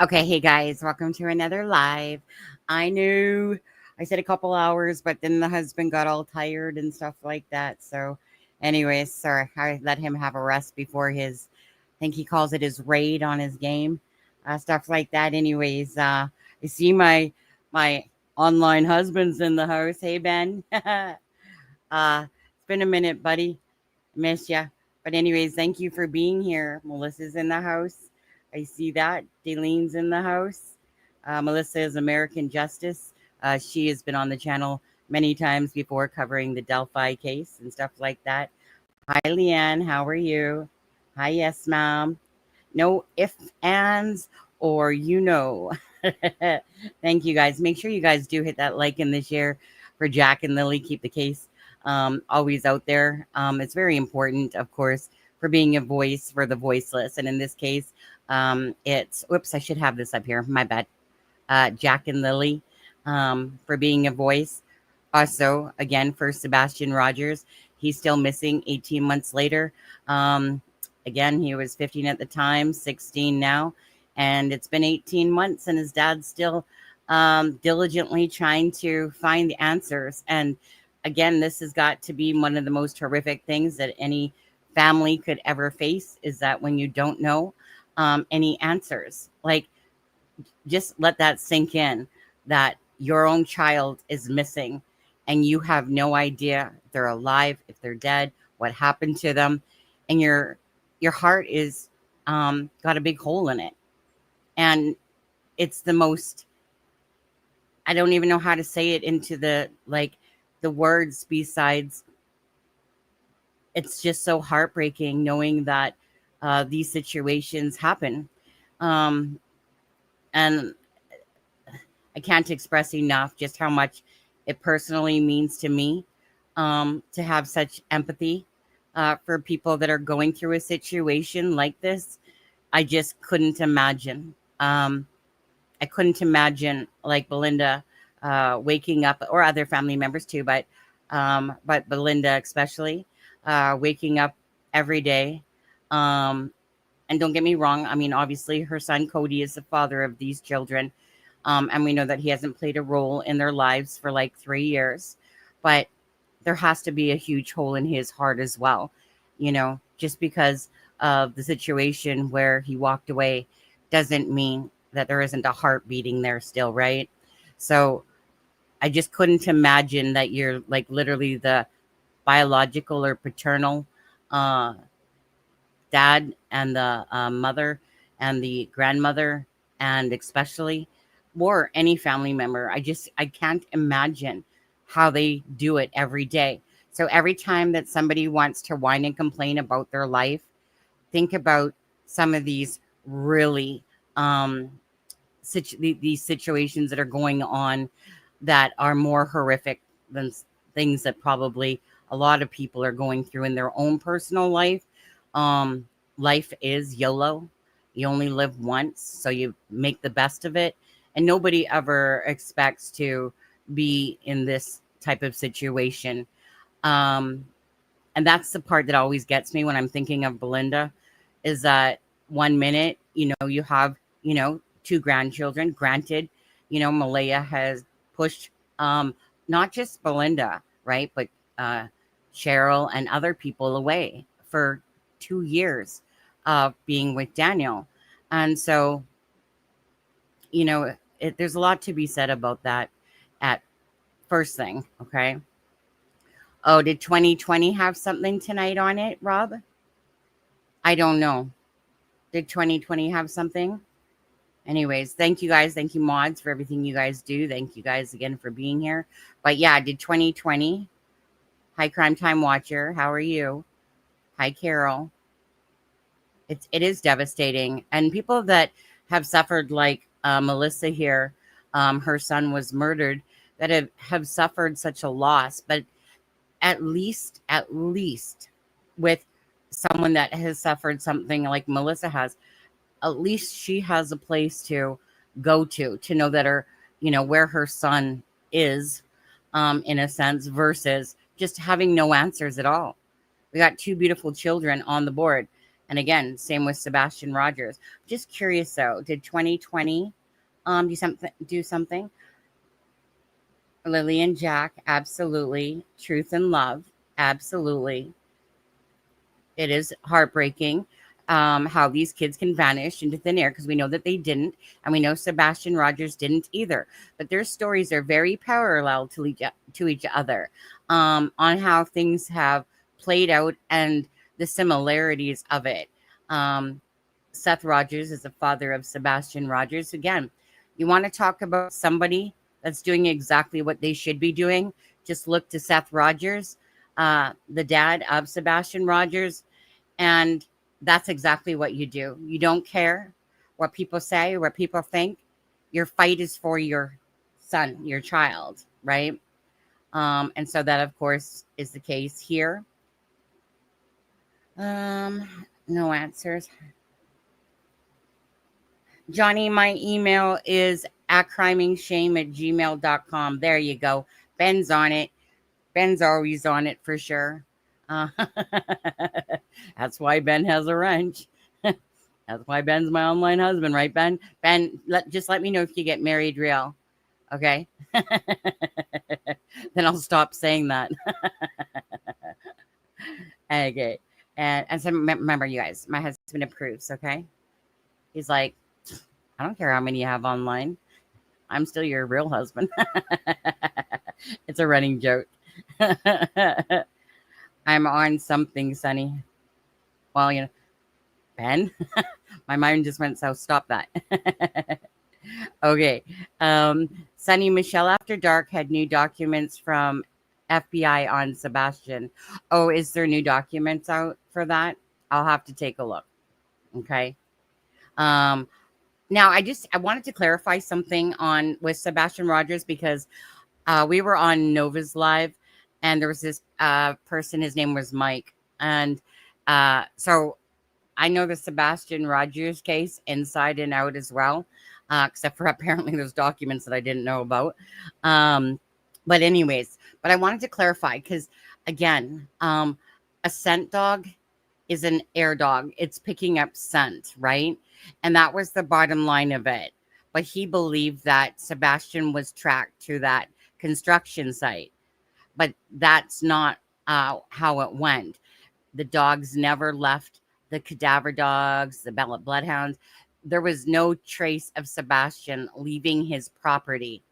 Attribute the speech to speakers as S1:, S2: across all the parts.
S1: Okay, hey guys, welcome to another live. I knew I said a couple hours, but then the husband got all tired and stuff like that. So, anyways, sorry, I let him have a rest before his, I think he calls it his raid on his game, stuff like that. Anyways, I see my online husband's in the house. Hey Ben, it's been a minute, buddy. Miss ya. But anyways, thank you for being here. Melissa's in the house. I see that. Dalene's in the house. Melissa is American Justice. She has been on the channel many times before covering the Delphi case and stuff like that. Hi, Leanne. How are you? Hi, yes, ma'am. No ifs, ands, or you know. Thank you guys. Make sure you guys do hit that like and the share for Jack and Lily. Keep the case always out there. It's very important, of course, for being a voice for the voiceless. And in this case, it's, whoops, I should have this up here. My bad. Jack and Lily for being a voice. Also, again, for Sebastian Rogers, he's still missing 18 months later. Again, he was 15 at the time, 16 now, and it's been 18 months, and his dad's still diligently trying to find the answers. And again, this has got to be one of the most horrific things that any family could ever face, is that when you don't know any answers, like, just let that sink in, that your own child is missing and you have no idea if they're alive, if they're dead, what happened to them, and your heart is got a big hole in it. And it's the most, I don't even know how to say it into the words, besides it's just so heartbreaking knowing that these situations happen. um, and I can't express enough just how much it personally means to me to have such empathy for people that are going through a situation like this. I just couldn't imagine. I couldn't imagine, like Belinda waking up, or other family members too, but Belinda especially waking up every day. Um, and don't get me wrong. I mean, obviously, her son Cody is the father of these children, and we know that he hasn't played a role in their lives for like 3 years, but there has to be a huge hole in his heart as well, just because of the situation where he walked away doesn't mean that there isn't a heart beating there still, right? So I just couldn't imagine that you're like literally the biological or paternal uh, dad and the mother and the grandmother, and especially, or any family member. I can't imagine how they do it every day. So every time that somebody wants to whine and complain about their life, think about some of these really um these situations that are going on that are more horrific than things that probably a lot of people are going through in their own personal life. Um, Life is YOLO. You only live once, so you make the best of it. And nobody ever expects to be in this type of situation. Um, and that's the part that always gets me when I'm thinking of Belinda, is that 1 minute, you have, two grandchildren. Granted, Malaya has pushed not just Belinda, right, but uh, Cheryl and other people away for 2 years of being with Daniel. And so, there's a lot to be said about that at first thing, okay? Oh, did 2020 have something tonight on it, Rob? I don't know. Did 2020 have something? Anyways, thank you guys. Thank you, mods, for everything you guys do. Thank you guys again for being here. But yeah, did 2020? Hi, Crime Time Watcher. How are you? Hi, Carol. It is devastating. And people that have suffered, like Melissa here, her son was murdered, that have suffered such a loss. But at least with someone that has suffered something like Melissa has, at least she has a place to go to know that her, where her son is, in a sense, versus just having no answers at all. We got two beautiful children on the board, And again, same with Sebastian Rogers. Just curious though, did 2020 do something? Lily and Jack, absolutely. Truth and love, absolutely. It is heartbreaking how these kids can vanish into thin air because we know that they didn't, and we know Sebastian Rogers didn't either. But their stories are very parallel to each other on how things have played out and the similarities of it. Um, Seth Rogers is the father of Sebastian Rogers. Again, you want to talk about somebody that's doing exactly what they should be doing? Just look to Seth Rogers, the dad of Sebastian Rogers, and that's exactly what you do. You don't care what people say, what people think. Your fight is for your son, your child, right? And so that, of course, is the case here. No answers. Johnny, my email is at crimingshame@gmail.com. There you go. Ben's on it. Ben's always on it for sure. Uh, that's why Ben has a wrench. That's why Ben's my online husband, right, Ben? Ben, just let me know if you get married real. Okay? Then I'll stop saying that. Okay. And so remember, you guys, my husband approves, okay? He's like, I don't care how many you have online. I'm still your real husband. It's a running joke. I'm on something, Sonny. Well, you know, Ben, my mind just went, so stop that. Okay. Sonny, Michelle After Dark had new documents from FBI on Sebastian. Oh, is there new documents out for that? I'll have to take a look. Okay. Now I wanted to clarify something on with Sebastian Rogers because we were on Nova's Live and there was this person, his name was Mike. And so I know the Sebastian Rogers case inside and out as well, except for apparently those documents that I didn't know about. But anyways, but I wanted to clarify because, again, a scent dog is an air dog. It's picking up scent, right? And that was the bottom line of it. But he believed that Sebastian was tracked to that construction site. But that's not how it went. The dogs never left, the cadaver dogs, the bloodhounds. There was no trace of Sebastian leaving his property.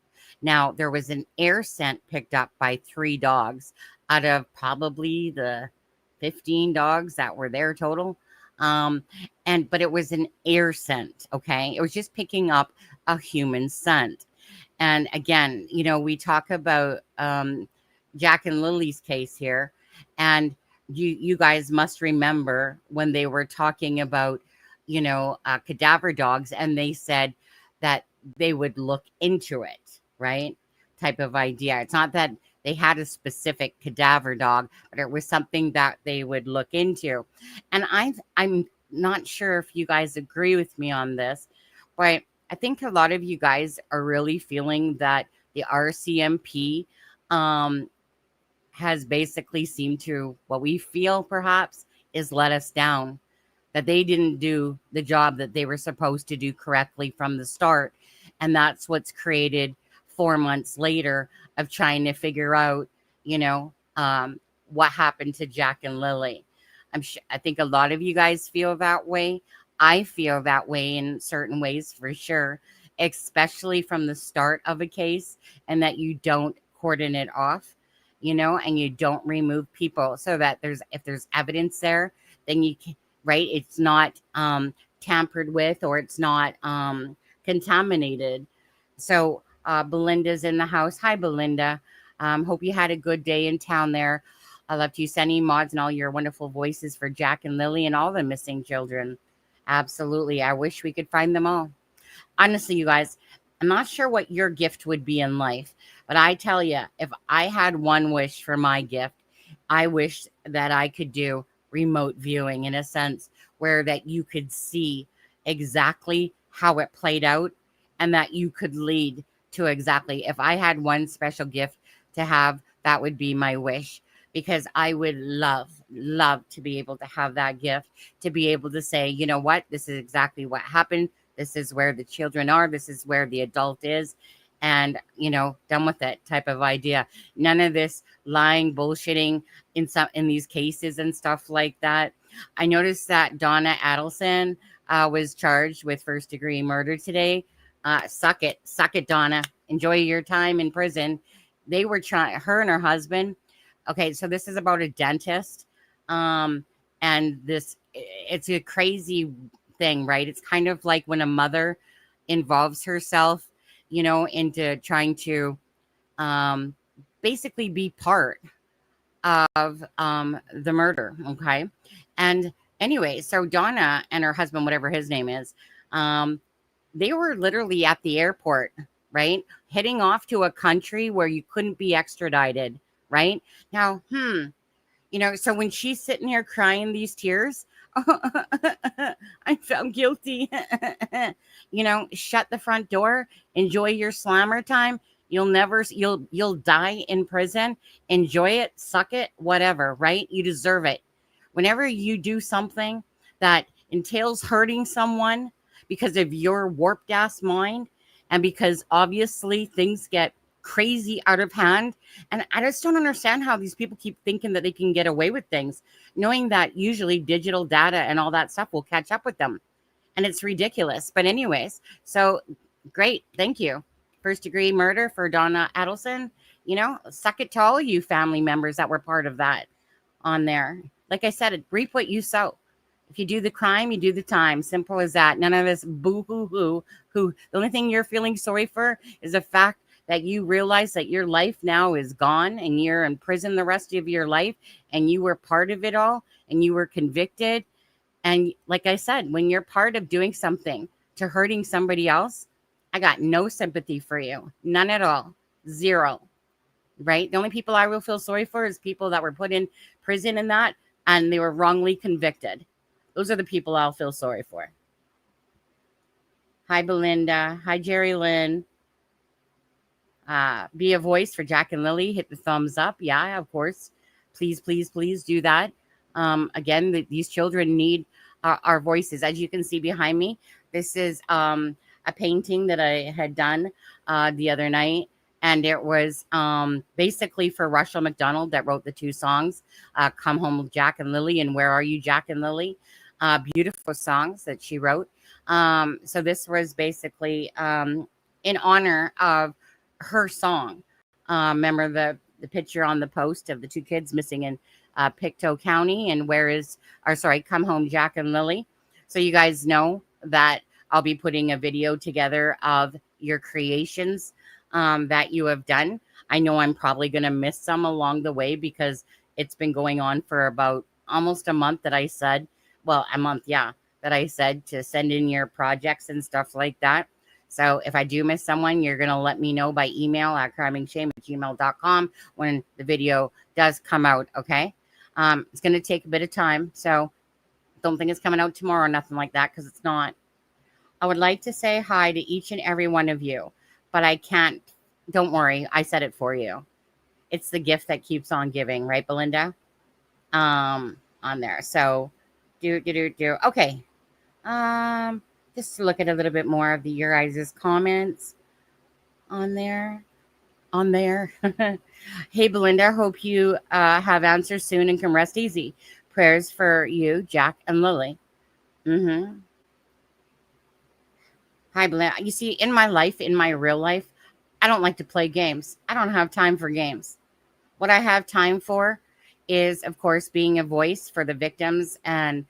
S1: Now, there was an air scent picked up by 3 dogs out of probably the 15 dogs that were there total. But it was an air scent, okay? It was just picking up a human scent. And again, you know, we talk about Jack and Lily's case here, and you guys must remember when they were talking about, you know, cadaver dogs, and they said that they would look into it, right? Type of idea. It's not that they had a specific cadaver dog, but it was something that they would look into. And I'm not sure if you guys agree with me on this, but I think a lot of you guys are really feeling that the RCMP has basically seemed to, what we feel perhaps, is let us down. That they didn't do the job that they were supposed to do correctly from the start. And that's what's created 4 months later of trying to figure out, you know, what happened to Jack and Lily. I think a lot of you guys feel that way. I feel that way in certain ways for sure, especially from the start of a case, and that you don't cordon it off, you know, and you don't remove people so that if there's evidence there, then you can, right? It's not tampered with, or it's not contaminated. So Belinda's in the house. Hi, Belinda. Hope you had a good day in town there. I love you sending mods and all your wonderful voices for Jack and Lily and all the missing children. Absolutely. I wish we could find them all. Honestly, you guys, I'm not sure what your gift would be in life, but I tell you, if I had one wish for my gift, I wish that I could do remote viewing, in a sense where that you could see exactly how it played out, and that you could lead to exactly, if I had one special gift to have, that would be my wish. because I would love to be able to have that gift, to be able to say, you know what, this is exactly what happened. This is where the children are. This is where the adult is. And, done with it type of idea. None of this lying, bullshitting in these cases and stuff like that. I noticed that Donna Adelson was charged with first-degree murder today. Suck it, Donna. Enjoy your time in prison. They were trying, her and her husband. Okay, so this is about a dentist, and it's a crazy thing, right? It's kind of like when a mother involves herself, into trying to basically be part of the murder. Okay, and anyway, so Donna and her husband, whatever his name is, they were literally at the airport, right? Heading off to a country where you couldn't be extradited, right? Now, so when she's sitting here crying these tears, I felt guilty. Shut the front door, enjoy your slammer time. You'll die in prison. Enjoy it, suck it, whatever, right? You deserve it. Whenever you do something that entails hurting someone because of your warped ass mind, and because obviously things get crazy out of hand, and I just don't understand how these people keep thinking that they can get away with things, knowing that usually digital data and all that stuff will catch up with them. And it's ridiculous. But anyways, so great. Thank you. First degree murder for Donna Adelson. Suck it to all you family members that were part of that on there. Like I said, reap what you sow. If you do the crime, you do the time. Simple as that. None of this boo-hoo-hoo. The only thing you're feeling sorry for is the fact that you realize that your life now is gone and you're in prison the rest of your life, and you were part of it all and you were convicted. And like I said, when you're part of doing something to hurting somebody else, I got no sympathy for you. None at all. Zero. Right? The only people I will feel sorry for is people that were put in prison in that and they were wrongly convicted. Those are the people I'll feel sorry for. Hi, Belinda. Hi, Jerry Lynn. Be a voice for Jack and Lily. Hit the thumbs up. Yeah, of course. Please, please, please do that. Again, these children need our voices. As you can see behind me, this is a painting that I had done the other night. And it was basically for Russell McDonald that wrote the two songs, Come Home with Jack and Lily and Where Are You, Jack and Lily? Beautiful songs that she wrote. So this was basically in honor of her song. Remember the picture on the post of the two kids missing in Pictou County and Come Home, Jack and Lily. So you guys know that I'll be putting a video together of your creations that you have done. I know I'm probably going to miss some along the way because it's been going on for about almost a month that I said to send in your projects and stuff like that. So if I do miss someone, you're going to let me know by email at crimingshame@gmail.com when the video does come out, okay? It's going to take a bit of time, so don't think it's coming out tomorrow or nothing like that, because it's not. I would like to say hi to each and every one of you, but I can't. Don't worry, I said it for you. It's the gift that keeps on giving, right, Belinda? On there. So, okay. Just to look at a little bit more of your guys' comments on there. Hey, Belinda, hope you have answers soon and can rest easy. Prayers for you, Jack and Lily. Hi, Belinda. You see, in my real life, I don't like to play games. I don't have time for games. What I have time for is, of course, being a voice for the victims and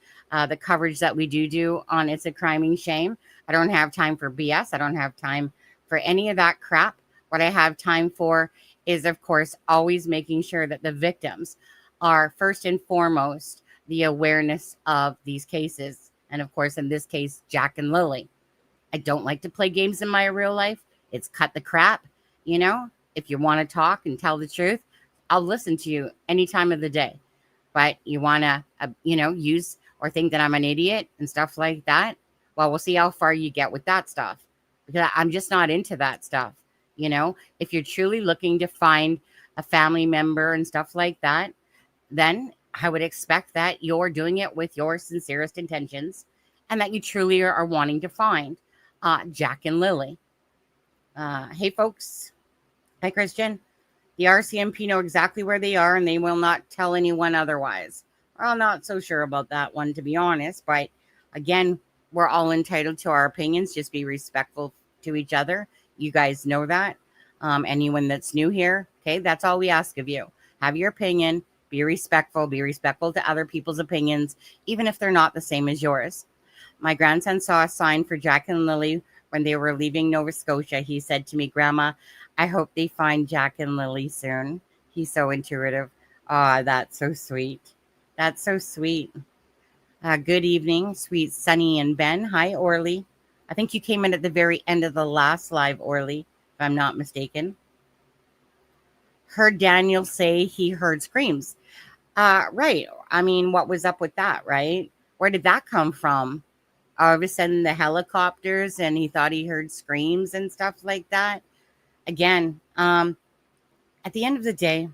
S1: the coverage that we do on It's a Criming Shame. I don't have time for BS. I don't have time for any of that crap. What I have time for is, of course, always making sure that the victims are first and foremost the awareness of these cases. And of course, in this case, Jack and Lily. I don't like to play games in my real life. It's cut the crap. If you want to talk and tell the truth, I'll listen to you any time of the day. But you want to, use or think that I'm an idiot and stuff like that. Well, we'll see how far you get with that stuff, because I'm just not into that stuff. If you're truly looking to find a family member and stuff like that, then I would expect that you're doing it with your sincerest intentions and that you truly are wanting to find Jack and Lily. Hey, folks. Hi, Christian. The RCMP know exactly where they are and they will not tell anyone otherwise. I'm not so sure about that one, to be honest. But again, we're all entitled to our opinions. Just be respectful to each other. You guys know that. Anyone that's new here, okay, that's all we ask of you. Have your opinion. Be respectful to other people's opinions, even if they're not the same as yours. My grandson saw a sign for Jack and Lily when they were leaving Nova Scotia. He said to me, Grandma, I hope they find Jack and Lily soon. He's so intuitive. Ah, that's so sweet. That's so sweet. Good evening, sweet Sunny and Ben. Hi, Orly. I think you came in at the very end of the last live, Orly, if I'm not mistaken. Heard Daniel say he heard screams. Right. I mean, what was up with that, right? Where did that come from? All of a sudden, the helicopters, and he thought he heard screams and stuff like that. Again, at the end of the day,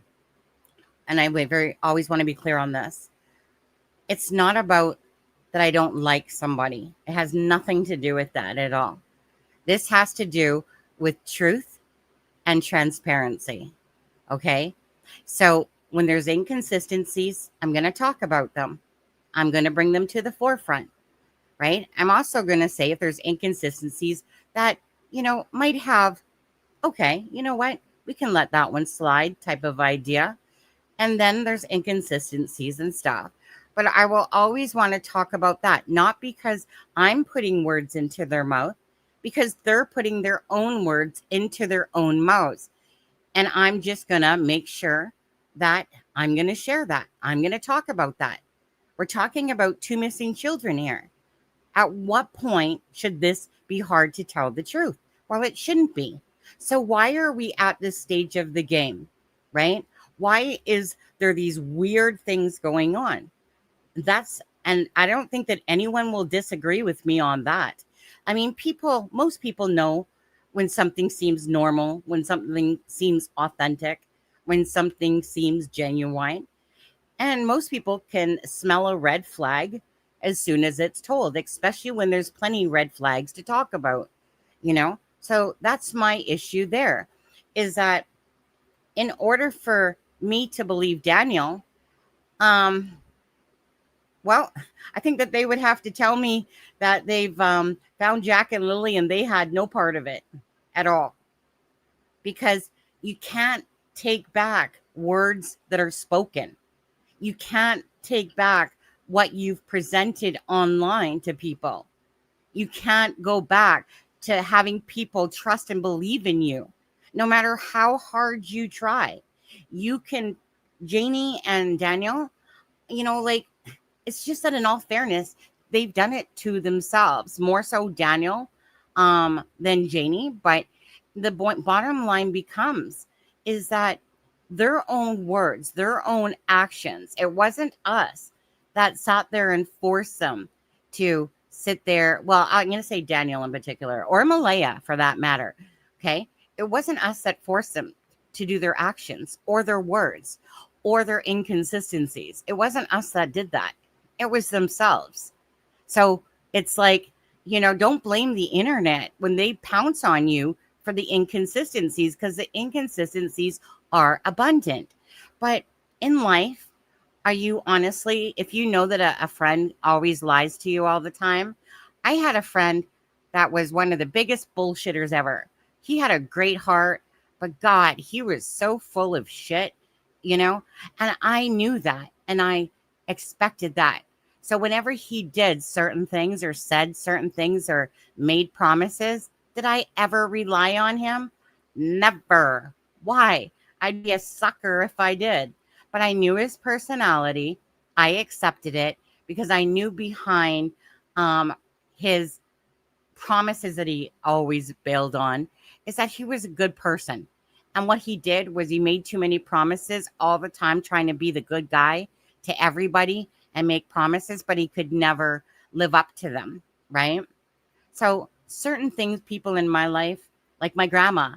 S1: and I always want to be clear on this, it's not about that I don't like somebody. It has nothing to do with that at all. This has to do with truth and transparency. Okay? So when there's inconsistencies, I'm going to talk about them. I'm going to bring them to the forefront, right? I'm also going to say if there's inconsistencies that, might have, okay, you know what? We can let that one slide type of idea. And then there's inconsistencies and stuff. But I will always want to talk about that, not because I'm putting words into their mouth, because they're putting their own words into their own mouths. And I'm just going to make sure that I'm going to share that. I'm going to talk about that. We're talking about two missing children here. At what point should this be hard to tell the truth? Well, it shouldn't be. So why are we at this stage of the game, right? Why is there these weird things going on? And I don't think that anyone will disagree with me on that. I mean, most people know when something seems normal, when something seems authentic, when something seems genuine. And most people can smell a red flag as soon as it's told, especially when there's plenty red flags to talk about, So that's my issue there, is that in order for me to believe Daniel, well, I think that they would have to tell me that they've found Jack and Lily and they had no part of it at all. Because you can't take back words that are spoken. You can't take back what you've presented online to people. You can't go back to having people trust and believe in you, no matter how hard you try. You can, Janie and Daniel, it's just that in all fairness, they've done it to themselves, more so Daniel than Janie. But the bottom line is that their own words, their own actions, it wasn't us that sat there and forced them to sit there. Well, I'm going to say Daniel in particular, or Malaya for that matter. Okay. It wasn't us that forced them to do their actions or their words or their inconsistencies. It wasn't us that did that. It was themselves. So it's like, don't blame the internet when they pounce on you for the inconsistencies, because the inconsistencies are abundant. But in life, are you honestly, if you know that a friend always lies to you all the time? I had a friend that was one of the biggest bullshitters ever. He had a great heart, but God, he was so full of shit, and I knew that and I expected that. So whenever he did certain things or said certain things or made promises, did I ever rely on him? Never. Why? I'd be a sucker if I did. But I knew his personality. I accepted it because I knew behind his promises that he always bailed on is that he was a good person. And what he did was he made too many promises all the time, trying to be the good guy to everybody and make promises, but he could never live up to them, right? So certain things, people in my life, like my grandma,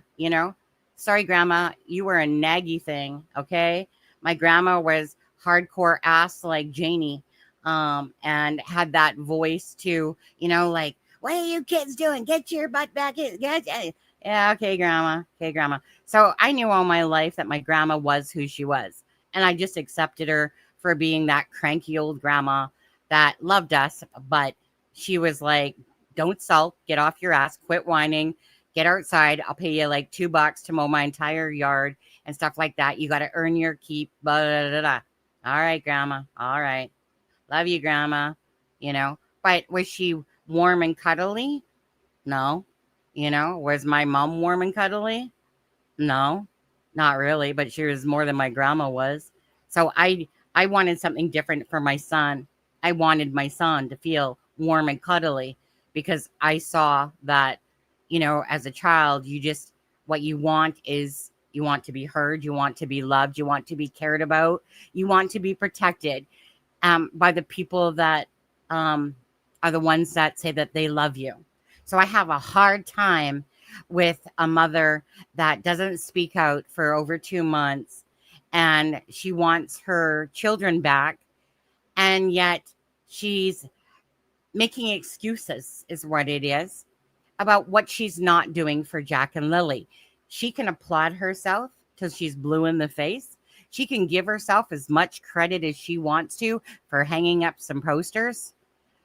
S1: sorry, grandma, you were a naggy thing, okay? My grandma was hardcore ass like Janie, and had that voice too, like, what are you kids doing? Get your butt back in. Yeah, okay, grandma. Okay, grandma. So I knew all my life that my grandma was who she was. And I just accepted her for being that cranky old grandma that loved us. But she was like, don't sulk, get off your ass, quit whining, get outside. I'll pay you like $2 to mow my entire yard and stuff like that. You got to earn your keep. Blah, blah, blah, blah. All right, grandma. All right. Love you, grandma. But was she warm and cuddly? No. Was my mom warm and cuddly? No, not really, but she was more than my grandma was. So I wanted something different for my son. I wanted my son to feel warm and cuddly because I saw that, as a child, what you want is you want to be heard, you want to be loved, you want to be cared about, you want to be protected by the people that are the ones that say that they love you. So I have a hard time with a mother that doesn't speak out for over 2 months and she wants her children back, and yet she's making excuses, is what it is, about what she's not doing for Jack and Lily. She can applaud herself till she's blue in the face. She can give herself as much credit as she wants to for hanging up some posters.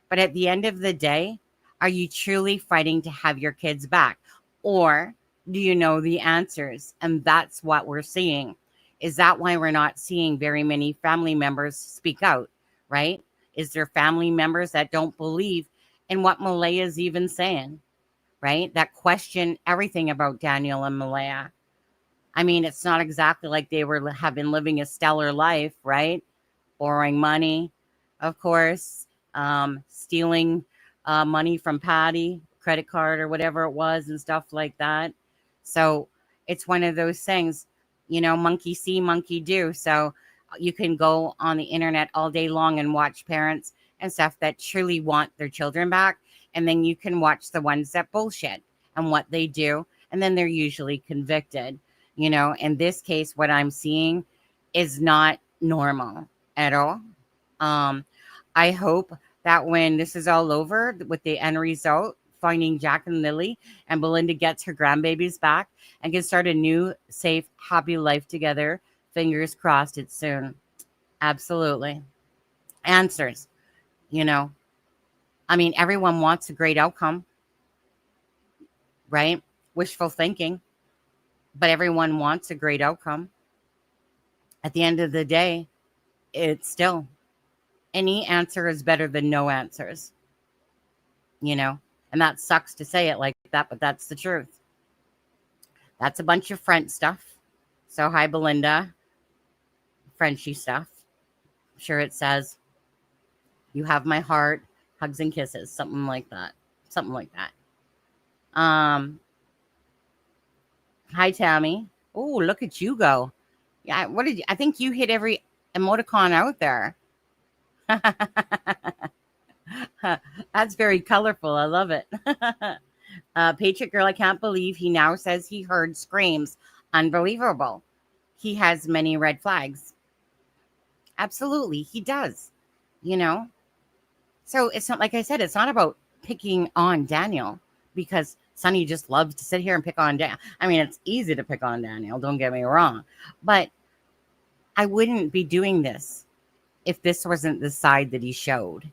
S1: But at the end of the day, are you truly fighting to have your kids back? Or do you know the answers? And that's what we're seeing. Is that why we're not seeing very many family members speak out, right? Is there family members that don't believe in what Malaya's even saying, right? That question everything about Daniel and Malaya. I mean, it's not exactly like they have been living a stellar life, right? Borrowing money, of course, stealing money from Patty, credit card or whatever it was and stuff like that. So it's one of those things, monkey see, monkey do. So you can go on the internet all day long and watch parents and stuff that truly want their children back. And then you can watch the ones that bullshit and what they do. And then they're usually convicted. In this case, what I'm seeing is not normal at all. I hope that when this is all over with the end result, finding Jack and Lily and Belinda gets her grandbabies back and can start a new, safe, happy life together. Fingers crossed it's soon. Absolutely. Answers, I mean, everyone wants a great outcome, right? Wishful thinking, but everyone wants a great outcome. At the end of the day, it's still any answer is better than no answers, and that sucks to say it like that, but that's the truth. That's a bunch of French stuff. So hi, Belinda. Frenchy stuff. I'm sure it says, you have my heart, hugs and kisses, something like that. Hi, Tammy. Oh, look at you go. Yeah, I think you hit every emoticon out there. That's very colorful. I love it. Patriot Girl, I can't believe he now says he heard screams. Unbelievable. He has many red flags. Absolutely, he does. So it's not, like I said, it's not about picking on Daniel, because Sonny just loves to sit here and pick on Daniel. I mean, it's easy to pick on Daniel, don't get me wrong, but I wouldn't be doing this if this wasn't the side that he showed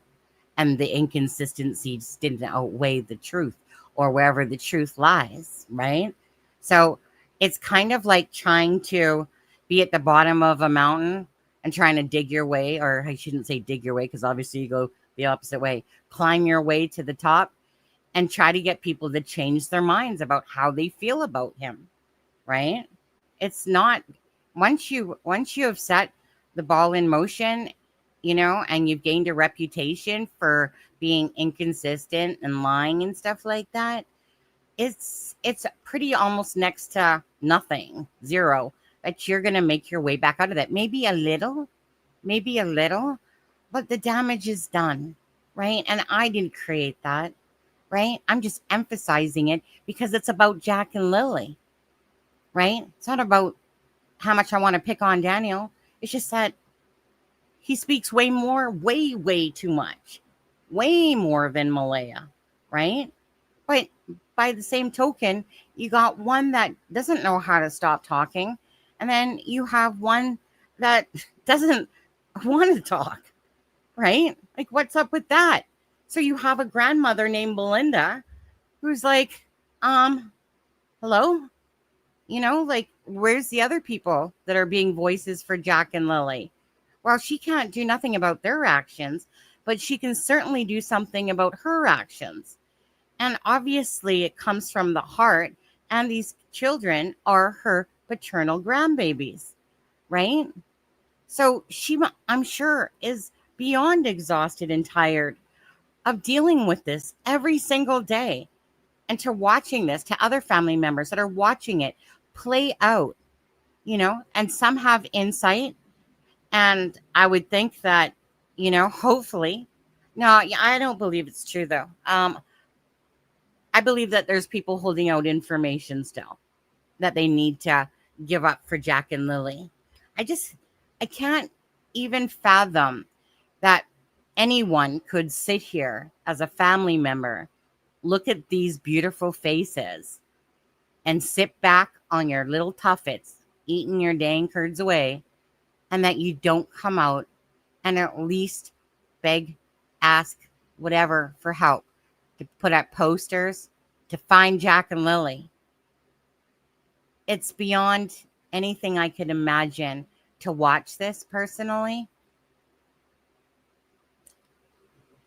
S1: and the inconsistencies didn't outweigh the truth or wherever the truth lies, right? So it's kind of like trying to be at the bottom of a mountain and trying to dig your way, or I shouldn't say dig your way, because obviously you go the opposite way, climb your way to the top and try to get people to change their minds about how they feel about him, right? It's not, once you have set the ball in motion, and you've gained a reputation for being inconsistent and lying and stuff like that, it's pretty almost next to nothing, zero, that you're going to make your way back out of that. Maybe a little, but the damage is done, right? And I didn't create that, right? I'm just emphasizing it because it's about Jack and Lily, right? It's not about how much I want to pick on Daniel. It's just that he speaks way more, way too much, way more than Malaya, right? But by the same token, you got one that doesn't know how to stop talking, and then you have one that doesn't want to talk, right? Like, what's up with that? So you have a grandmother named Belinda who's like, hello? Like, where's the other people that are being voices for Jack and Lily? Well, she can't do nothing about their actions, but she can certainly do something about her actions. And obviously, it comes from the heart, and these children are her paternal grandbabies, right? So she, I'm sure, is beyond exhausted and tired of dealing with this every single day, and to watching this, to other family members that are watching it play out, and some have insight. And I would think that, hopefully, no, I don't believe it's true though. I believe that there's people holding out information still that they need to give up for Jack and Lily. I can't even fathom that anyone could sit here as a family member, look at these beautiful faces, and sit back on your little tuffets, eating your dang curds away, and that you don't come out and at least beg, ask, whatever for help, to put up posters, to find Jack and Lily. It's beyond anything I could imagine to watch this personally.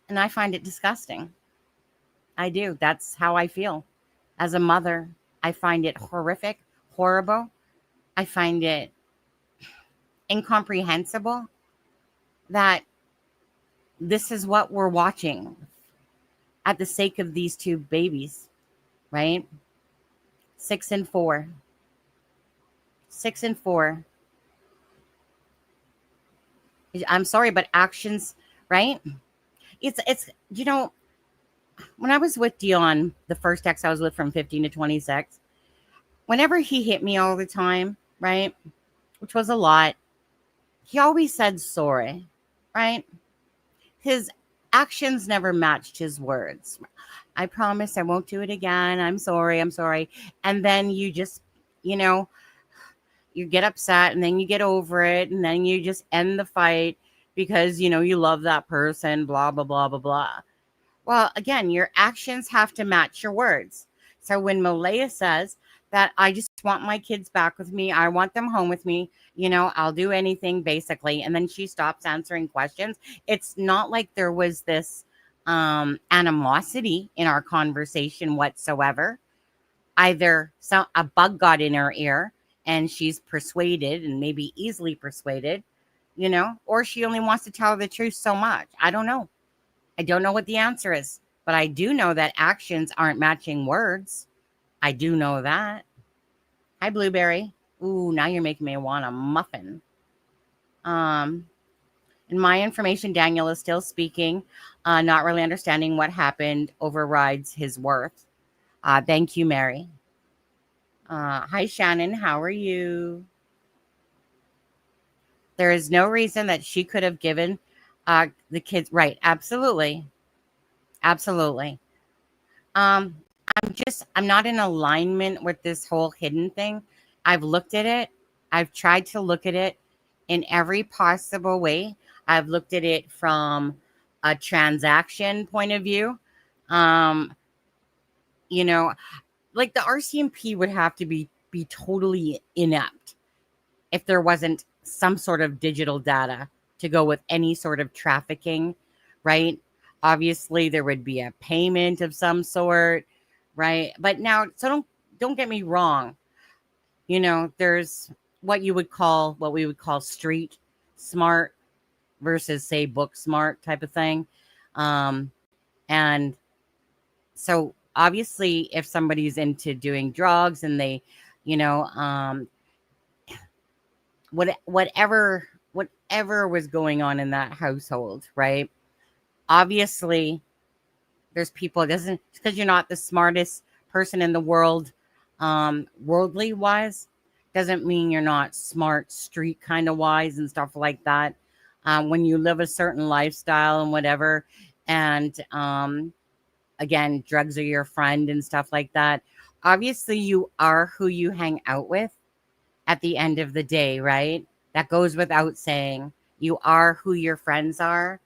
S1: And I find it disgusting. I do. That's how I feel. As a mother, I find it horrific, horrible. I find it incomprehensible that this is what we're watching at the sake of these two babies, right? 6 and 4. 6 and 4. I'm sorry, but actions, right? It's when I was with Dion, the first ex I was with from 15 to 26, whenever he hit me all the time, right, which was a lot, he always said sorry, right? His actions never matched his words. I promise I won't do it again. I'm sorry. And then you just, you get upset, and then you get over it, and then you just end the fight because, you love that person, blah, blah, blah, blah, blah. Well, again, your actions have to match your words. So when Malaya says that I just want my kids back with me, I want them home with me, I'll do anything basically. And then she stops answering questions. It's not like there was this animosity in our conversation whatsoever. Either a bug got in her ear and she's persuaded, and maybe easily persuaded, or she only wants to tell the truth so much. I don't know. I don't know what the answer is, but I do know that actions aren't matching words. I do know that. Hi, Blueberry. Ooh, now you're making me want a muffin. In my information, Daniel is still speaking, not really understanding what happened overrides his worth. Thank you, Mary. Hi, Shannon. How are you? There is no reason that she could have given the kids. Right. Absolutely. Absolutely. I'm not in alignment with this whole hidden thing. I've looked at it. I've tried to look at it in every possible way. I've looked at it from a transaction point of view. Like the RCMP would have to be totally inept if there wasn't some sort of digital data to go with any sort of trafficking, right? Obviously, there would be a payment of some sort, right? But now, so don't get me wrong. There's what we would call street smart versus, say, book smart type of thing. And so obviously, if somebody's into doing drugs and they, whatever was going on in that household, right? Obviously, there's people, it doesn't, because you're not the smartest person in the world, worldly wise, doesn't mean you're not smart street kind of wise and stuff like that. when you live a certain lifestyle and whatever, and again, drugs are your friend and stuff like that. Obviously, you are who you hang out with at the end of the day, right? That goes without saying. You are who your friends are.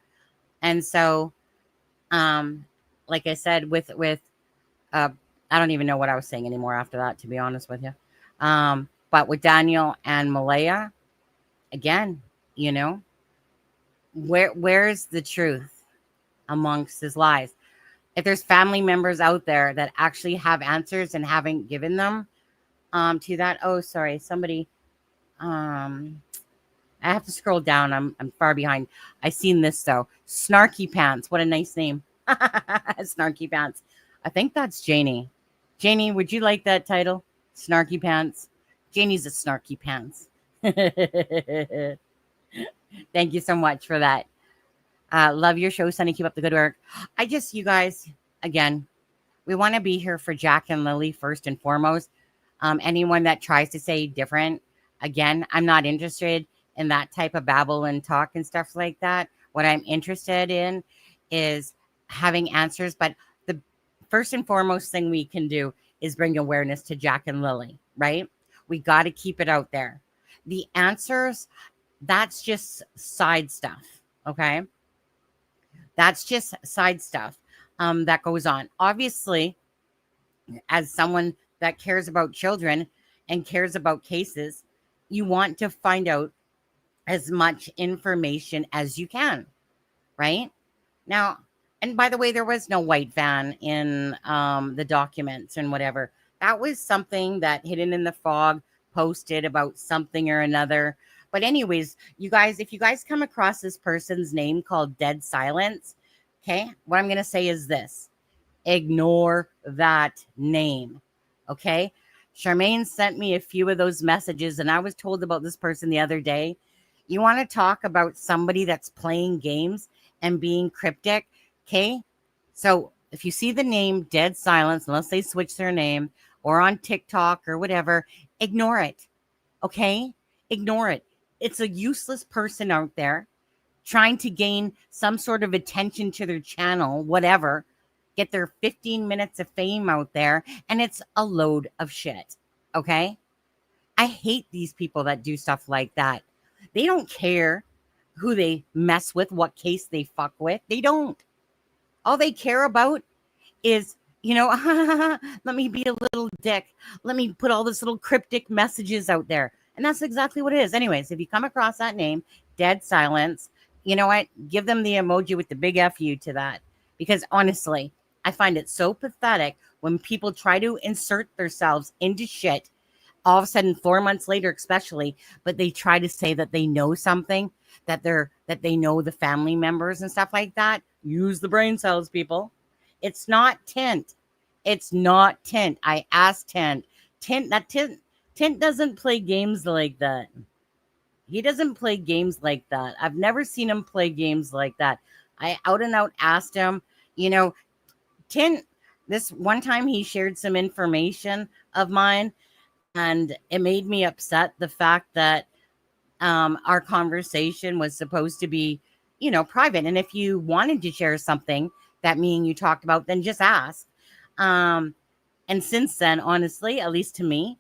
S1: And so, um, like I said, with uh, I don't even know what I was saying anymore after that, to be honest with you. But with Daniel and Malaya, again, you know, where's the truth amongst his lies? If there's family members out there that actually have answers and haven't given them to that. Oh, sorry, somebody. Um, I have to scroll down. I'm far behind. I seen this though. Snarky Pants. What a nice name. Snarky Pants. I think that's Janie. Janie, would you like that title? Snarky Pants. Janie's a Snarky Pants. Thank you so much for that. Love your show, Sunny. Keep up the good work. You guys, again, we want to be here for Jack and Lily first and foremost. Anyone that tries to say different, again, I'm not interested in that type of babble and talk and stuff like that. What I'm interested in is having answers. But the first and foremost thing we can do is bring awareness to Jack and Lily, right? We got to keep it out there. The answers, that's just side stuff, okay? That's just side stuff that goes on. Obviously, as someone that cares about children and cares about cases, you want to find out as much information as you can, right? Now, and by the way, there was no white van in the documents and whatever. That was something that Hidden in the Fog posted about something or another. But anyways, you guys, if you guys come across this person's name called Dead Silence, okay, what I'm going to say is this. Ignore that name, okay? Charmaine sent me a few of those messages, and I was told about this person the other day. You want to talk about somebody that's playing games and being cryptic, okay? So if you see the name Dead Silence, unless they switch their name or on TikTok or whatever, ignore it, okay? Ignore it. It's a useless person out there trying to gain some sort of attention to their channel, whatever, get their 15 minutes of fame out there, and it's a load of shit, okay? I hate these people that do stuff like that. They don't care who they mess with, what case they fuck with. They don't. All they care about is, let me be a little dick. Let me put all this little cryptic messages out there. And that's exactly what it is. Anyways, if you come across that name, Dead Silence, you know what? Give them the emoji with the big FU to that. Because honestly, I find it so pathetic when people try to insert themselves into shit all of a sudden 4 months later, especially, but they try to say that they know something, that they know the family members and stuff like that. Use the brain cells, people. It's not Tint. It's not Tint. I asked Tint. Tint doesn't play games like that. He doesn't play games like that. I've never seen him play games like that. I out and out asked him, Tint, this one time he shared some information of mine, and it made me upset, the fact that our conversation was supposed to be, private. And if you wanted to share something that me and you talked about, then just ask. And since then, honestly, at least to me,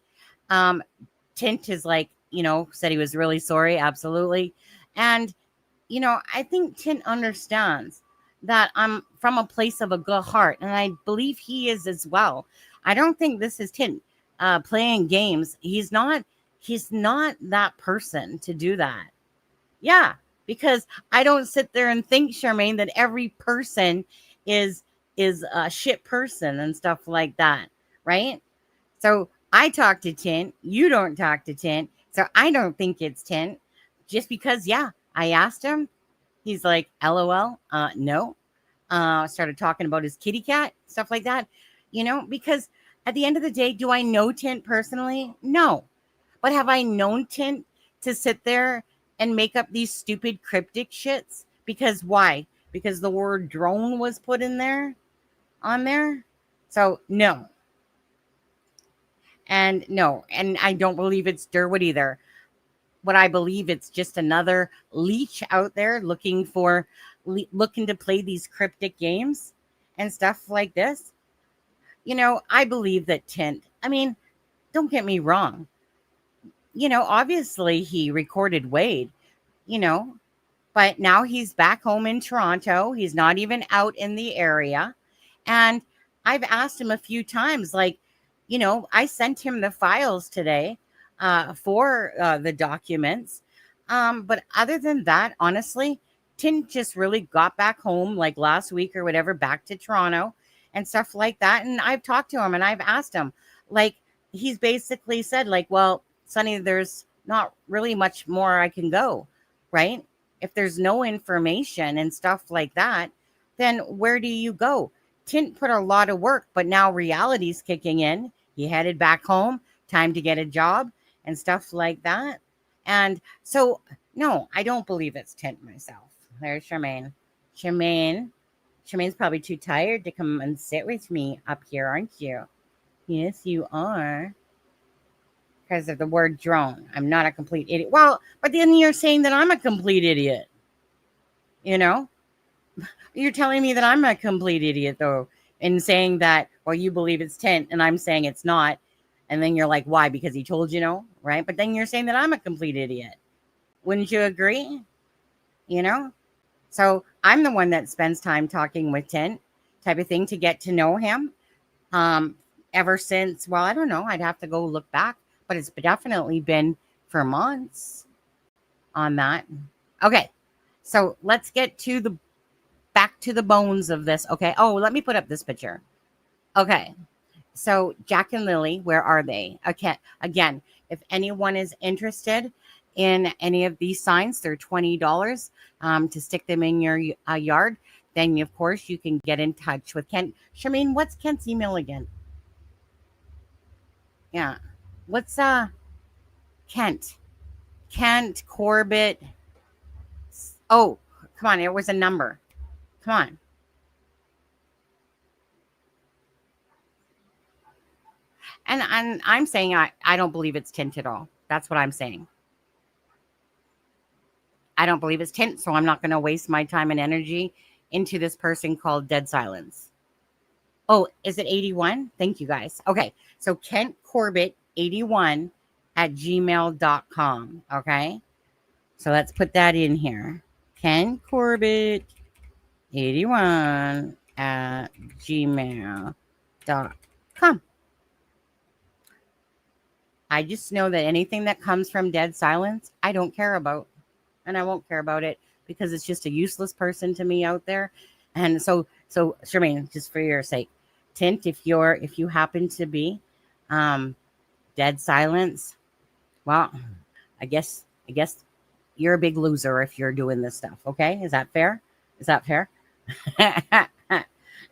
S1: Tint is like, said he was really sorry. Absolutely. And, I think Tint understands that I'm from a place of a good heart. And I believe he is as well. I don't think this is Tint playing games. He's not that person to do that. Yeah, because I don't sit there and think, Charmaine, that every person is a shit person and stuff like that, right? So I talk to Tint, you don't talk to Tint, so I don't think it's Tint. Just because, yeah, I asked him, he's like, LOL, no. Started talking about his kitty cat, stuff like that, because at the end of the day, do I know Tint personally? No. But have I known Tint to sit there and make up these stupid cryptic shits? Because why? Because the word drone was put in there, on there? So, no. And no. And I don't believe it's Derwood either. what I believe it's just another leech out there looking to play these cryptic games and stuff like this. I believe that Tint, I mean, don't get me wrong. Obviously he recorded Wade, you know, but now he's back home in Toronto. He's not even out in the area. And I've asked him a few times, like, I sent him the files today for the documents. But other than that, honestly, Tint just really got back home like last week or whatever, back to Toronto and stuff like that. And I've talked to him and I've asked him, like, he's basically said, like, well, Sonny, there's not really much more I can go, right? If there's no information and stuff like that, then where do you go? Tint put a lot of work, but now reality's kicking in. He headed back home, time to get a job and stuff like that. And so, no, I don't believe it's Tint myself. There's Charmaine. Charmaine's probably too tired to come and sit with me up here, aren't you? Yes, you are. Because of the word drone. I'm not a complete idiot. Well, but then you're saying that I'm a complete idiot. You're telling me that I'm a complete idiot, though, in saying that, well, you believe it's Tint, and I'm saying it's not. And then you're like, why? Because he told you no, right? But then you're saying that I'm a complete idiot. Wouldn't you agree? So I'm the one that spends time talking with Tint, type of thing, to get to know him. Ever since, well, I don't know. I'd have to go look back. But it's definitely been for months on that. Okay, so let's get back to the bones of this. Okay. Oh, let me put up this picture. Okay. So Jack and Lily, where are they? Okay. Again, if anyone is interested in any of these signs, they're $20 to stick them in your yard. Then, of course, you can get in touch with Kent. Charmaine, what's Kent's email again? Yeah. What's Kent Corbett? Oh, come on, it was a number. Come on. And I'm saying I don't believe it's Tint at all. That's what I'm saying. I don't believe it's Tint, so I'm not going to waste my time and energy into this person called Dead Silence. Oh, is it 81? Thank you, guys. Okay, so Kent Corbett 81 at gmail.com. Okay, so let's put that in here. Kent Corbett 81 at gmail.com. I just know that anything that comes from Dead Silence, I don't care about. And I won't care about it because it's just a useless person to me out there. And so Charmaine, just for your sake, Tint, if you happen to be Dead Silence, well, I guess you're a big loser if you're doing this stuff. Okay, is that fair?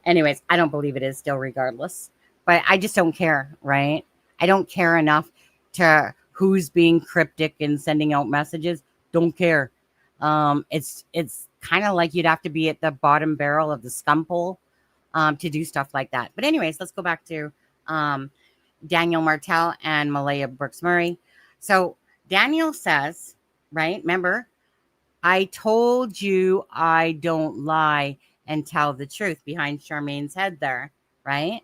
S1: Anyways, I don't believe it is still, regardless, but I just don't care, right? I don't care enough to who's being cryptic and sending out messages. Don't care. It's kind of like you'd have to be at the bottom barrel of the scum pole to do stuff like that. But anyways, let's go back to Daniel Martell and Malaya Brooks Murray. So Daniel says, right? Remember, I told you I don't lie and tell the truth behind Charmaine's head there, right?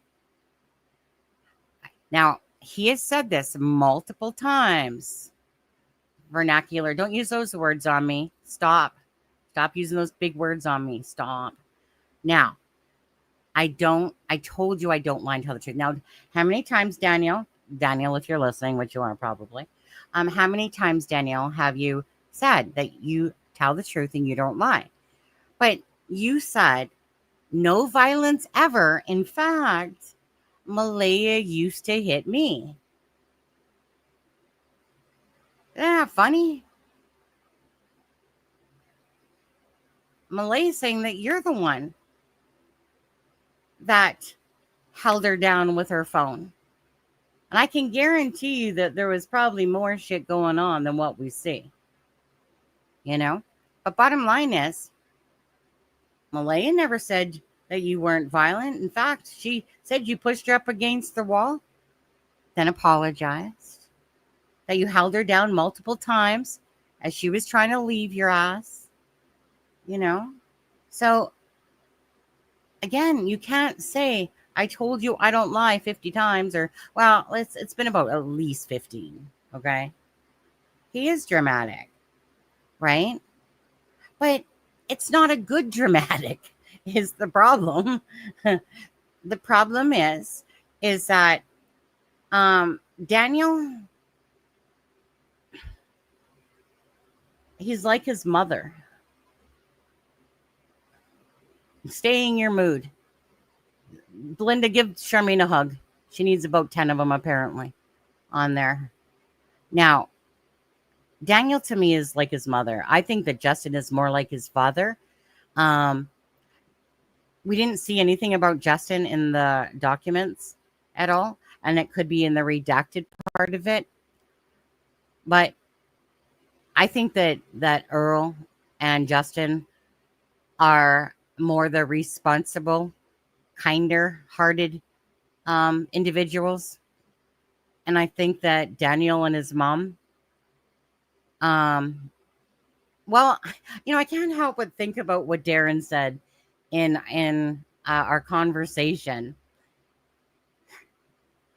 S1: Now, he has said this multiple times. Vernacular. Don't use those words on me. Stop using those big words on me. Stop. Now, I told you I don't lie and tell the truth. Now, how many times, Daniel, if you're listening, which you are probably, how many times, Daniel, have you said that you tell the truth and you don't lie? But you said no violence ever. In fact, Malaya used to hit me. Isn't that funny? Malaya's saying that you're the one that held her down with her phone. And I can guarantee you that there was probably more shit going on than what we see. But bottom line is, Malaya never said that you weren't violent. In fact, she said you pushed her up against the wall, then apologized, that you held her down multiple times, as she was trying to leave your ass, So again, you can't say, I told you I don't lie 50 times, or, well, it's been about at least 15, okay? He is dramatic, right? But it's not a good dramatic, is the problem. The problem is that Daniel, he's like his mother. Stay in your mood. Belinda, give Charmaine a hug. She needs about 10 of them, apparently, on there. Now, Daniel to me is like his mother. I think that Justin is more like his father. We didn't see anything about Justin in the documents at all, and it could be in the redacted part of it. But I think that Earl and Justin are more the responsible, kinder-hearted individuals. And I think that Daniel and his mom, well, I can't help but think about what Darren said in our conversation.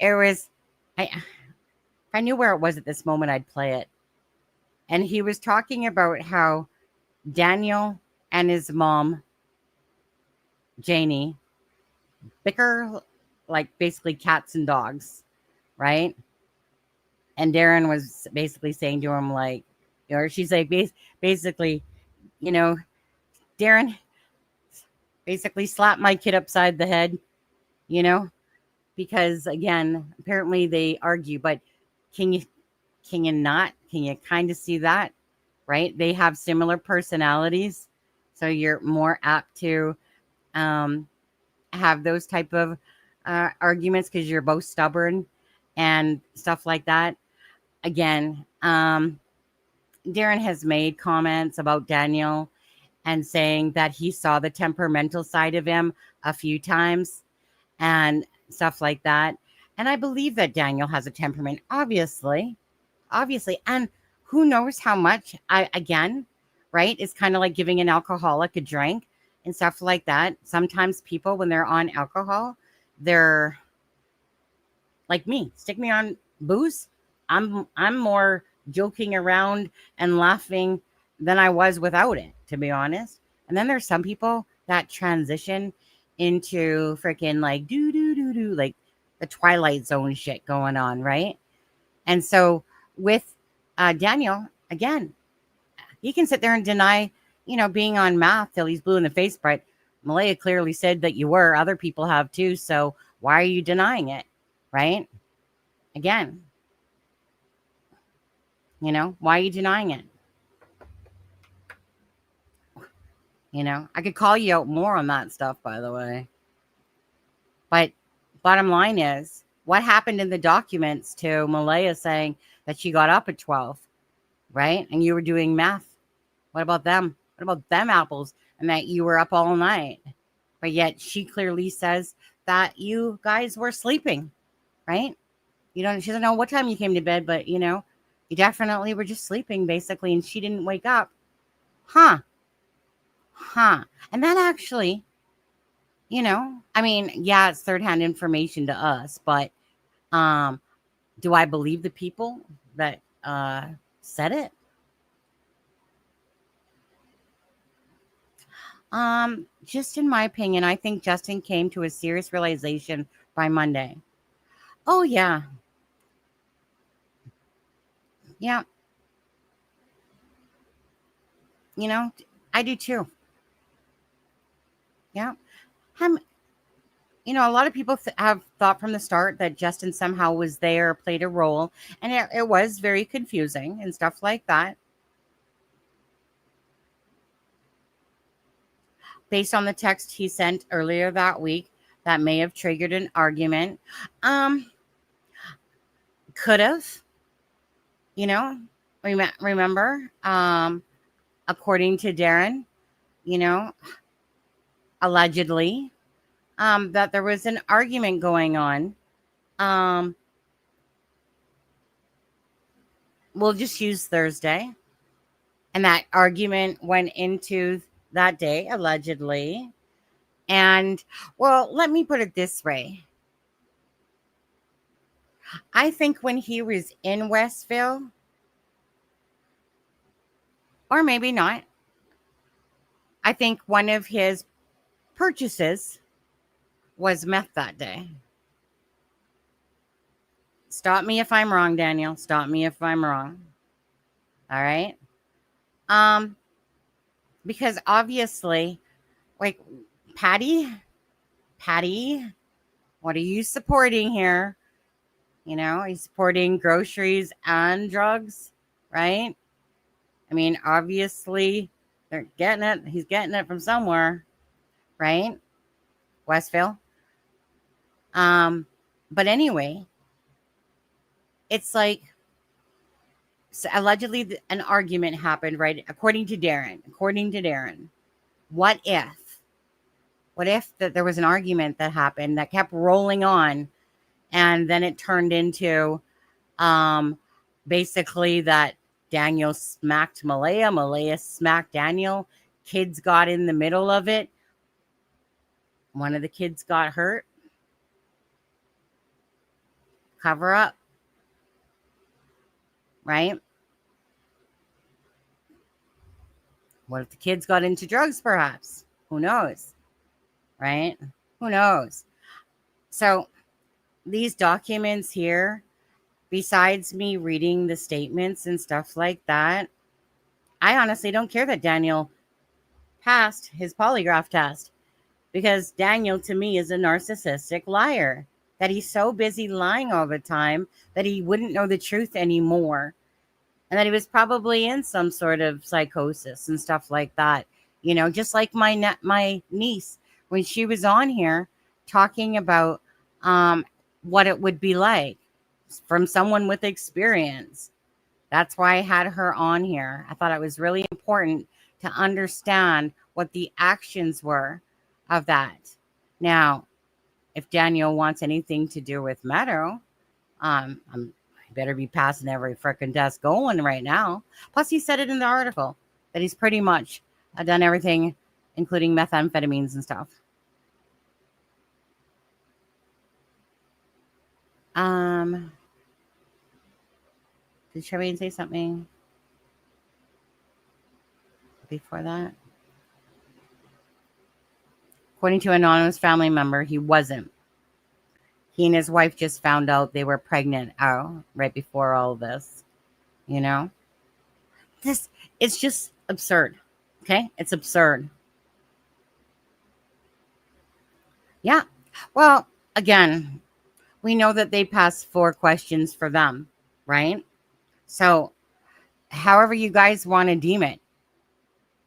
S1: It was, if I knew where it was at this moment, I'd play it. And he was talking about how Daniel and his mom, Janie, bicker like basically cats and dogs, right? And Darren was basically saying to him, like, or she's like, basically, Darren basically slapped my kid upside the head, because again, apparently they argue, but can you kind of see that, right? They have similar personalities, so you're more apt to have those type of arguments because you're both stubborn and stuff like that. Again, Darren has made comments about Daniel and saying that he saw the temperamental side of him a few times and stuff like that. And I believe that Daniel has a temperament, obviously. And who knows how much, right? It's kind of like giving an alcoholic a drink and stuff like that. Sometimes people, when they're on alcohol, they're like me. Stick me on booze, I'm more joking around and laughing than I was without it, to be honest. And then there's some people that transition into freaking like like the Twilight Zone shit going on, right? And so with Daniel, again, he can sit there and deny, being on math till he's blue in the face, but Malaya clearly said that you were. Other people have too. So why are you denying it, right? Again, why are you denying it? I could call you out more on that stuff, by the way. But bottom line is, what happened in the documents to Malaya saying that she got up at 12, right? And you were doing math. What about them? What about them apples? And that you were up all night. But yet she clearly says that you guys were sleeping, right? She doesn't know what time you came to bed, but you definitely were just sleeping, basically, and she didn't wake up. Huh. And that actually, yeah, it's third-hand information to us, but do I believe the people that said it? Just in my opinion, I think Justin came to a serious realization by Monday. Oh, yeah. Yeah. I do too. Yeah. A lot of people have thought from the start that Justin somehow was there, played a role, and it was very confusing and stuff like that. Based on the text he sent earlier that week, that may have triggered an argument. Could have, remember, according to Darren, allegedly, that there was an argument going on. We'll just use Thursday. And that argument went into that day, allegedly. And, well, let me put it this way. I think when he was in Westville, or maybe not, I think one of his purchases was meth that day. Stop me if I'm wrong, Daniel. Stop me if I'm wrong. All right. Because obviously, like, Patty, what are you supporting here? You know, he's supporting groceries and drugs, right? I mean, obviously, they're getting it. He's getting it from somewhere, right? Westville. But anyway, it's like, so allegedly an argument happened, right? According to Darren. What if that there was an argument that happened that kept rolling on, and then it turned into basically that Daniel smacked Malaya smacked Daniel, kids got in the middle of it, one of the kids got hurt. Cover up, right? What if the kids got into drugs, perhaps? Who knows, right? Who knows? So these documents here, besides me reading the statements and stuff like that, I honestly don't care that Daniel passed his polygraph test, because Daniel, to me, is a narcissistic liar, that he's so busy lying all the time that he wouldn't know the truth anymore, and that he was probably in some sort of psychosis and stuff like that. You know, just like my niece, when she was on here talking about what it would be like from someone with experience. That's why I had her on here. I thought it was really important to understand what the actions were of that. Now, if Daniel wants anything to do with Meadow, I better be passing every frickin' desk going right now. Plus, he said it in the article that he's pretty much done everything, including methamphetamines and stuff. Did Charmaine say something before that? According to an anonymous family member, he wasn't. He and his wife just found out they were pregnant right before all of this. You know? It's just absurd. Okay? It's absurd. Yeah. Well, again, we know that they passed 4 questions for them, right? So, however you guys want to deem it.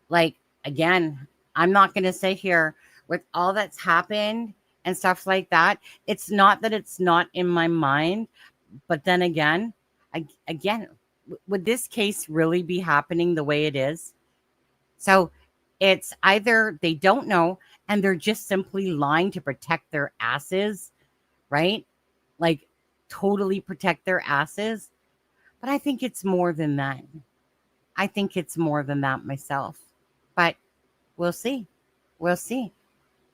S1: Like, again, I'm not going to sit here with all that's happened and stuff like that. It's not that it's not in my mind, but then again, would this case really be happening the way it is? So it's either they don't know and they're just simply lying to protect their asses, right? Like, totally protect their asses. But I think it's more than that. I think it's more than that myself. But we'll see. We'll see.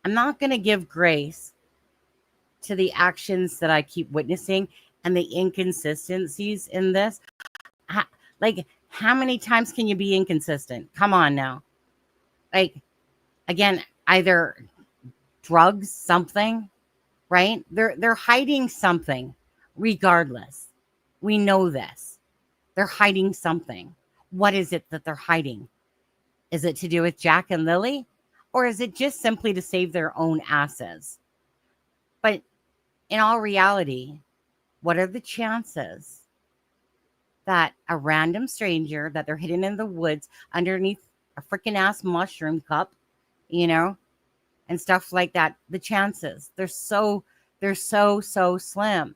S1: I'm not going to give grace to the actions that I keep witnessing and the inconsistencies in this. Like, how many times can you be inconsistent? Come on now. Like, again, either drugs, something, right? They're hiding something regardless. We know this. They're hiding something. What is it that they're hiding? Is it to do with Jack and Lily? Or is it just simply to save their own asses? But in all reality, what are the chances that a random stranger that they're hidden in the woods underneath a freaking ass mushroom cup, you know, and stuff like that, the chances, they're so slim,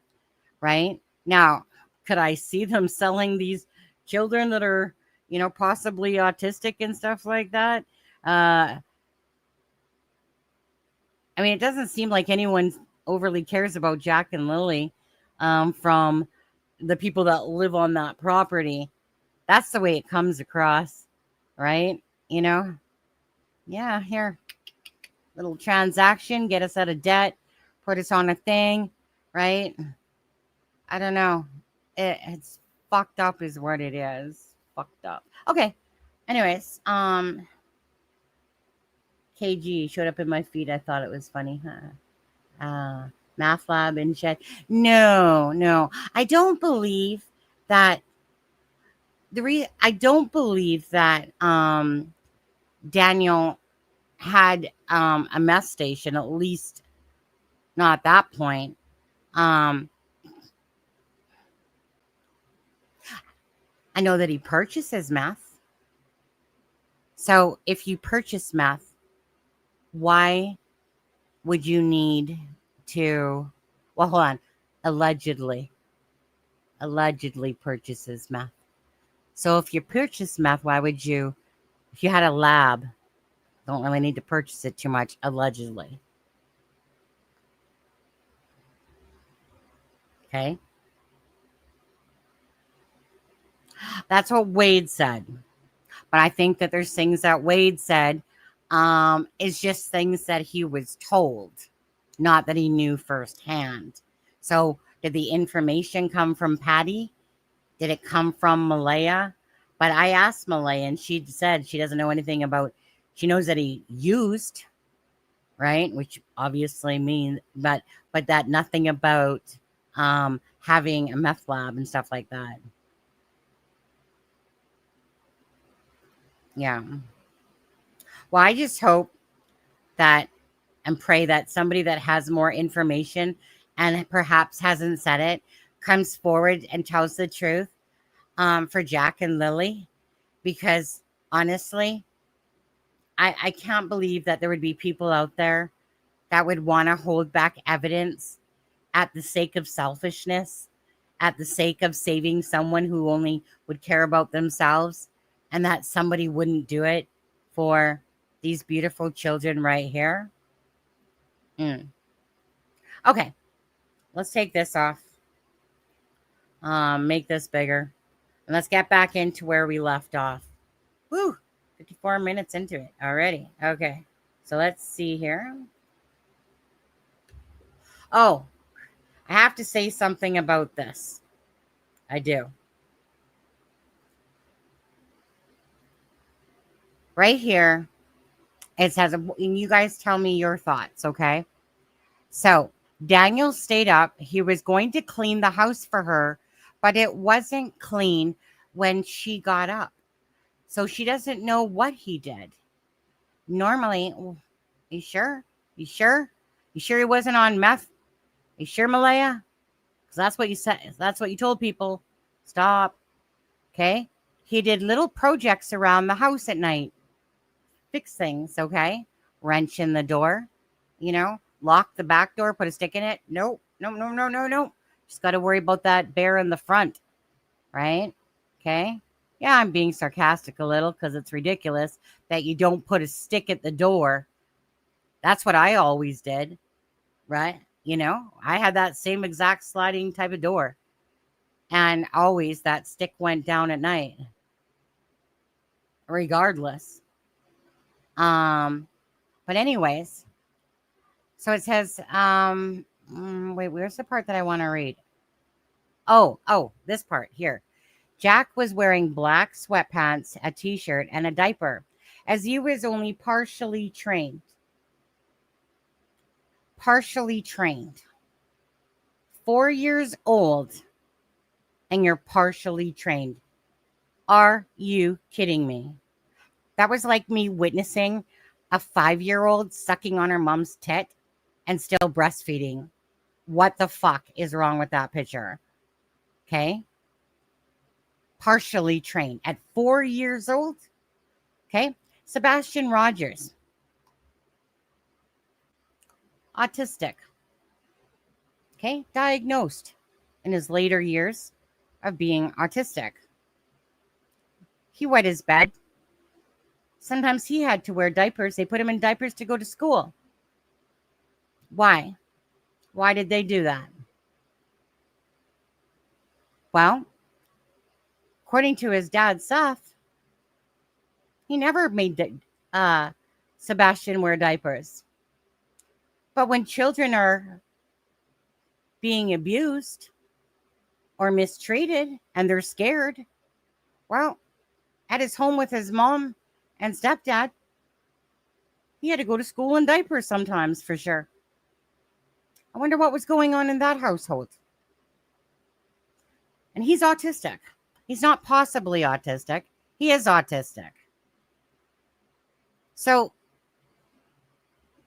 S1: right? Now, could I see them selling these children that are, you know, possibly autistic and stuff like that? I mean, it doesn't seem like anyone overly cares about Jack and Lily from the people that live on that property. That's the way it comes across. right? You know, yeah, here, little transaction, get us out of debt, put us on a thing, right? I don't know. It's fucked up, is what it is. Fucked up. Okay. Anyways, KG showed up in my feed. I thought it was funny, huh? Math lab and shed. No, no. I don't believe that I don't believe that Daniel had a meth station, at least not at that point. Um I know that he purchases meth. So if you purchase meth, why would you need to, well, hold on, allegedly purchases meth. So if you purchase meth, why would you, if you had a lab, don't really need to purchase it too much, allegedly. Okay. That's what Wade said. But I think that there's things that Wade said is just things that he was told, not that he knew firsthand. So did the information come from Patty? Did it come from Malaya? But I asked Malaya, and she said she doesn't know anything about, she knows that he used, right? Which obviously means, but that nothing about having a meth lab and stuff like that. Yeah. Well, I just hope that and pray that somebody that has more information and perhaps hasn't said it comes forward and tells the truth for Jack and Lily, because honestly, I can't believe that there would be people out there that would want to hold back evidence at the sake of selfishness, at the sake of saving someone who only would care about themselves, and that somebody wouldn't do it for these beautiful children right here. Okay, let's take this off. Make this bigger. And let's get back into where we left off. Woo! 54 minutes into it already. Okay, so let's see here. Oh, I have to say something about this. I do. Right here, it says, and you guys tell me your thoughts, okay? So, Daniel stayed up. He was going to clean the house for her, but it wasn't clean when she got up. So, she doesn't know what he did. Normally, you sure? You sure? You sure he wasn't on meth? You sure, Malaya? Because that's what you said. That's what you told people. Stop. Okay? He did little projects around the house at night. Fix things, okay? Wrench in the door, lock the back door, put a stick in it. Nope. No, no, no, no, no. Just got to worry about that bear in the front, right? Okay? Yeah, I'm being sarcastic a little because it's ridiculous that you don't put a stick at the door. That's what I always did, right? I had that same exact sliding type of door. And always that stick went down at night, regardless. But anyways, so it says, wait, where's the part that I want to read? Oh, this part here. Jack was wearing black sweatpants, a t-shirt, and a diaper, as he was only partially trained. Partially trained. 4 years old, and you're partially trained. Are you kidding me? That was like me witnessing a 5-year-old sucking on her mom's tit and still breastfeeding. What the fuck is wrong with that picture? Okay. Partially trained at 4 years old. Okay. Sebastian Rogers, autistic. Okay. Diagnosed in his later years of being autistic. He wet his bed. Sometimes he had to wear diapers. They put him in diapers to go to school. Why? Why did they do that? Well, according to his dad, Seth, He never made Sebastian wear diapers. But when children are being abused or mistreated and they're scared, well, at his home with his mom and stepdad, he had to go to school in diapers sometimes, for sure. I wonder what was going on in that household. And he's autistic. He's not possibly autistic. He is autistic. So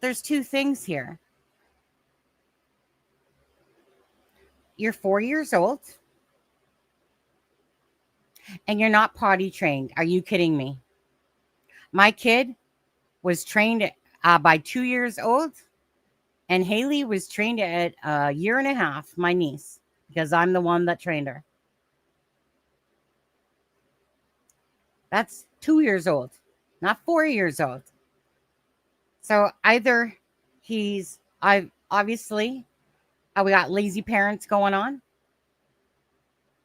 S1: there's two things here. You're 4 years old and you're not potty trained. Are you kidding me? My kid was trained by 2 years old, and Haley was trained at a year and a half, my niece, because I'm the one that trained her. That's 2 years old, not 4 years old. So either obviously, we got lazy parents going on,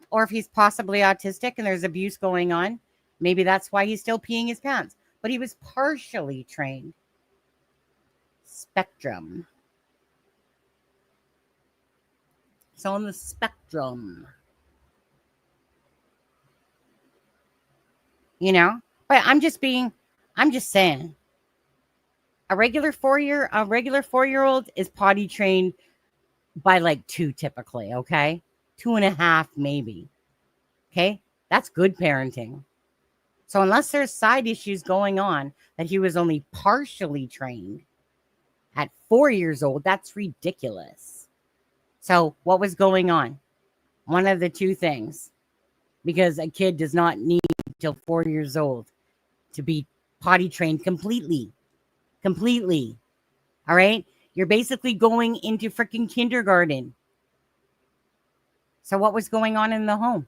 S1: or if he's possibly autistic and there's abuse going on, maybe that's why he's still peeing his pants. But he was partially trained. Spectrum. It's on the spectrum. You know? But I'm just saying. A regular 4-year-old is potty trained by like 2 typically, okay? 2.5 maybe. Okay? That's good parenting. So unless there's side issues going on that he was only partially trained at 4 years old, that's ridiculous. So what was going on? One of the two things. Because a kid does not need till 4 years old to be potty trained completely. Completely. All right? You're basically going into freaking kindergarten. So what was going on in the home?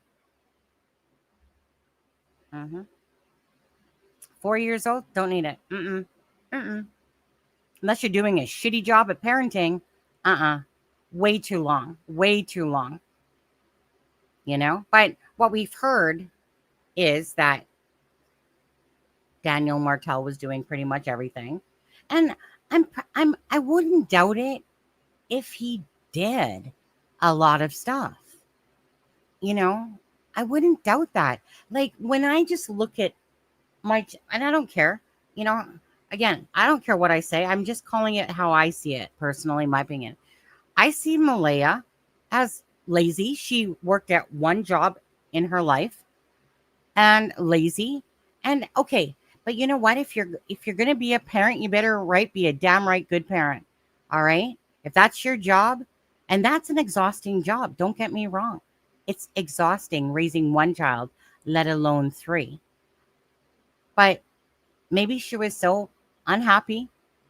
S1: 4 years old? Don't need it. Unless you're doing a shitty job at parenting. Way too long. Way too long. You know? But what we've heard is that Daniel Martell was doing pretty much everything. And I wouldn't doubt it if he did a lot of stuff. You know, I wouldn't doubt that. Like when I just look at and I don't care, you know, again, I don't care what I say. I'm just calling it how I see it personally, my opinion. I see Malaya as lazy. She worked at one job in her life and lazy. And okay, but you know what? If you're going to be a parent, you better be a damn right good parent. All right? If that's your job, and that's an exhausting job, don't get me wrong. It's exhausting raising one child, let alone 3. But maybe she was so unhappy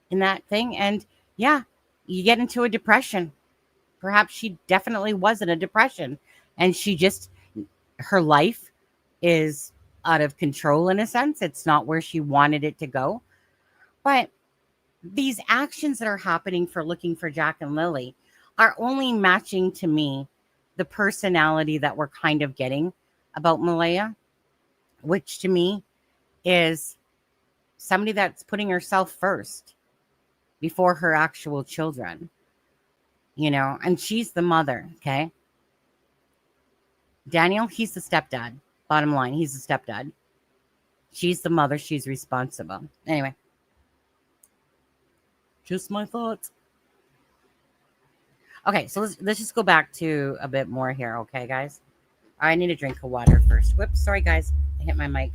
S1: in that thing. And yeah, you get into a depression. Perhaps she definitely was in a depression. And her life is out of control in a sense. It's not where she wanted it to go. But these actions that are happening for looking for Jack and Lily are only matching to me the personality that we're kind of getting about Malaya, which to me is somebody that's putting herself first before her actual children, you know, and she's the mother, okay? Daniel, he's the stepdad. Bottom line, he's the stepdad. She's the mother. She's responsible. Anyway, just my thoughts. Okay, so let's just go back to a bit more here, okay, guys? I need a drink of water first. Whoops, sorry, guys. I hit my mic.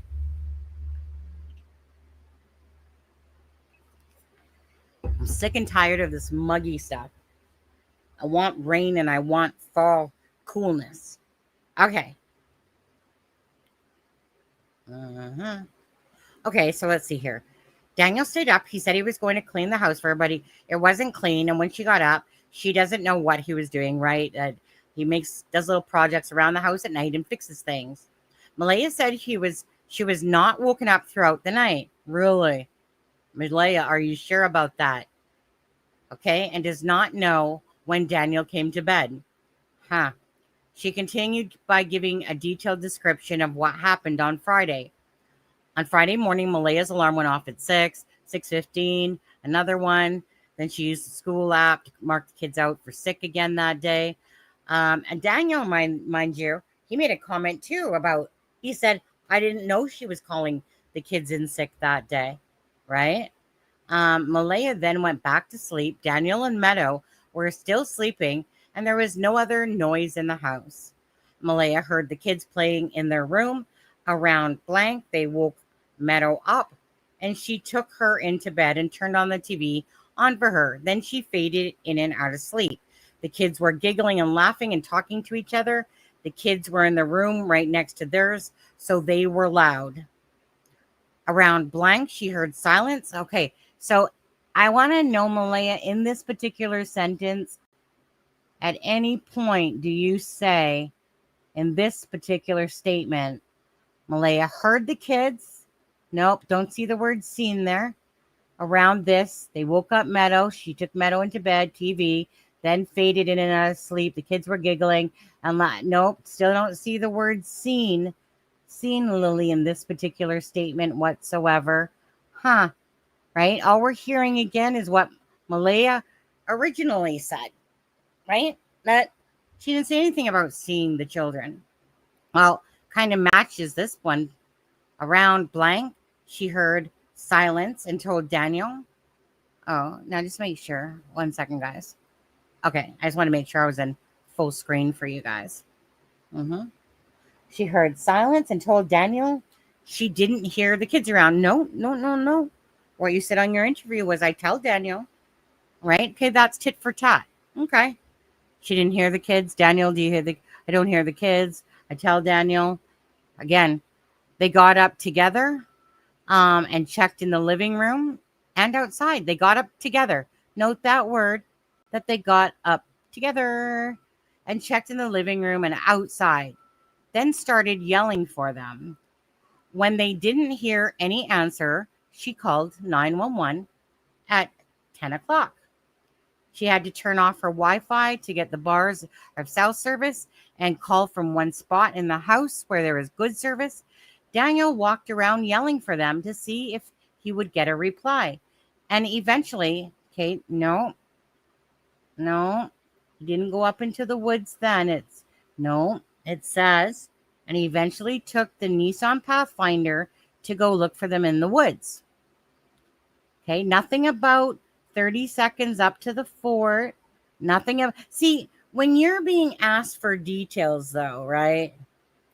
S1: I'm sick and tired of this muggy stuff. I want rain and I want fall coolness. Okay. Okay, so let's see here. Daniel stayed up. He said he was going to clean the house for everybody. It wasn't clean, and when she got up, she doesn't know what he was doing, right? He does little projects around the house at night and fixes things. Malaya said she was not woken up throughout the night. Really? Malaya, are you sure about that? Okay, and does not know when Daniel came to bed. Huh. She continued by giving a detailed description of what happened on Friday. On Friday morning, Malaya's alarm went off at 6, 6:15, another one. Then she used the school app to mark the kids out for sick again that day. And Daniel, mind you, he made a comment too about, he said, I didn't know she was calling the kids in sick that day, right? Malaya then went back to sleep. Daniel and Meadow were still sleeping, and there was no other noise in the house. Malaya heard the kids playing in their room around blank. They woke Meadow up, and she took her into bed and turned on the TV on for her. Then she faded in and out of sleep. The kids were giggling and laughing and talking to each other. The kids were in the room right next to theirs, so they were loud. Around blank, she heard silence. Okay, so I want to know, Malaya, in this particular sentence, at any point do you say in this particular statement, Malaya heard the kids? Nope, don't see the word seen there. Around this, they woke up Meadow. She took Meadow into bed, TV, then faded in and out of sleep. The kids were giggling. And nope, still don't see the word seen Lily in this particular statement whatsoever. Huh, right? All we're hearing again is what Malaya originally said, right? That she didn't say anything about seeing the children. Well, kind of matches this one. Around blank, she heard silence and told Daniel. Oh, now just make sure. 1 second, guys. Okay, I just want to make sure I was in full screen for you guys. She heard silence and told Daniel she didn't hear the kids around. No. What you said on your interview was, I tell Daniel, right? Okay, that's tit for tat. Okay. She didn't hear the kids. Daniel, do you hear I don't hear the kids. I tell Daniel. Again, they got up together and checked in the living room and outside. They got up together. Note that word, that they got up together and checked in the living room and outside. Then started yelling for them. When they didn't hear any answer, she called 911 at 10 o'clock. She had to turn off her Wi-Fi to get the bars of cell service and call from one spot in the house where there was good service. Daniel walked around yelling for them to see if he would get a reply. And eventually, Kate, no, he didn't go up into the woods then. It says, and he eventually took the Nissan Pathfinder to go look for them in the woods. Okay, nothing about 30 seconds up to the fort. See, when you're being asked for details, though, right?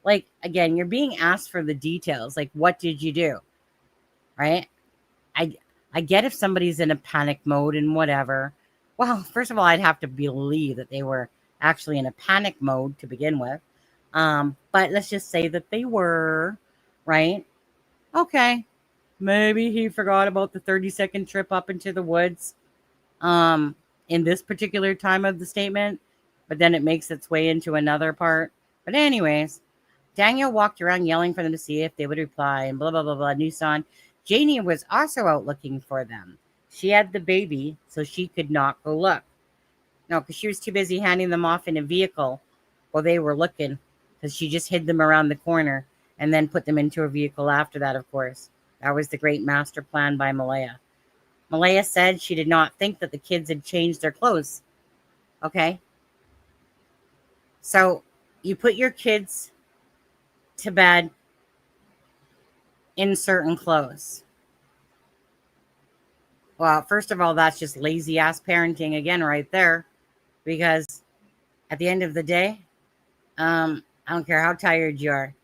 S1: Like, again, you're being asked for the details. Like, what did you do? Right? I get if somebody's in a panic mode and whatever. Well, first of all, I'd have to believe that they were actually in a panic mode to begin with. But let's just say that they were, right? Okay. Maybe he forgot about the 30-second trip up into the woods in this particular time of the statement, but then it makes its way into another part. But anyways, Daniel walked around yelling for them to see if they would reply and blah, blah, blah, blah. Nissan. Janie was also out looking for them. She had the baby, so she could not go look. No, because she was too busy handing them off in a vehicle while they were looking, because she just hid them around the corner and then put them into a vehicle after that, of course. That was the great master plan by Malaya. Malaya said she did not think that the kids had changed their clothes. Okay. So you put your kids to bed in certain clothes. Well, first of all, that's just lazy ass parenting again right there. Because at the end of the day, I don't care how tired you are.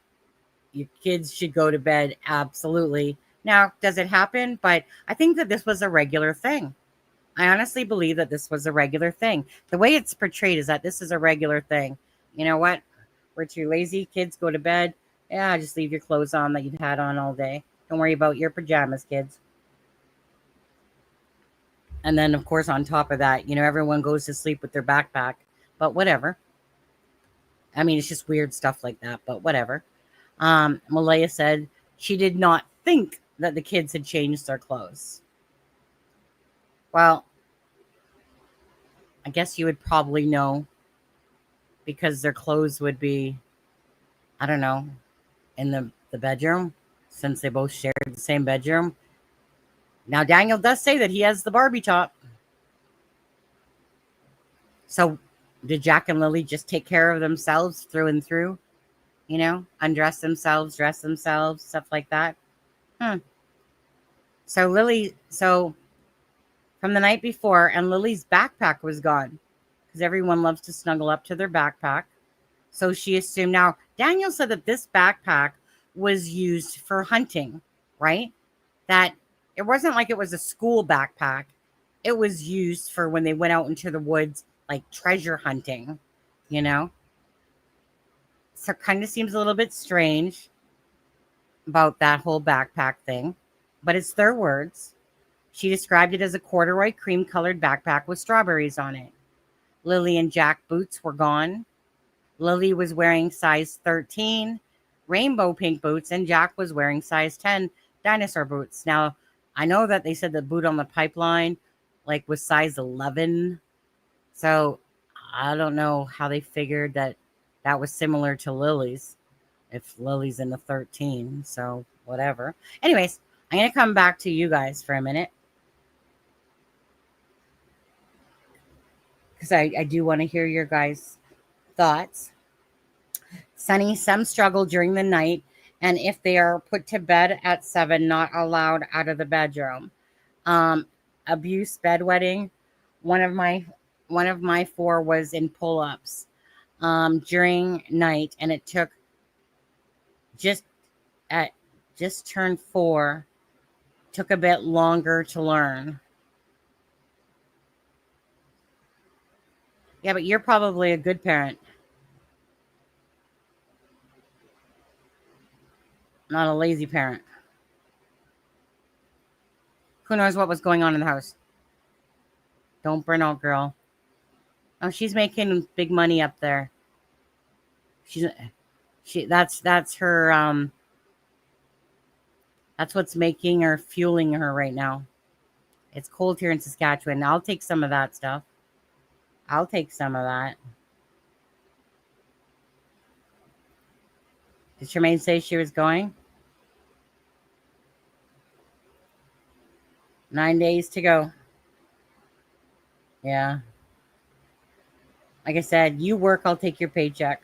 S1: Your kids should go to bed, absolutely. Now, does it happen? But I think that this was a regular thing. I honestly believe that this was a regular thing. The way it's portrayed is that this is a regular thing. You know what? We're too lazy. Kids go to bed. Yeah, just leave your clothes on that you've had on all day. Don't worry about your pajamas, kids. And then, of course, on top of that, everyone goes to sleep with their backpack. But whatever. I mean, it's just weird stuff like that, but whatever. Malaya said she did not think that the kids had changed their clothes. Well, I guess you would probably know, because their clothes would be, I don't know, in the bedroom. since they both shared the same bedroom. Now, Daniel does say that he has the Barbie top. So, did Jack and Lily just take care of themselves through and through? You know, undress themselves, dress themselves, stuff like that. So from the night before, and Lily's backpack was gone because everyone loves to snuggle up to their backpack. So she assumed. Now, Daniel said that this backpack was used for hunting, right? That it wasn't like it was a school backpack. It was used for when they went out into the woods, like treasure hunting, you know? So it kind of seems a little bit strange about that whole backpack thing, but it's their words. She described it as a corduroy cream colored backpack with strawberries on it. Lily and Jack boots were gone. Lily was wearing size 13 rainbow pink boots, and Jack was wearing size 10 dinosaur boots. Now, I know that they said the boot on the pipeline like was size 11. So I don't know how they figured that that was similar to Lily's, if Lily's in the 13. So whatever. Anyways, I'm going to come back to you guys for a minute, because I do want to hear your guys' thoughts. Sunny, some struggle during the night, and if they are put to bed at 7, not allowed out of the bedroom. Abuse, bedwetting. One of my 4 was in pull-ups during night, and it took just turned 4. Took a bit longer to learn. Yeah, but you're probably a good parent. Not a lazy parent. Who knows what was going on in the house? Don't burn out, girl. Oh, she's making big money up there. That's her that's what's making her, fueling her right now. It's cold here in Saskatchewan. I'll take some of that stuff. I'll take some of that. Did Charmaine say she was going? 9 days to go. Yeah. Like I said, you work, I'll take your paycheck.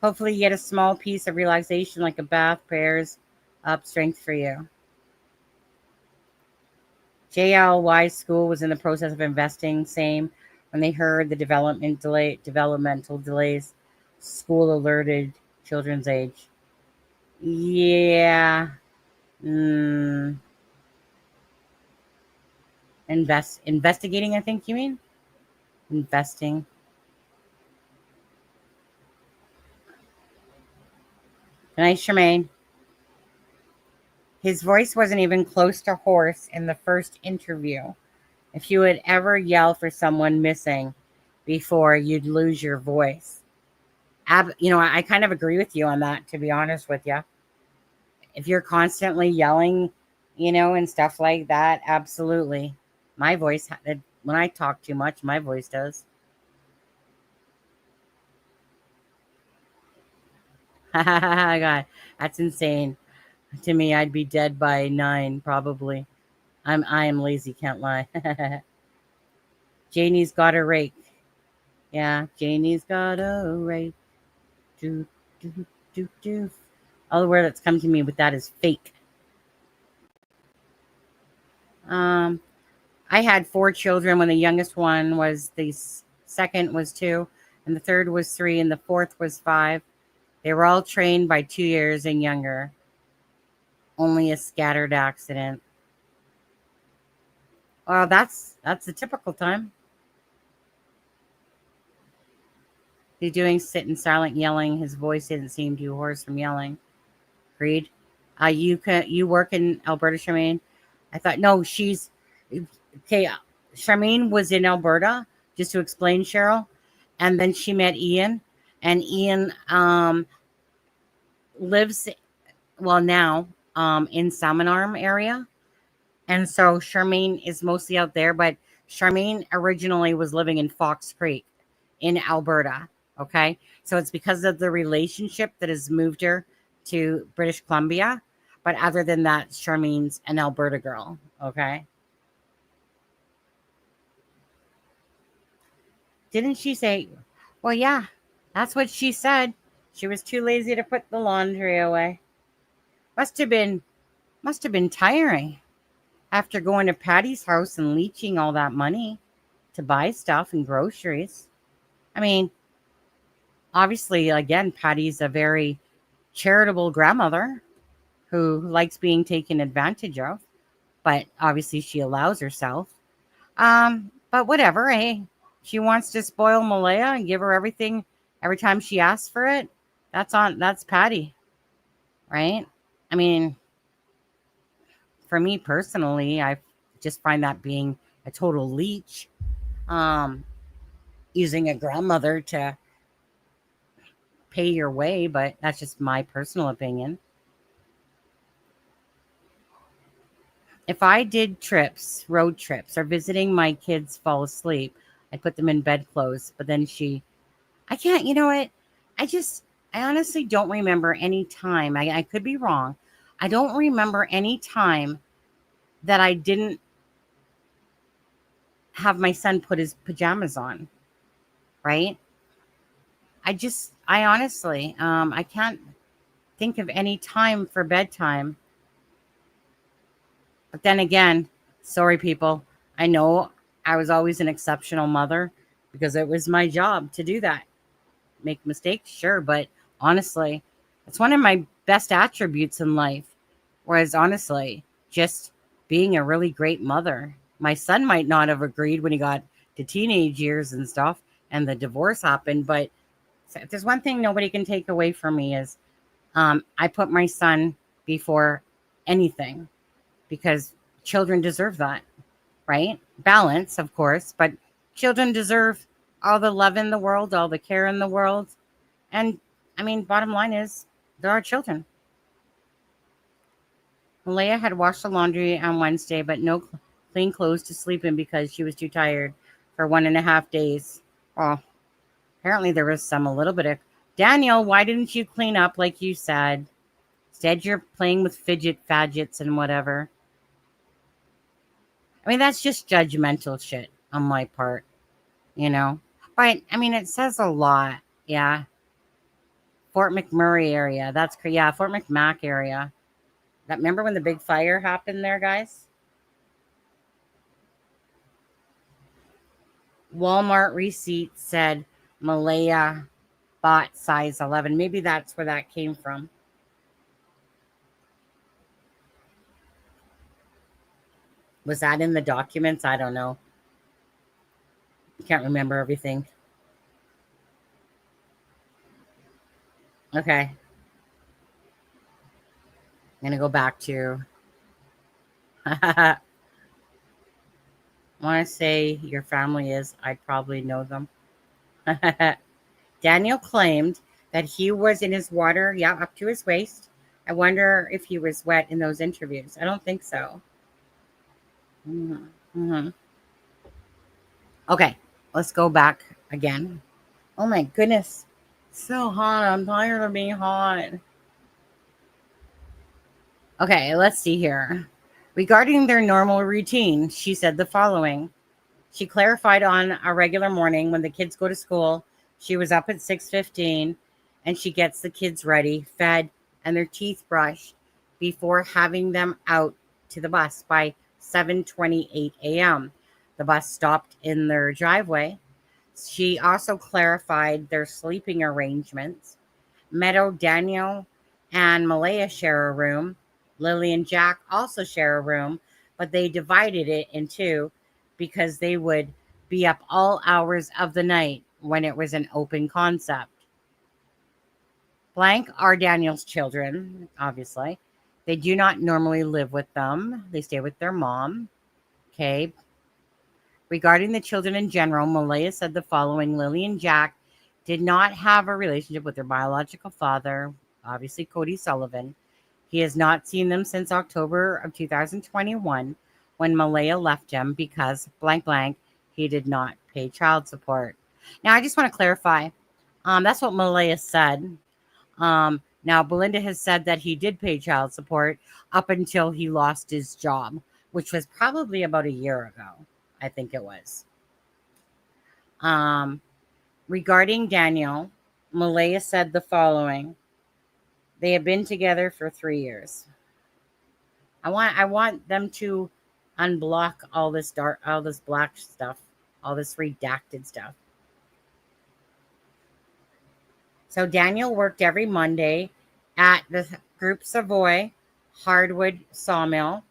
S1: Hopefully you get a small piece of relaxation like a bath pairs up strength for you. JLY school was in the process of investing, same. When they heard the developmental delays, school alerted children's age. Yeah. Investigating, I think you mean? Investing. Good night, Charmaine. His voice wasn't even close to hoarse in the first interview. If you would ever yell for someone missing before, you'd lose your voice. I kind of agree with you on that, to be honest with you. If you're constantly yelling, and stuff like that, absolutely. My voice, when I talk too much, my voice does. God, that's insane. To me, I'd be dead by 9, probably. I am lazy, can't lie. Janie's got a rake. Yeah, Janie's got a rake. Do, do, do, do. All the word that's come to me with that is fake. I had 4 children when the youngest one was, the second was 2, and the third was 3, and the fourth was 5. They were all trained by 2 years and younger. Only a scattered accident. Well, that's the typical time. He's doing sitting silent yelling. His voice didn't seem too hoarse from yelling. Agreed. You work in Alberta, Charmaine? I thought, no, she's okay. Charmaine was in Alberta, just to explain, Cheryl, and then she met Ian, and Ian lives now in Salmon Arm area, and so Charmaine is mostly out there. But Charmaine originally was living in Fox Creek in Alberta. Okay, so it's because of the relationship that has moved her to British Columbia. But other than that, Charmine's an Alberta girl. Okay. Didn't she say, well, yeah, that's what she said. She was too lazy to put the laundry away. Must have been must have been tiring after going to Patty's house and leeching all that money to buy stuff and groceries. I mean, obviously, again, Patty's a very charitable grandmother who likes being taken advantage of, but obviously she allows herself. But whatever, hey, she wants to spoil Malaya and give her everything every time she asks for it. That's Patty, right? I mean, for me personally, I just find that being a total leech. Um, Using a grandmother to pay your way, but that's just my personal opinion. If I did trips, road trips, or visiting my kids fall asleep, I'd put them in bedclothes. But then I can't, you know what? I just, I honestly don't remember any time. I could be wrong. I don't remember any time that I didn't have my son put his pajamas on, right? I honestly, I can't think of any time for bedtime. But then again, sorry, people. I know I was always an exceptional mother because it was my job to do that. Make mistakes, sure. But honestly, it's one of my best attributes in life. Whereas honestly, just being a really great mother. My son might not have agreed when he got to teenage years and stuff and the divorce happened. But if there's one thing nobody can take away from me is I put my son before anything because children deserve that, right? Balance, of course, but children deserve all the love in the world, all the care in the world. And I mean, bottom line is there are children. Malaya had washed the laundry on Wednesday, but no clean clothes to sleep in because she was too tired for 1.5 days. Oh, apparently there was a little bit of Daniel, why didn't you clean up like you said? Instead, you're playing with fidget fadgets and whatever. I mean, that's just judgmental shit on my part, you know? But, I mean, it says a lot. Yeah. Fort McMurray area. Yeah, Fort McMac area. Remember when the big fire happened there, guys? Walmart receipt said Malaya bought size 11. Maybe that's where that came from. Was that in the documents? I don't know. Can't remember everything. Okay. I'm going to go back to. I want to say your family is. I'd probably know them. Daniel claimed that he was in his water, yeah, up to his waist. I wonder if he was wet in those interviews. I don't think so. Mm-hmm. Okay, let's go back again. Oh my goodness. So hot. I'm tired of being hot. Okay, let's see here. Regarding their normal routine, she said the following. She clarified on a regular morning when the kids go to school, she was up at 6:15 and she gets the kids ready, fed, and their teeth brushed before having them out to the bus by 7:28 a.m. The bus stopped in their driveway. She also clarified their sleeping arrangements. Meadow, Daniel, and Malaya share a room. Lily and Jack also share a room, but they divided it in two because they would be up all hours of the night when it was an open concept. Blank are Daniel's children, obviously. They do not normally live with them. They stay with their mom. Okay. Regarding the children in general, Malaya said the following. Lily and Jack did not have a relationship with their biological father, obviously Cody Sullivan. He has not seen them since October of 2021 when Malaya left him because blank blank, he did not pay child support. Now, I just want to clarify. That's what Malaya said. Now, Belinda has said that he did pay child support up until he lost his job, which was probably about a year ago. I think it was. Um, Regarding Daniel, Malaya said the following: they have been together for 3 years. I want them to unblock all this black stuff, all this redacted stuff. So Daniel worked every Monday at the Group Savoy hardwood sawmill.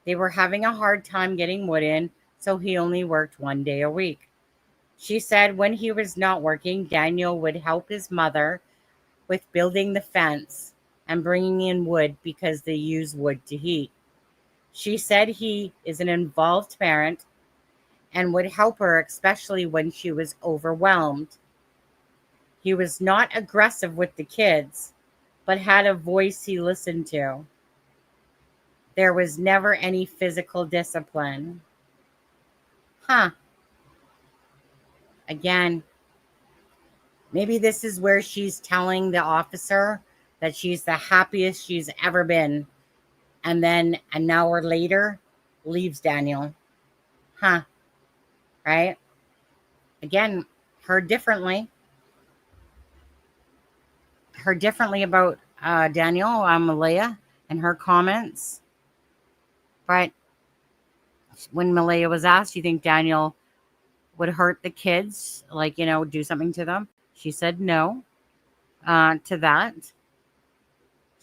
S1: They were having a hard time getting wood in, so he only worked 1 day a week. She said when he was not working, Daniel would help his mother with building the fence and bringing in wood because they use wood to heat. She said he is an involved parent and would help her, especially when she was overwhelmed. He was not aggressive with the kids, but had a voice he listened to. There was never any physical discipline. Huh. Again, maybe this is where she's telling the officer that she's the happiest she's ever been. And then an hour later, leaves Daniel. Huh. Right? Again, heard differently about Daniel, Malaya, and her comments. But when Malaya was asked, do you think Daniel would hurt the kids, like, do something to them? She said no to that.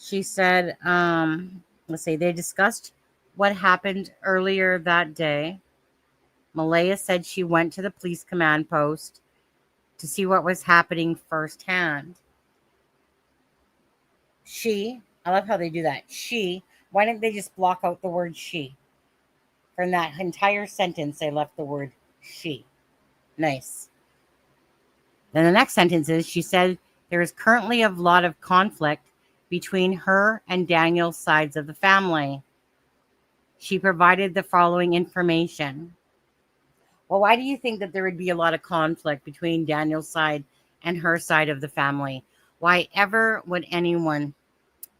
S1: She said, let's see, they discussed what happened earlier that day. Malaya said she went to the police command post to see what was happening firsthand. I love how they do that. Why didn't they just block out the word she? From that entire sentence, they left the word she. Nice. Then the next sentence is, she said there is currently a lot of conflict between her and Daniel's sides of the family. She provided the following information. Well, why do you think that there would be a lot of conflict between Daniel's side and her side of the family? Why ever would anyone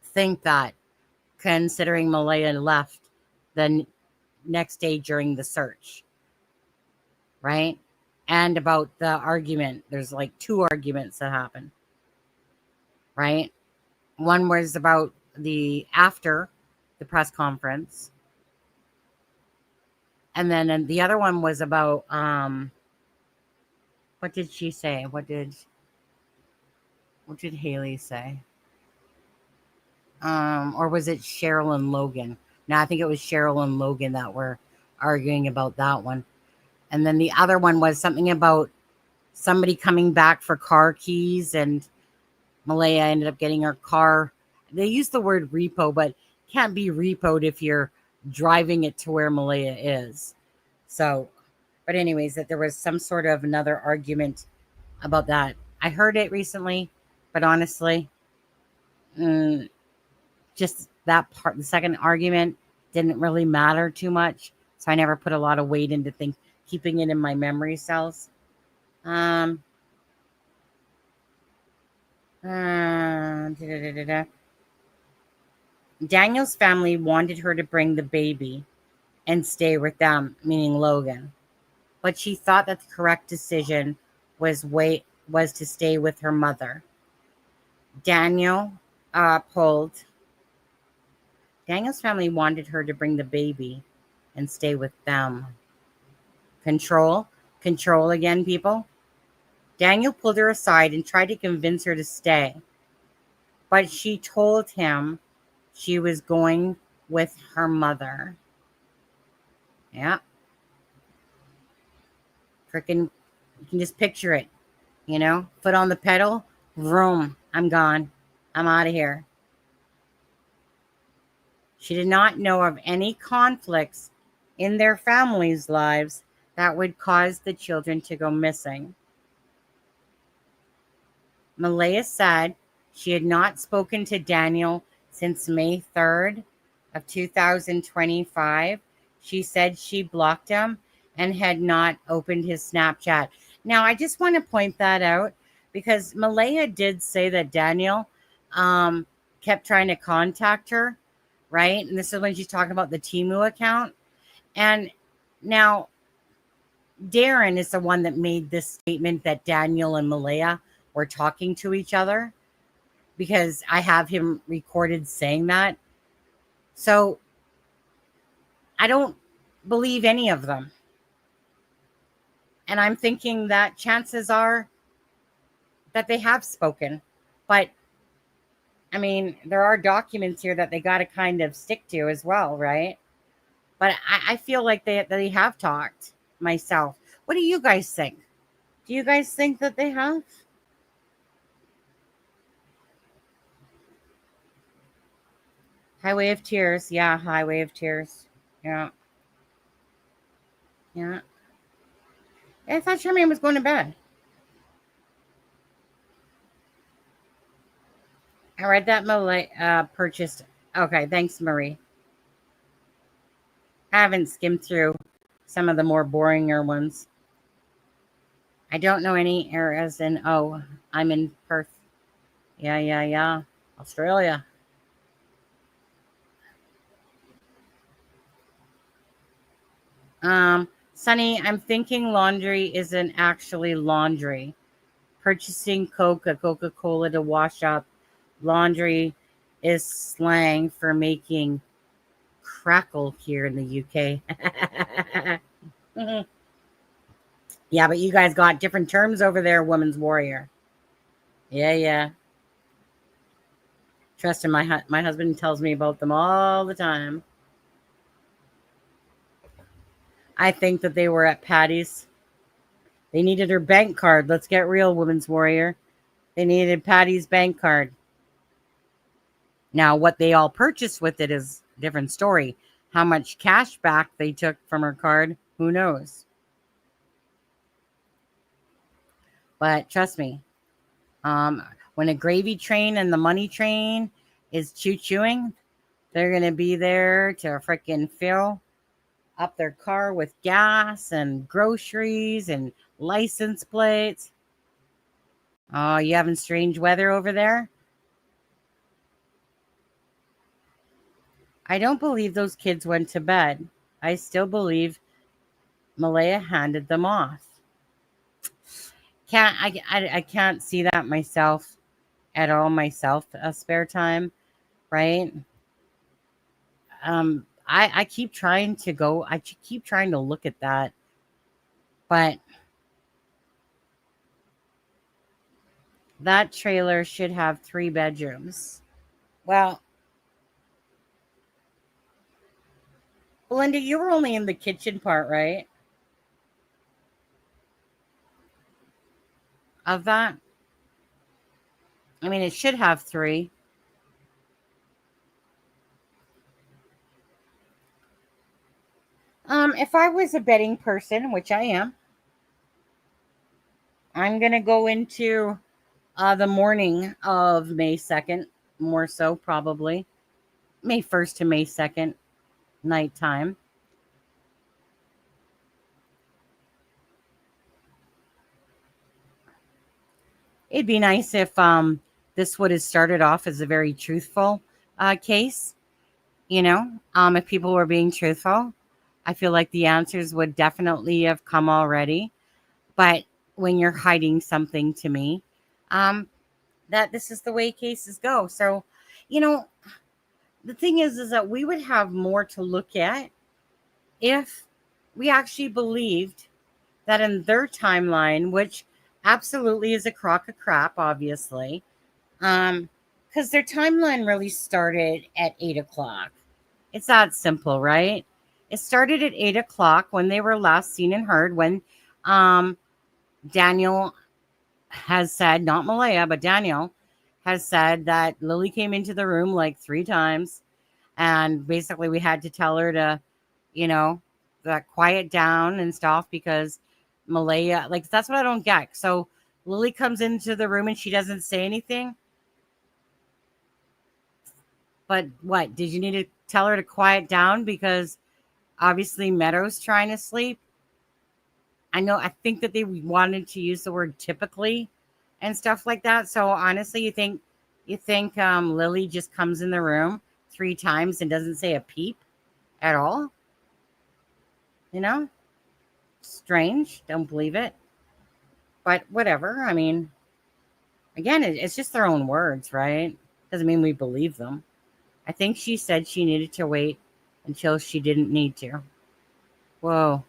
S1: think that, considering Malaya left the next day during the search? Right? And about the argument, there's like 2 arguments that happen. Right? One was about after the press conference. And then the other one was about, what did she say? What did Haley say? Or was it Cheryl and Logan? No, I think it was Cheryl and Logan that were arguing about that one. And then the other one was something about somebody coming back for car keys, and Malaya ended up getting her car. They used the word repo, but can't be repoed if you're driving it to where Malaya is. So, but anyways, that there was some sort of another argument about that. I heard it recently, but honestly, just that part, the second argument didn't really matter too much. So I never put a lot of weight into keeping it in my memory cells. Daniel's family wanted her to bring the baby and stay with them, meaning Logan. But she thought that the correct decision was to stay with her mother. Daniel's family wanted her to bring the baby and stay with them. Control again, people. Daniel pulled her aside and tried to convince her to stay. But she told him she was going with her mother. Yeah. Freaking, you can just picture it. Foot on the pedal, vroom, I'm gone. I'm out of here. She did not know of any conflicts in their families' lives that would cause the children to go missing. Malaya said she had not spoken to Daniel since May 3rd of 2025. She said she blocked him and had not opened his Snapchat. Now, I just want to point that out because Malaya did say that Daniel kept trying to contact her, right? And this is when she's talking about the Timu account. And now Darren is the one that made this statement that Daniel and Malaya were talking to each other, because I have him recorded saying that. So I don't believe any of them. And I'm thinking that chances are that they have spoken. But I mean, there are documents here that they got to kind of stick to as well, right? But I feel like they have talked myself. What do you guys think? Do you guys think that they have? Highway of Tears. Yeah, Highway of Tears. Yeah. Yeah. I thought Charmaine was going to bed. I read that Malay purchased. Okay, thanks, Marie. I haven't skimmed through some of the more boringer ones. I don't know any areas in. Oh, I'm in Perth. Yeah, yeah, yeah. Australia. Sunny, I'm thinking laundry isn't actually laundry. Purchasing Coca-Cola to wash up laundry is slang for making crackle here in the UK. Yeah, but you guys got different terms over there, woman's warrior. Yeah, yeah. Trust him, my husband tells me about them all the time. I think that they were at Patty's. They needed her bank card. Let's get real, woman's warrior. They needed Patty's bank card. Now, what they all purchased with it is a different story. How much cash back they took from her card, who knows? But trust me, when a gravy train and the money train is choo-chooing, they're going to be there to freaking fill up their car with gas and groceries and license plates. Oh, you having strange weather over there? I don't believe those kids went to bed. I still believe Malaya handed them off. I can't see that myself at all myself, a spare time, right? I keep trying to go. I keep trying to look at that, but that trailer should have 3 bedrooms. Well, Belinda, you were only in the kitchen part, right? Of that? I mean, it should have 3. If I was a betting person, which I am, I'm gonna go into the morning of May 2nd, more so probably May 1st to May 2nd, nighttime. It'd be nice if this would have started off as a very truthful case. If people were being truthful, I feel like the answers would definitely have come already. But when you're hiding something to me, that this is the way cases go. So, you know, the thing is that we would have more to look at if we actually believed that in their timeline, which absolutely is a crock of crap, obviously, because their timeline really started at 8 o'clock. It's that simple, right? It started at 8 o'clock when they were last seen and heard, when um, Daniel has said, not Malaya, but Daniel has said that Lily came into the room like 3 times. And basically, we had to tell her to, you know, quiet down and stuff, because Malaya, like, that's what I don't get. So Lily comes into the room and she doesn't say anything. But what? Did you need to tell her to quiet down because obviously Meadow's trying to sleep? I think that they wanted to use the word typically and stuff like that. So honestly, you think, You think Lily just comes in the room 3 times and doesn't say a peep at all? You know, strange. Don't believe it. But whatever. I mean, again, it's just their own words, right? Doesn't mean we believe them. I think she said she needed to wait until she didn't need to. Whoa,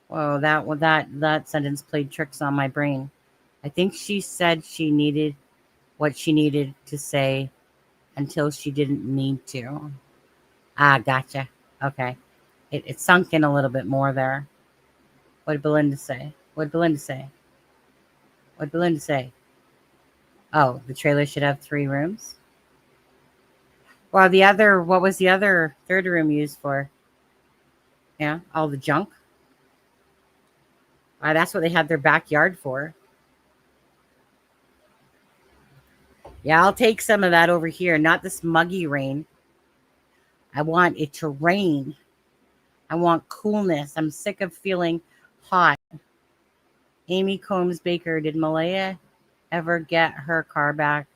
S1: whoa! That sentence played tricks on my brain. I think she said she needed what she needed to say until she didn't need to. Ah, gotcha. Okay, it sunk in a little bit more there. What did Belinda say? What did Belinda say? What did Belinda say? Oh, the trailer should have 3 rooms. Well, what was the other third room used for? Yeah, all the junk. That's what they had their backyard for. Yeah, I'll take some of that over here. Not this muggy rain. I want it to rain. I want coolness. I'm sick of feeling hot. Amy Combs Baker, did Malaya ever get her car back?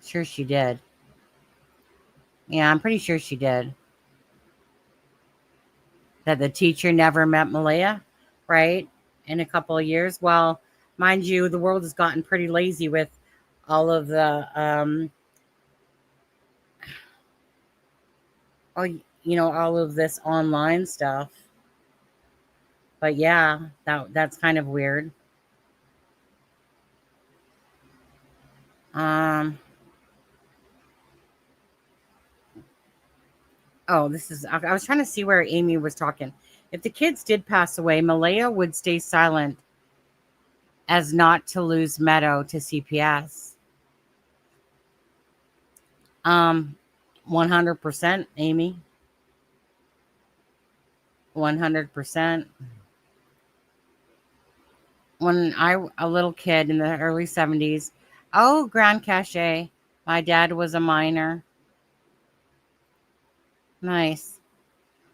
S1: Sure she did. Yeah, I'm pretty sure she did. That the teacher never met Malaya, right? In a couple of years. Well, mind you, the world has gotten pretty lazy with all of the all of this online stuff. But yeah, that's kind of weird. I was trying to see where Amy was talking. If the kids did pass away, Malaya would stay silent as not to lose Meadow to CPS. 100%, Amy. 100%. When a little kid in the early 70s, oh, Grand Cache, my dad was a miner. Nice.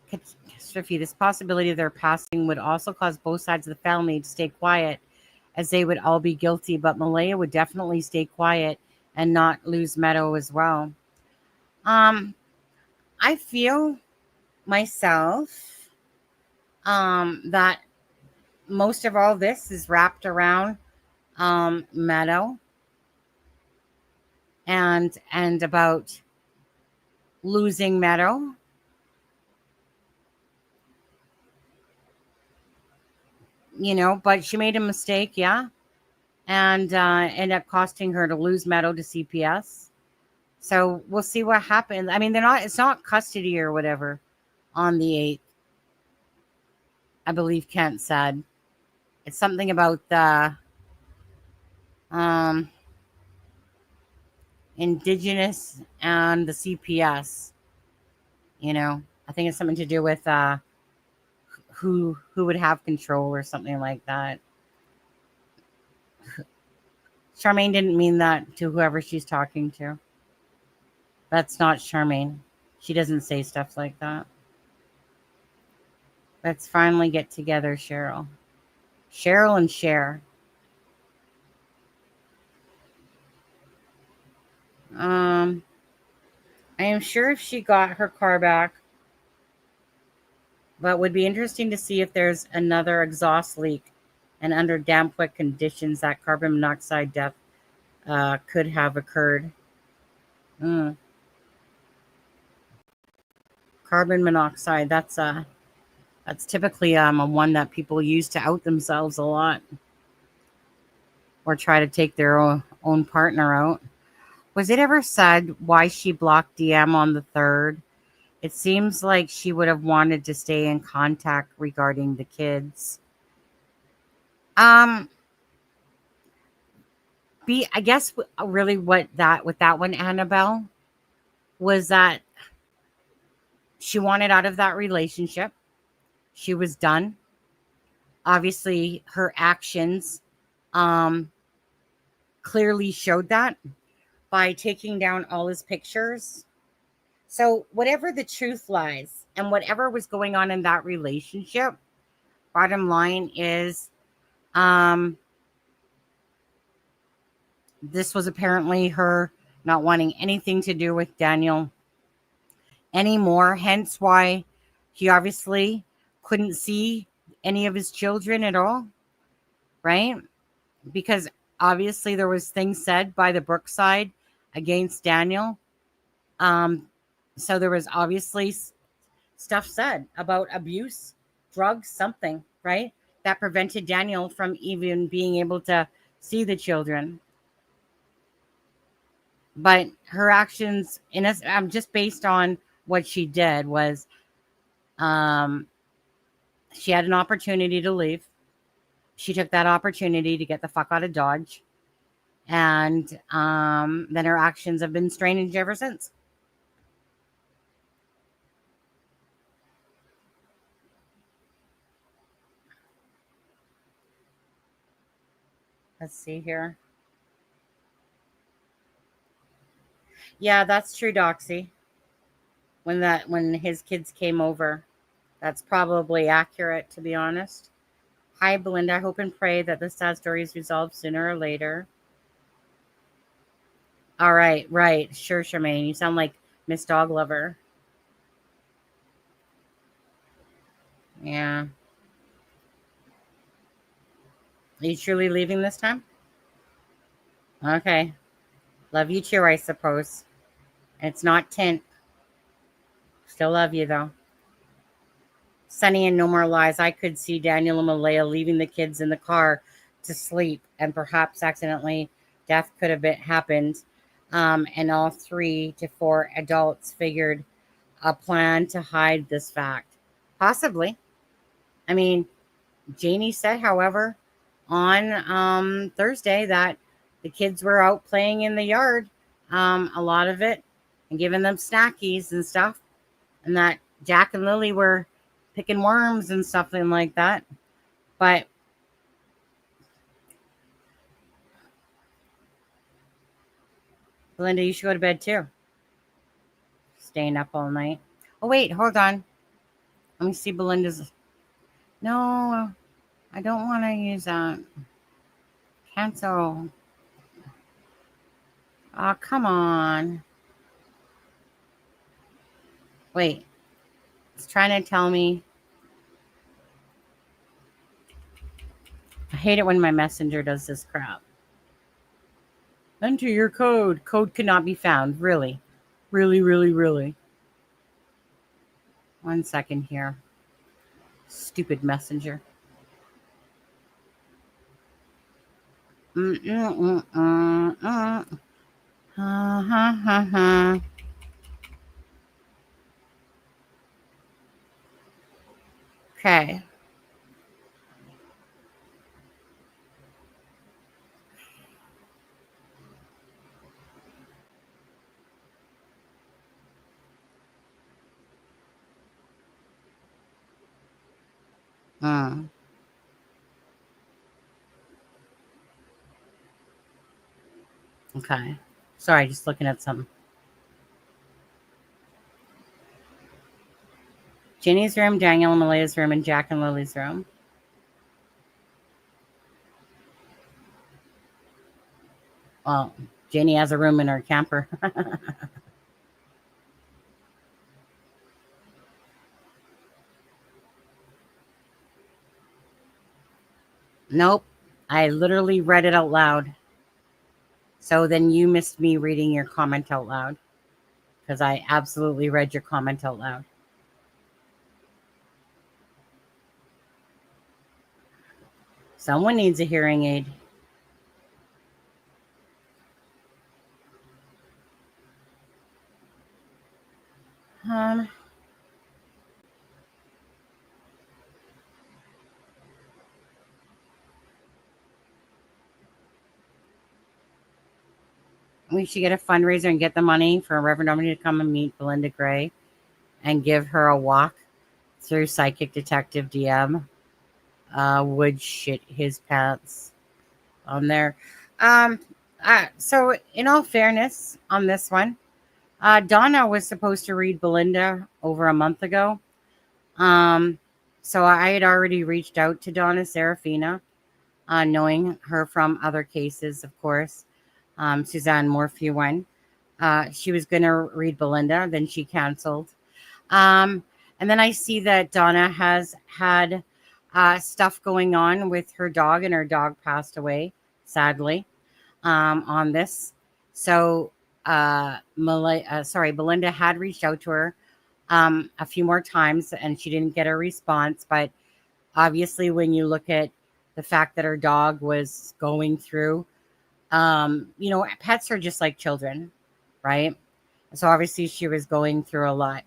S1: Catastrophe. This possibility of their passing would also cause both sides of the family to stay quiet, as they would all be guilty, but Malaya would definitely stay quiet and not lose Meadow as well. I feel myself that most of all this is wrapped around Meadow and about losing Meadow. But she made a mistake, yeah, and ended up costing her to lose Meadow to CPS. So we'll see what happens. I mean, it's not custody or whatever on the 8th. I believe Kent said. It's something about the Indigenous and the CPS. I think it's something to do with who would have control or something like that. Charmaine didn't mean that to whoever she's talking to. That's not Charmaine. She doesn't say stuff like that. Let's finally get together, Cheryl. Cheryl and Cher. I am sure if she got her car back, but would be interesting to see if there's another exhaust leak, and under damp wet conditions that carbon monoxide death could have occurred. Carbon monoxide, that's typically a one that people use to out themselves a lot, or try to take their own partner out. Was it ever said why she blocked DM on the 3rd? It seems like she would have wanted to stay in contact regarding the kids. I guess really with that one, Annabelle, was that she wanted out of that relationship. She was done. Obviously, her actions clearly showed that by taking down all his pictures. So whatever the truth lies and whatever was going on in that relationship, bottom line is This was apparently her not wanting anything to do with Daniel anymore, hence why he obviously couldn't see any of his children at all, right? Because obviously there was things said by the Brookside against Daniel. So there was obviously stuff said about abuse, drugs, something, right? That prevented Daniel from even being able to see the children. But her actions, just based on what she did, was um, she had an opportunity to leave. She took that opportunity to get the fuck out of Dodge. And then her actions have been strange ever since. Let's see here. Yeah, that's true, Doxy. When his kids came over, that's probably accurate, to be honest. Hi, Belinda. I hope and pray that the sad story is resolved sooner or later. All right, right. Sure, Charmaine. You sound like Miss Dog Lover. Yeah. Are you truly leaving this time? Okay. Love you too, I suppose. It's not tint. Still love you, though. Sunny and No More Lies. I could see Daniel and Malaya leaving the kids in the car to sleep, and perhaps accidentally death could have happened. And all 3 to 4 adults figured a plan to hide this fact. Possibly. I mean, Janie said, however, on Thursday that the kids were out playing in the yard, a lot of it, and giving them snackies and stuff, and that Jack and Lily were picking worms and something like that. But Belinda, you should go to bed too. Staying up all night. Oh, wait, hold on. Let me see Belinda's. No, I don't want to use that. Cancel. Oh, come on. Wait. It's trying to tell me. I hate it when my messenger does this crap. Enter your code. Code could not be found. Really. Really, really, really. 1 second here. Stupid messenger. Okay. Okay. Sorry, just looking at something. Ginny's room, Daniel and Malaya's room, and Jack and Lily's room. Well, Jenny has a room in her camper. Nope. I literally read it out loud. So then you missed me reading your comment out loud. Because I absolutely read your comment out loud. Someone needs a hearing aid. We should get a fundraiser and get the money for Reverend Dominic to come and meet Belinda Gray and give her a walk through Psychic Detective DM. Would shit his pants on there. So in all fairness on this one, Donna was supposed to read Belinda over a month ago. So I had already reached out to Donna Serafina knowing her from other cases, of course. Suzanne Morphew one. She was going to read Belinda, then she canceled. Um, and then I see that Donna has had stuff going on with her dog, and her dog passed away, sadly, on this. So, Belinda had reached out to her a few more times, and she didn't get a response. But obviously, when you look at the fact that her dog was going through, pets are just like children, right? So obviously, she was going through a lot.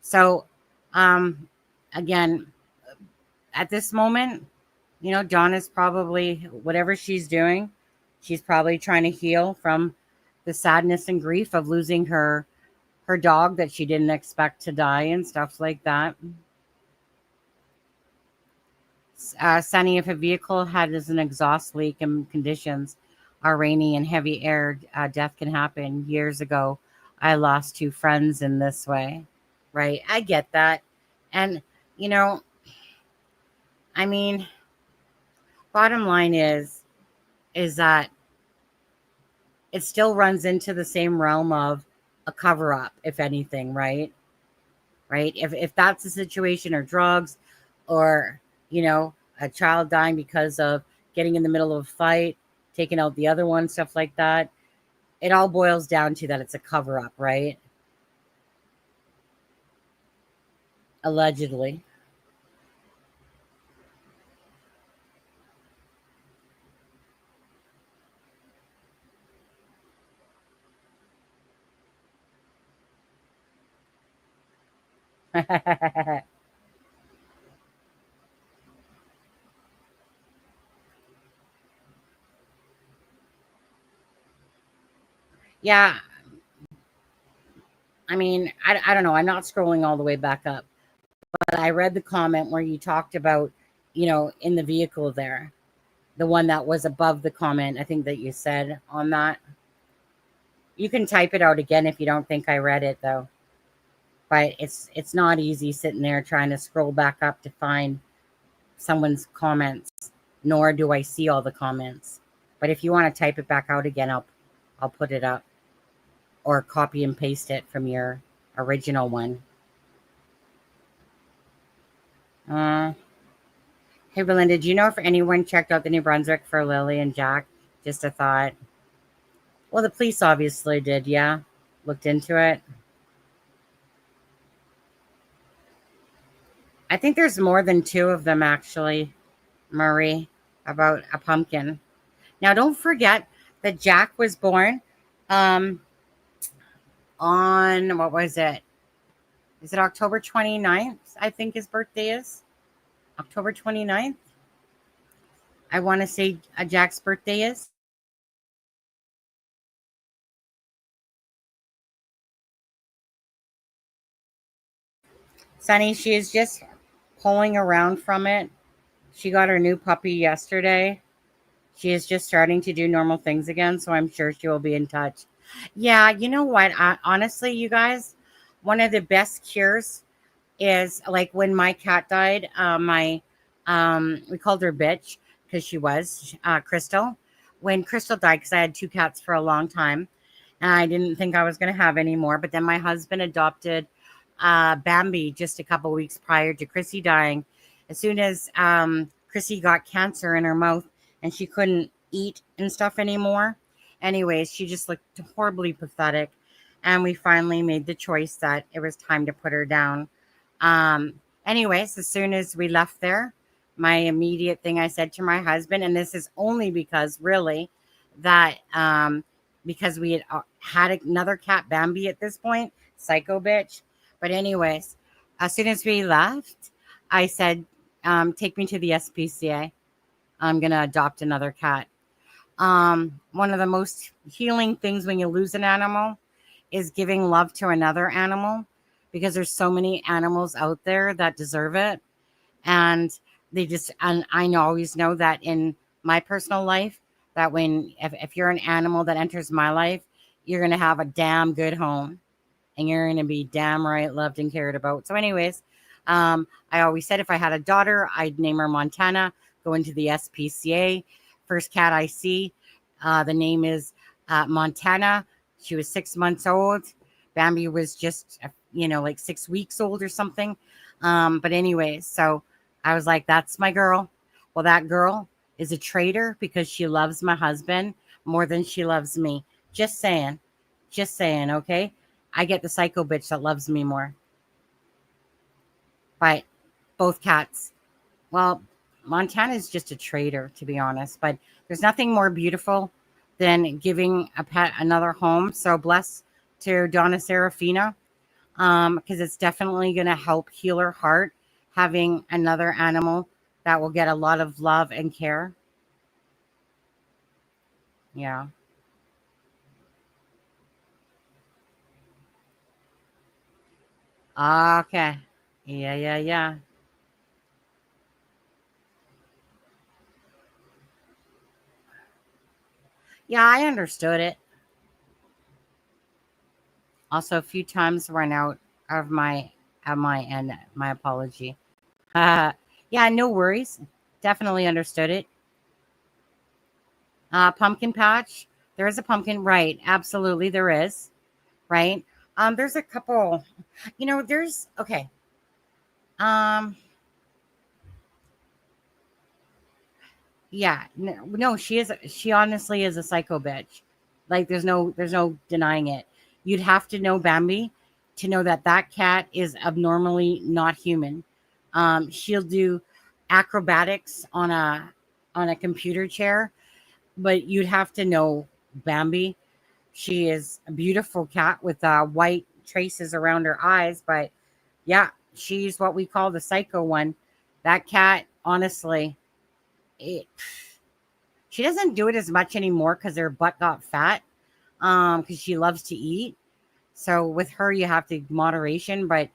S1: So, um, again, at this moment, Dawn is probably whatever she's doing, she's probably trying to heal from the sadness and grief of losing her dog that she didn't expect to die and stuff like that. Sunny, if a vehicle has an exhaust leak and conditions are rainy and heavy air, death can happen. Years ago, I lost two friends in this way. Right, I get that. And, you know, I mean, bottom line is that it still runs into the same realm of a cover up, if anything, right? Right? If that's the situation, or drugs, or, a child dying because of getting in the middle of a fight, taking out the other one, stuff like that, it all boils down to that it's a cover up, right? Allegedly. Yeah, I mean, I don't know. I'm not scrolling all the way back up, but I read the comment where you talked about, in the vehicle there, the one that was above the comment, I think that you said on that. You can type it out again if you don't think I read it though. But it's not easy sitting there trying to scroll back up to find someone's comments, nor do I see all the comments. But if you want to type it back out again, I'll put it up, or copy and paste it from your original one. Uh, hey, Belinda, do you know if anyone checked out the New Brunswick for Lily and Jack? Just a thought. Well, the police obviously did, yeah. Looked into it. I think there's more than two of them, actually, Marie, about a pumpkin. Now, don't forget that Jack was born um, on, what was it? Is it October 29th? I think his birthday is October 29th. I want to say Jack's birthday is. Sunny, she is just pulling around from it. She got her new puppy yesterday. She is just starting to do normal things again, so I'm sure she will be in touch. Yeah, you know what? Honestly, you guys, one of the best cures is like when my cat died. My We called her bitch because she was Crystal. When Crystal died, because I had two cats for a long time, and I didn't think I was going to have any more. But then my husband adopted Bambi just a couple weeks prior to Chrissy dying. As soon as Chrissy got cancer in her mouth and she couldn't eat and stuff anymore, anyways, she just looked horribly pathetic. And we finally made the choice that it was time to put her down. Anyways, as soon as we left there, my immediate thing I said to my husband, and this is only because really that because we had another cat, Bambi, at this point, psycho bitch. But anyways, as soon as we left, I said, take me to the SPCA. I'm gonna adopt another cat. One of the most healing things when you lose an animal is giving love to another animal, because there's so many animals out there that deserve it. And and I always know that in my personal life, that if you're an animal that enters my life, you're going to have a damn good home, and you're going to be damn right loved and cared about. So anyways, I always said if I had a daughter, I'd name her Montana, going to the SPCA. First cat I see, the name is Montana. She was 6 months old. Bambi was just, like 6 weeks old or something. But anyways, so I was like, that's my girl. Well, that girl is a traitor because she loves my husband more than she loves me. Just saying. Just saying, okay? I get the psycho bitch that loves me more. But both cats. Well, Montana is just a traitor, to be honest. But there's nothing more beautiful than giving a pet another home. So bless to Donna Serafina, because it's definitely going to help heal her heart having another animal that will get a lot of love and care. Yeah. Okay. Yeah, yeah, yeah. Yeah, I understood it. Also, a few times run out of my end. My apology. Yeah, no worries. Definitely understood it. Pumpkin patch. There is a pumpkin, right? Absolutely, there is. Right. There's a couple. There's okay. Um, yeah. No, she is. She honestly is a psycho bitch. Like, there's no denying it. You'd have to know Bambi to know that that cat is abnormally not human. She'll do acrobatics on a computer chair, but you'd have to know Bambi. She is a beautiful cat with white traces around her eyes, but yeah, she's what we call the psycho one. That cat, honestly, it, she doesn't do it as much anymore because her butt got fat. Because she loves to eat. So with her, you have to moderation. But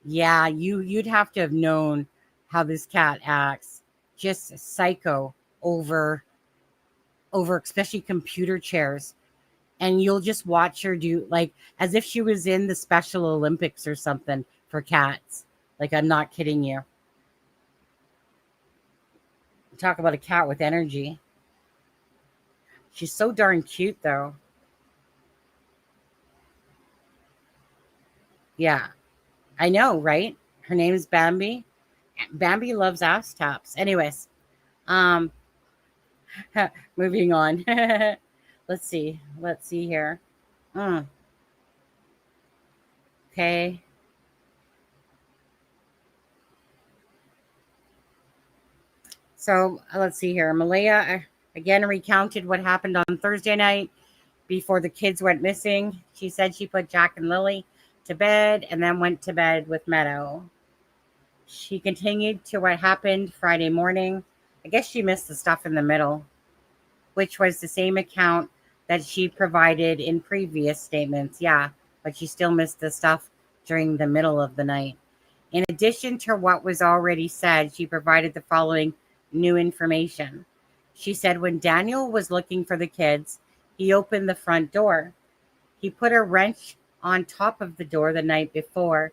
S1: yeah, you'd have to have known how this cat acts. Just psycho over especially computer chairs. And you'll just watch her do like as if she was in the Special Olympics or something for cats. Like, I'm not kidding you. Talk about a cat with energy. She's so darn cute though. Yeah, I know, right? Her name is Bambi. Bambi loves ass taps. Anyways, um, moving on. Let's see. Let's see here. Mm, okay. So let's see here. Malaya again recounted what happened on Thursday night before the kids went missing. She said she put Jack and Lily to bed and then went to bed with Meadow. She continued to what happened Friday morning. I guess she missed the stuff in the middle, which was the same account that she provided in previous statements. Yeah, but she still missed the stuff during the middle of the night. In addition to what was already said, she provided the following new information. She said when Daniel was looking for the kids, he opened the front door. He put a wrench on top of the door the night before,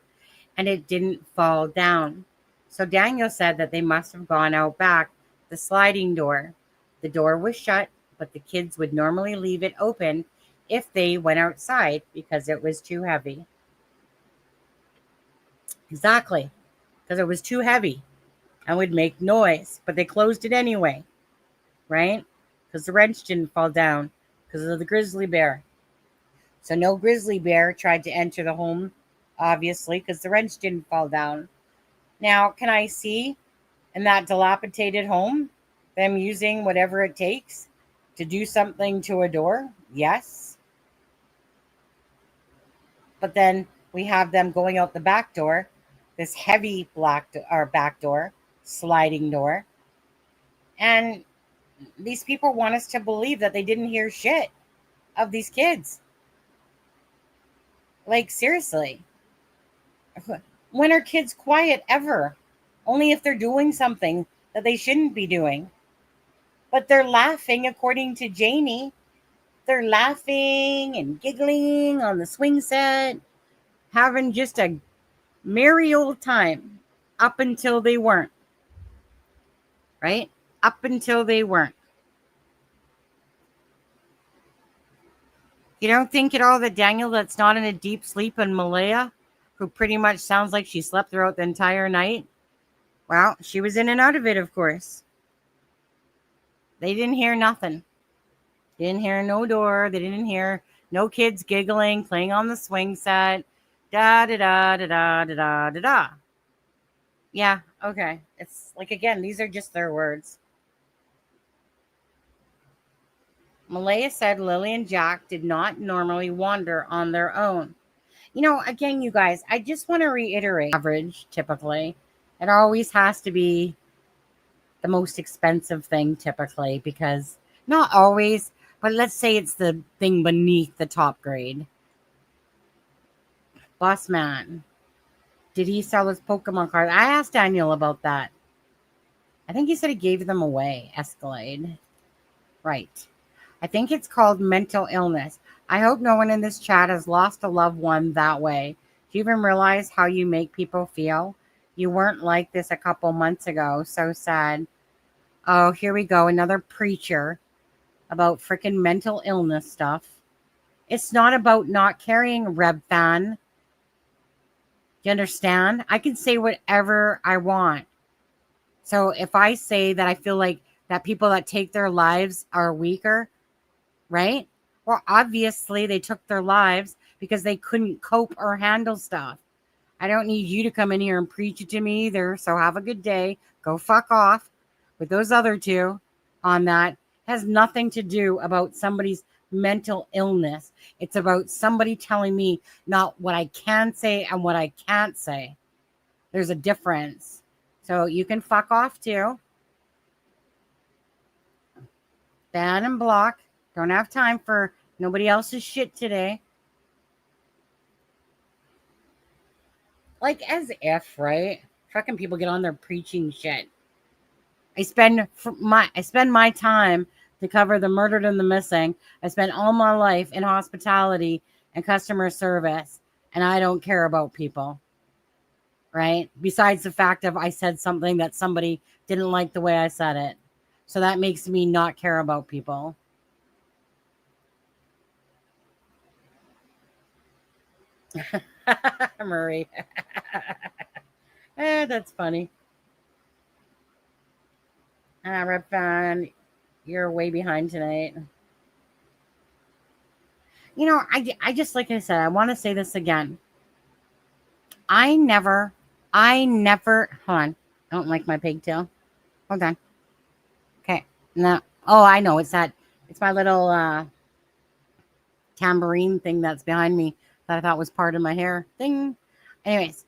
S1: and it didn't fall down. So Daniel said that they must have gone out back, the sliding door. The door was shut, but the kids would normally leave it open if they went outside because it was too heavy. Exactly, because it was too heavy and would make noise, but they closed it anyway, right? Because the wrench didn't fall down because of the grizzly bear. So no grizzly bear tried to enter the home, obviously, because the wrench didn't fall down. Now, can I see in that dilapidated home them using whatever it takes to do something to a door? Yes. But then we have them going out the back door, this heavy or back door, sliding door. And these people want us to believe that they didn't hear shit of these kids. Like, seriously. When are kids quiet ever? Only if they're doing something that they shouldn't be doing. But they're laughing, according to Janie. They're laughing and giggling on the swing set, having just a merry old time up until they weren't. Right? up until they weren't. You don't think at all that Daniel that's not in a deep sleep in Malaya, who pretty much sounds like she slept throughout the entire night? Well, she was in and out of it, of course. They didn't hear nothing. They didn't hear no door. They didn't hear no kids giggling, playing on the swing set. Da da da da da da da da da. Yeah, okay. It's like, again, these are just their words. Malaya said Lily and Jack did not normally wander on their own. Again, you guys, I just want to reiterate, average, typically, it always has to be the most expensive thing, typically, because not always, but let's say it's the thing beneath the top grade. Boss man, did he sell his Pokemon cards? I asked Daniel about that. I think he said he gave them away. Escalade. Right. I think it's called mental illness. I hope no one in this chat has lost a loved one that way. Do you even realize how you make people feel? You weren't like this a couple months ago. So sad. Oh, here we go. Another preacher about freaking mental illness stuff. It's not about not caring, Reb fan. You understand? I can say whatever I want. So if I say that I feel like that people that take their lives are weaker, right? Well, obviously they took their lives because they couldn't cope or handle stuff. I don't need you to come in here and preach it to me either. So have a good day. Go fuck off. With those other two on that has nothing to do about somebody's mental illness. It's about somebody telling me not what I can say and what I can't say. There's a difference. So you can fuck off too. Ban and block. Don't have time for nobody else's shit today. Like, as if, right? Fucking people get on there preaching shit. I spend my time to cover the murdered and the missing. I spent all my life in hospitality and customer service, and I don't care about people, right? Besides the fact of I said something that somebody didn't like the way I said it. So that makes me not care about people. Marie. That's funny. Rep fan, you're way behind tonight. I just, like I said, I want to say this again. I never, hold on. I don't like my pigtail. Hold on. Okay. No. Oh, I know. It's my little tambourine thing that's behind me that I thought was part of my hair thing. Anyways,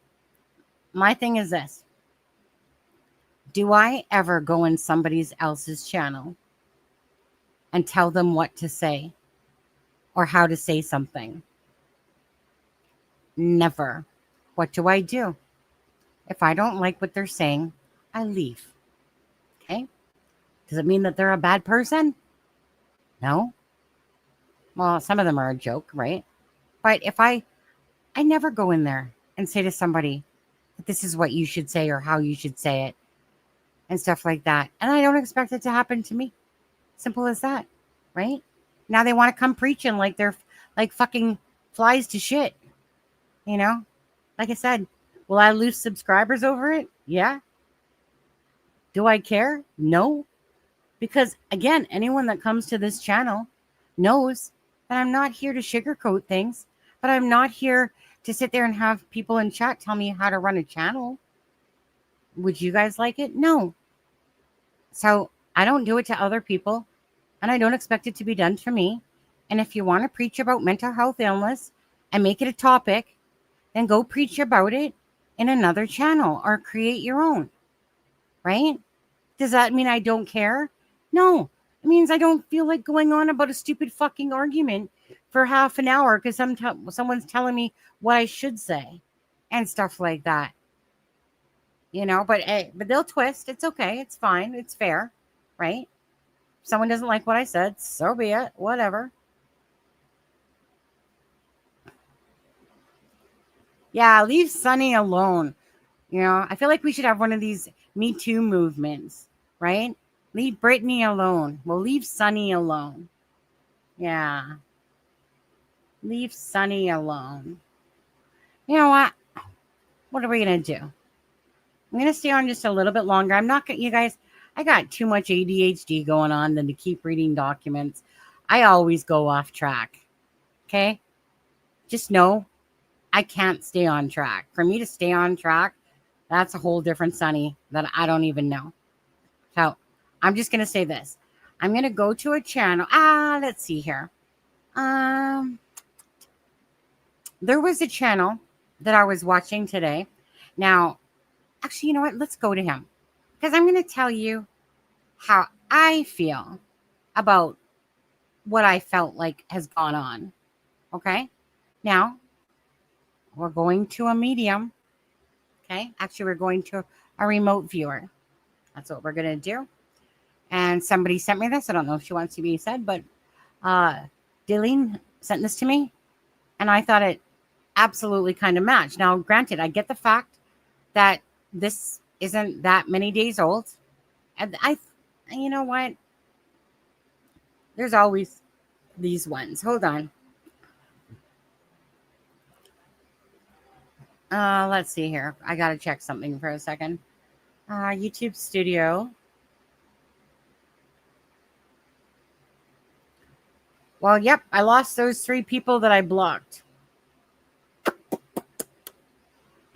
S1: my thing is this. Do I ever go in somebody else's channel and tell them what to say or how to say something? Never. What do? If I don't like what they're saying, I leave. Okay? Does it mean that they're a bad person? No. Well, some of them are a joke, right? But if I never go in there and say to somebody that this is what you should say or how you should say it and stuff like that. And I don't expect it to happen to me. Simple as that, right? Now they want to come preaching like they're like fucking flies to shit. Like I said, will I lose subscribers over it? Yeah. Do I care? No. Because again, anyone that comes to this channel knows that I'm not here to sugarcoat things, but I'm not here to sit there and have people in chat tell me how to run a channel. Would you guys like it? No. So I don't do it to other people, and I don't expect it to be done to me. And if you want to preach about mental health illness and make it a topic, then go preach about it in another channel or create your own, right? Does that mean I don't care? No. It means I don't feel like going on about a stupid fucking argument for half an hour because someone's telling me what I should say and stuff like that. But they'll twist. It's okay. It's fine. It's fair, right? If someone doesn't like what I said, so be it. Whatever. Yeah, leave Sunny alone. I feel like we should have one of these Me Too movements, right? Leave Brittany alone. We'll leave Sunny alone. Yeah. Leave Sunny alone. You know what? What are we going to do? I'm going to stay on just a little bit longer. I'm not going to, you guys, I got too much ADHD going on than to keep reading documents. I always go off track. Okay? Just know I can't stay on track. For me to stay on track, that's a whole different Sunny that I don't even know. So I'm just going to say this. I'm going to go to a channel. Let's see here. There was a channel that I was watching today. Now, actually, you know what? Let's go to him. Because I'm going to tell you how I feel about what I felt like has gone on. Okay? Now, we're going to a medium. Okay? Actually, we're going to a remote viewer. That's what we're going to do. And somebody sent me this. I don't know if she wants to be said, but Dylan sent this to me. And I thought it absolutely kind of matched. Now, granted, I get the fact that this isn't that many days old. And you know what? There's always these ones. Hold on. Let's see here. I got to check something for a second. YouTube Studio. Well, yep, I lost those 3 people that I blocked.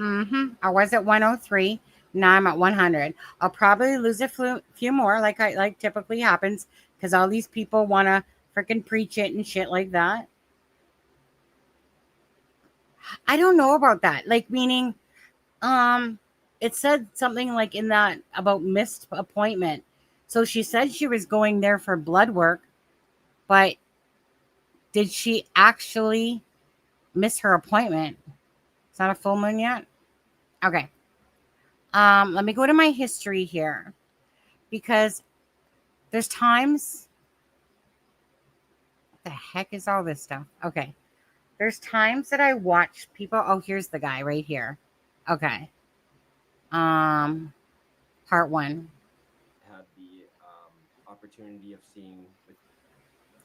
S1: I was at 103. Now I'm at 100. I'll probably lose a few more, like typically happens, because all these people want to freaking preach it and shit like that. I don't know about that. Like, meaning, it said something like in that about missed appointment. So she said she was going there for blood work, but did she actually miss her appointment? It's not a full moon yet. Okay. Let me go to my history here, because there's times. What the heck is all this stuff? Okay. There's times that I watch people. Oh, here's the guy right here. Okay. Part 1.
S2: Had the opportunity of seeing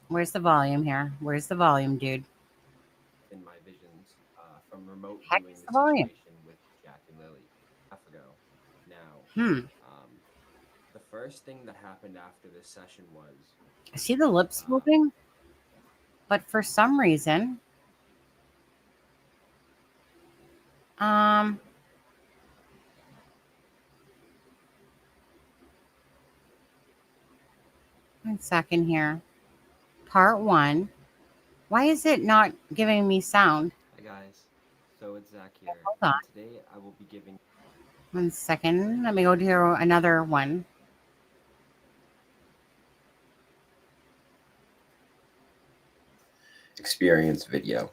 S1: Where's the volume here? Where's the volume, dude?
S2: in my visions from remote
S1: Heck
S2: viewing
S1: is
S2: the
S1: the volume?
S2: situation with Jack and Lily half ago. Now,
S1: Hmm.
S2: the first thing that happened after this session was
S1: I see the lips moving, but for some reason, um, 1 second here. Part 1. Why is it not giving me sound?
S2: hi guys, so it's Zach here,
S1: Hold on.
S2: and today I will be giving
S1: 1 second. Let me go to another one.
S2: experience video.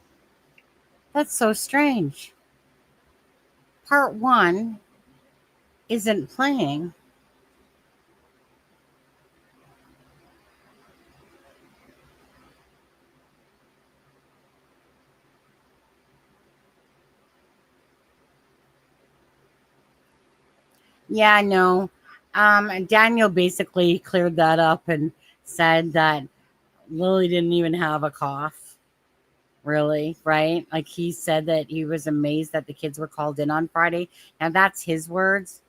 S1: That's so strange. Part 1 isn't playing. Yeah, no. Daniel basically cleared that up and said that Lily didn't even have a cough, really, right? Like, he said that he was amazed that the kids were called in on Friday. Now, that's his words.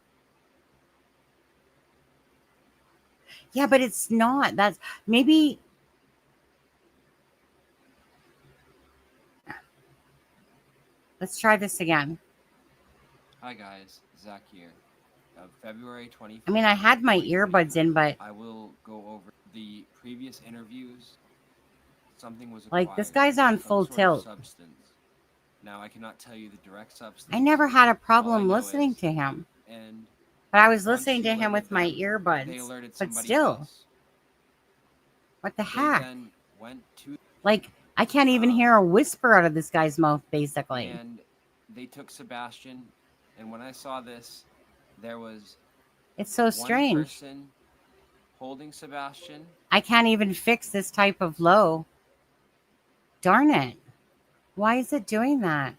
S1: Yeah, but it's not. That's maybe. Let's try this again.
S2: Hi guys, Zach here. February 25th.
S1: I mean, I had my earbuds in, but
S2: I will go over the previous interviews. Something was acquired,
S1: like, this guy's on full tilt.
S2: Substance. Now I cannot tell you the direct substance.
S1: I never had a
S2: All I
S1: problem
S2: know
S1: listening
S2: is,
S1: to him,
S2: and
S1: but I was
S2: once
S1: listening
S2: she
S1: to him with
S2: alerted
S1: my
S2: them, they
S1: earbuds.
S2: alerted
S1: But
S2: somebody
S1: still,
S2: else.
S1: what the
S2: They
S1: heck?
S2: then went to
S1: Like, I can't even hear a whisper out of this guy's mouth, basically.
S2: and they took Sebastian, and when I saw this, there was
S1: It's so
S2: one
S1: strange.
S2: person holding Sebastian.
S1: I can't even fix this type of low. Darn it. Why is it doing that?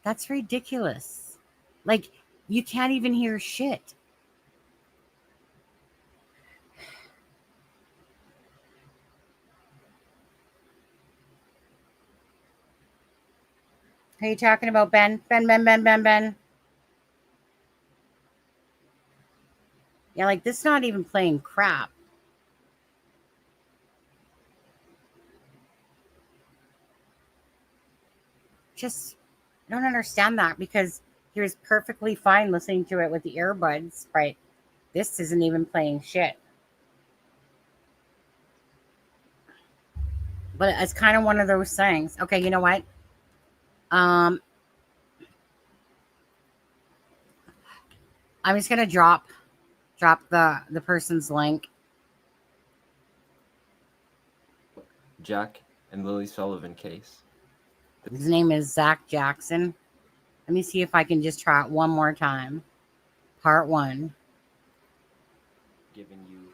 S1: That's ridiculous. Like, You can't even hear shit. Are you talking about Ben? Ben. Yeah, like this not even playing crap. Just, I don't understand that because he was perfectly fine listening to it with the earbuds, but this isn't even playing shit. But it's kind of one of those things. Okay, you know what? I'm just gonna drop the person's link.
S2: Jack and Lily Sullivan case.
S1: His name is Zach Jackson. Let me see if I can just try it one more time. Part 1.
S2: Giving you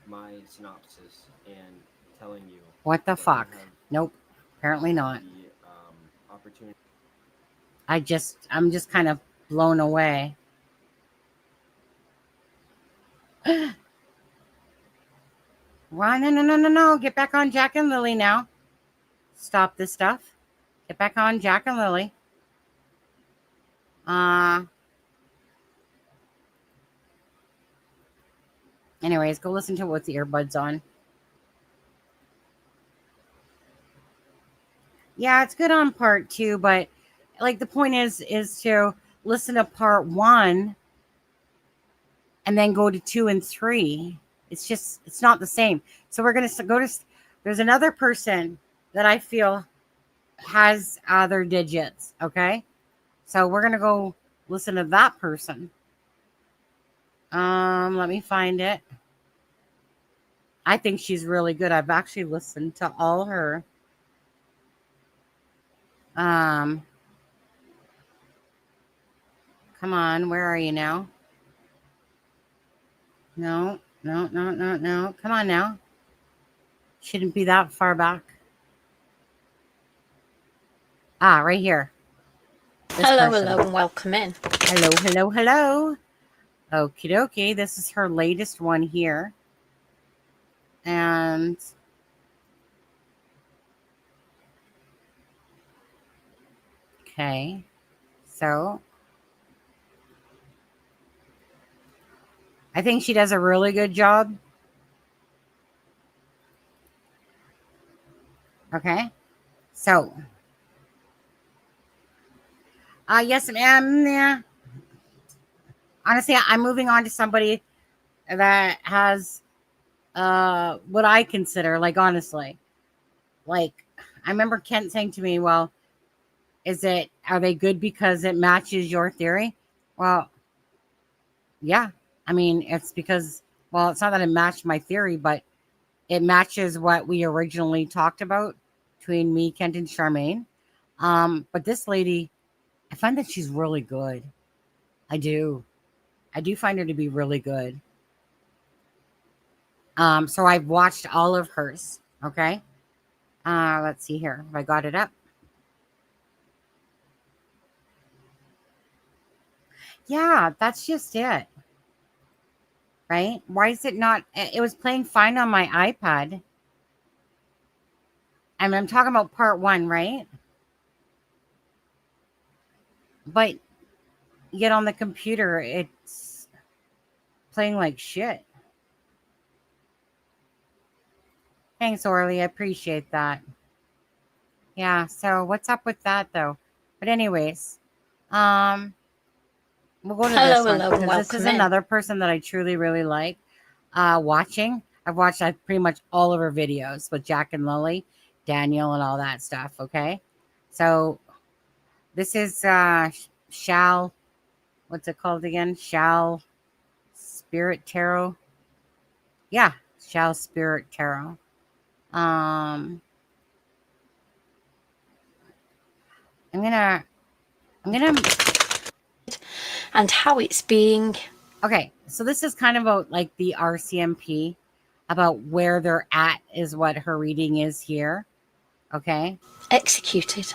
S2: my synopsis and telling you.
S1: What the fuck? Nope. Apparently not.
S2: The opportunity.
S1: I'm just kind of blown away. Why? No. Get back on Jack and Lily now. Stop this stuff. Get back on Jack and Lily. Anyways, go listen to it with the earbuds on. Yeah, it's good on part 2, but like the point is to listen to part 1 and then go to 2 and 3. It's not the same. So we're going to go to, there's another person that I feel has other digits. Okay. So we're going to go listen to that person. Let me find it. I think she's really good. I've actually listened to all her. Come on, where are you now? No. Come on now. Shouldn't be that far back. Right here.
S3: Hello, and welcome in.
S1: Hello. Okie dokie. This is her latest one here. And okay. So I think she does a really good job. Okay. So yes, ma'am. Yeah. Honestly, I'm moving on to somebody that has what I consider, like, honestly, like, I remember Kent saying to me, well, are they good because it matches your theory? Well, yeah. I mean, it's because, well, it's not that it matched my theory, but it matches what we originally talked about between me, Kent, and Charmaine. But this lady, I find that she's really good. I do find her to be really good. So I've watched all of hers. Okay. Let's see here. Have I got it up? Yeah, that's just it. Right? Why is it not? It was playing fine on my iPad. And I'm talking about part 1, right? But yet on the computer, it's playing like shit. Thanks, Orly. I appreciate that. Yeah, so what's up with that, though? But anyways, we'll go to this one, because this is another person that I truly, really like watching. I've watched pretty much all of her videos with Jack and Lily, Daniel, and all that stuff, okay? So this is what's it called again? Shal Spirit Tarot. Yeah, Shal Spirit Tarot. I'm gonna
S3: and how it's being.
S1: Okay, so this is kind of about like the RCMP, about where they're at is what her reading is here. Okay.
S3: Executed.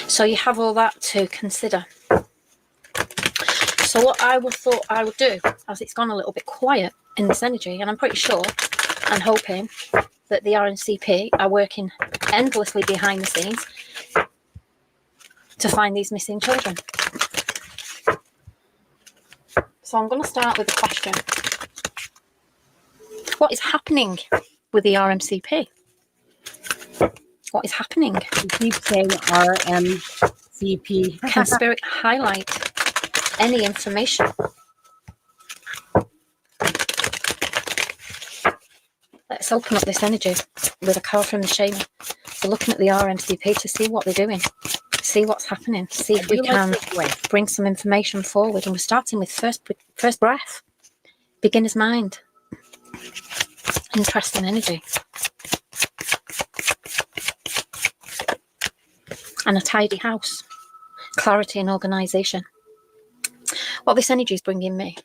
S3: So you have all that to consider. So what I thought I would do, as it's gone a little bit quiet in this energy, and I'm pretty sure and hoping that the RCMP are working endlessly behind the scenes to find these missing children. So I'm going to start with a question. What is happening with the RCMP? What is happening?
S1: You keep saying RMCP.
S3: Can Spirit highlight any information? Let's open up this energy with a card from the shaman. We're looking at the RCMP to see what they're doing, see what's happening, see if we can bring some information forward. And we're starting with first breath, beginner's mind. Interesting energy. And a tidy house, clarity and organisation. What this energy is bringing me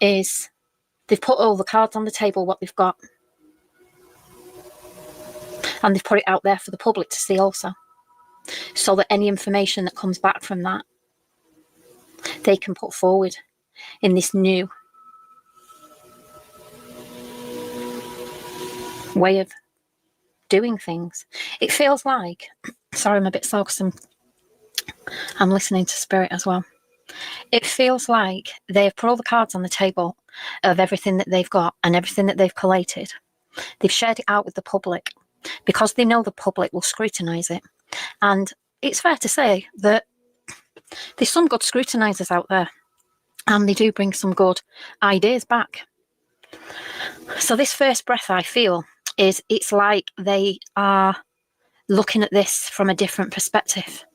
S3: is they've put all the cards on the table, what they've got, and they've put it out there for the public to see also, so that any information that comes back from that, they can put forward in this new way of doing things. It feels like, sorry, I'm a bit slow because I'm listening to Spirit as well. It feels like they've put all the cards on the table of everything that they've got and everything that they've collated. They've shared it out with the public because they know the public will scrutinise it. And it's fair to say that there's some good scrutinisers out there, and they do bring some good ideas back. So this first breath, I feel, is it's like they are looking at this from a different perspective.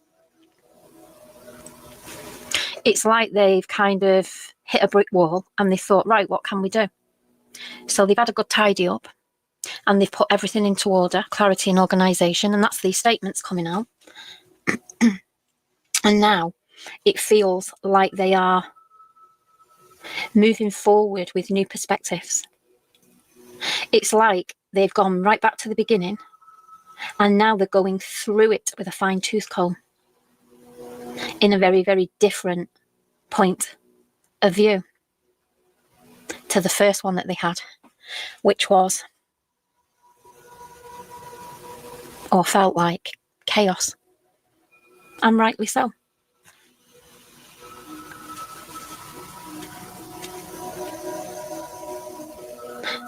S3: It's like they've kind of hit a brick wall and they thought, right, what can we do? So they've had a good tidy up and they've put everything into order, clarity and organisation, and that's these statements coming out. And now it feels like they are moving forward with new perspectives. It's like they've gone right back to the beginning and now they're going through it with a fine-tooth comb in a very, very different point of view to the first one that they had, which was, or felt like, chaos. And rightly so.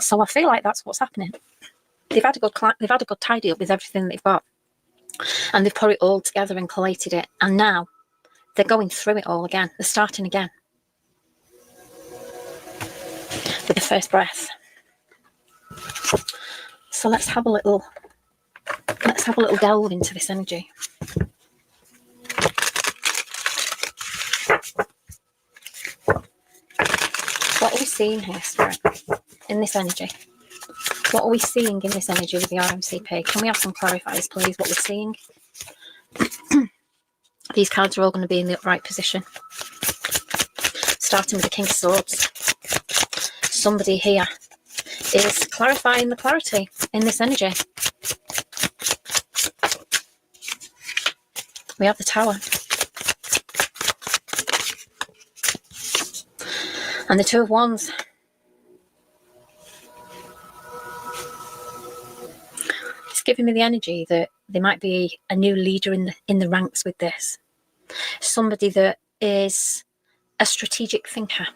S3: So I feel like that's what's happening. They've had a good tidy up with everything they've got, and they've put it all together and collated it, and now they're going through it all again. They're starting again with the first breath. So let's have a little delve into this energy. What are we seeing here, Spirit, in this energy? What are we seeing in this energy with the RCMP? Can we have some clarifiers, please, what we're seeing? These cards are all going to be in the upright position. Starting with the King of Swords. Somebody here is clarifying the clarity in this energy. We have the Tower. And the Two of Wands. It's giving me the energy that there might be a new leader in the ranks with this. Somebody that is a strategic thinker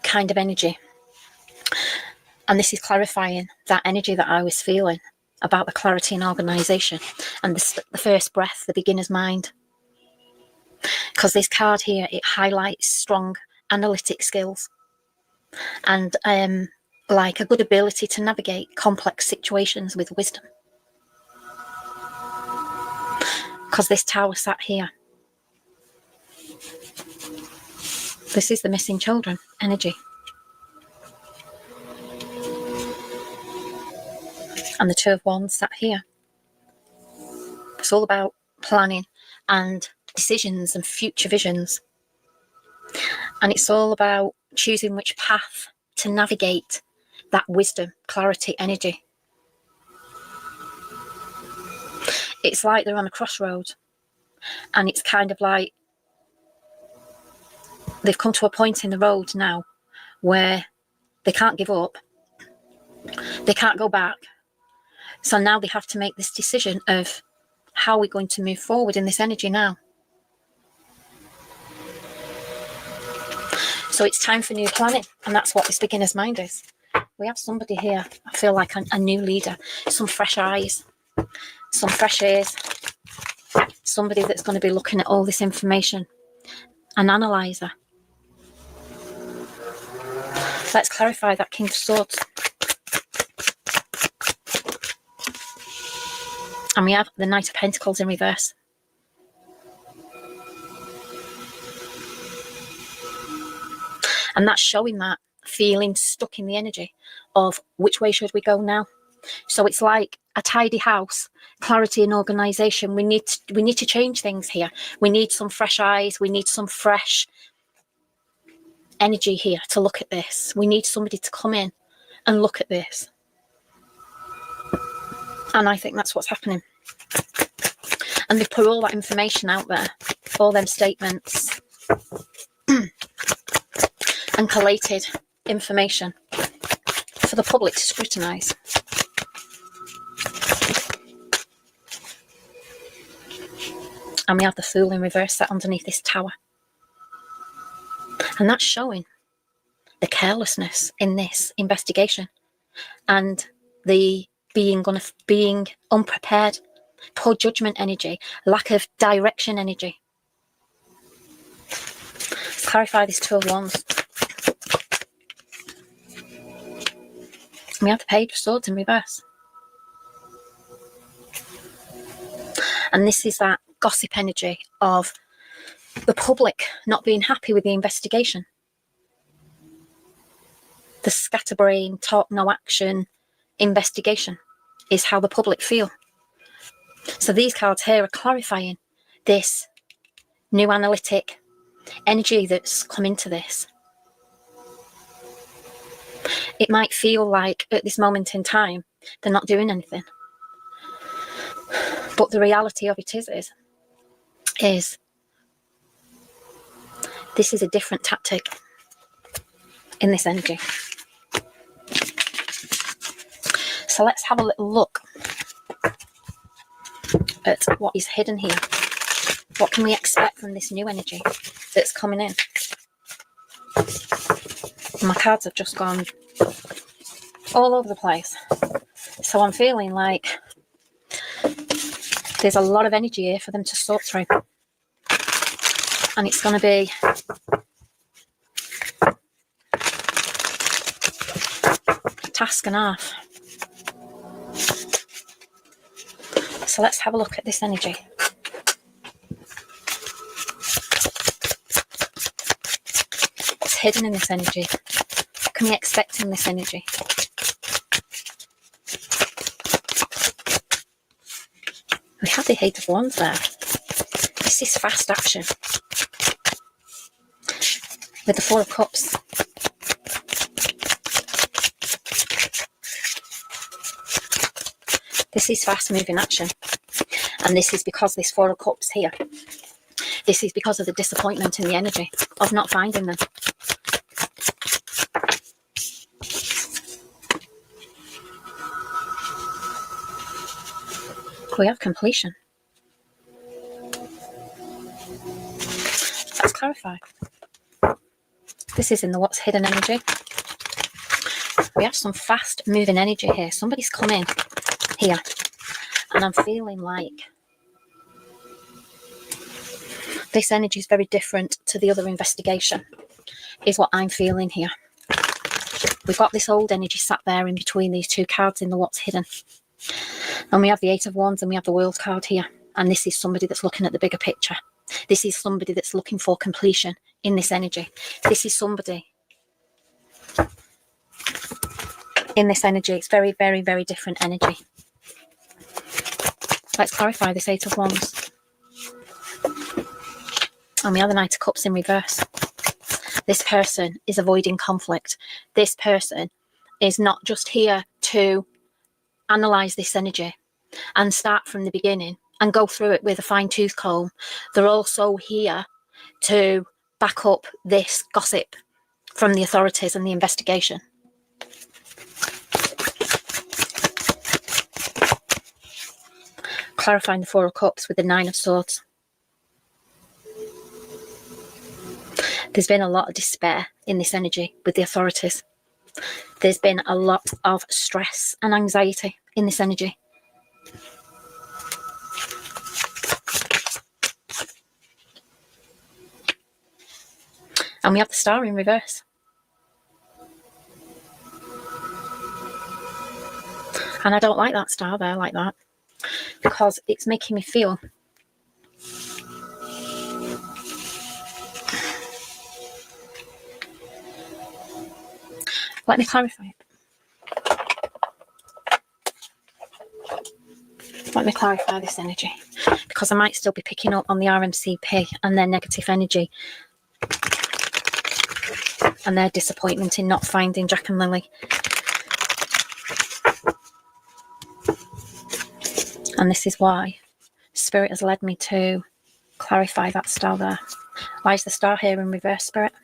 S3: kind of energy. And this is clarifying that energy that I was feeling about the clarity and organisation and the first breath, the beginner's mind. Because this card here, it highlights strong analytic skills and like a good ability to navigate complex situations with wisdom. Because this Tower sat here. This is the missing children energy. And the Two of Wands sat here. It's all about planning and decisions and future visions. And it's all about choosing which path to navigate that wisdom, clarity, energy. It's like they're on a crossroad And it's kind of like they've come to a point in the road now where they can't give up. They can't go back. So now they have to make this decision of how we're going to move forward in this energy now. So it's time for new planning, and that's what this beginner's mind is. We have somebody here, I feel like a new leader, some fresh eyes, some fresh ears, somebody that's going to be looking at all this information, an analyzer. Let's clarify that King of Swords. And we have the Knight of Pentacles in reverse. And that's showing that feeling stuck in the energy of which way should we go now. So it's like a tidy house, clarity and organisation. We need to change things here. We need some fresh eyes. We need some fresh energy here to look at this. We need somebody to come in and look at this. And I think that's what's happening. And they've put all that information out there, all them statements and collated information for the public to scrutinise. And we have the Fool in reverse set underneath this tower. And that's showing the carelessness in this investigation and the being unprepared, poor judgment energy, lack of direction energy. Let's clarify this Two of Wands. We have the Page of Swords in reverse. And this is that gossip energy of the public not being happy with the investigation. The scatterbrain, talk, no action investigation is how the public feel. So these cards here are clarifying this new analytic energy that's come into this. It might feel like at this moment in time they're not doing anything, but the reality of it is this is a different tactic in this energy. So let's have a little look at what is hidden here. What can we expect from this new energy that's coming in? My cards have just gone all over the place. So I'm feeling like there's a lot of energy here for them to sort through. And it's going to be a task and a half. So let's have a look at this energy. What's hidden in this energy? What can we expect in this energy? We have the Eight of Wands there. This is fast action. With the Four of Cups. This is fast moving action. And this is because this Four of Cups here. This is because of the disappointment in the energy of not finding them. We have completion. Let's clarify. This is in the what's hidden energy. We have some fast moving energy here. Somebody's come in here. And I'm feeling like this energy is very different to the other investigation, is what I'm feeling here. We've got this old energy sat there in between these two cards in the what's hidden. And we have the Eight of Wands and we have the World card here. And this is somebody that's looking at the bigger picture. This is somebody that's looking for completion in this energy. This is somebody in this energy. It's very, very, very different energy. Let's clarify this Eight of Wands. And we have the Knight of Cups in reverse. This person is avoiding conflict. This person is not just here to analyse this energy and start from the beginning and go through it with a fine-tooth comb. They're also here to back up this gossip from the authorities and the investigation. Clarifying the Four of Cups with the Nine of Swords. There's been a lot of despair in this energy with the authorities. There's been a lot of stress and anxiety in this energy. And we have the Star in reverse. And I don't like that star there like that, because it's making me feel let me clarify it. Let me clarify this energy, because I might still be picking up on the RMCP and their negative energy and their disappointment in not finding Jack and Lily. And this is why Spirit has led me to clarify that star there. Why is the star here in reverse, Spirit?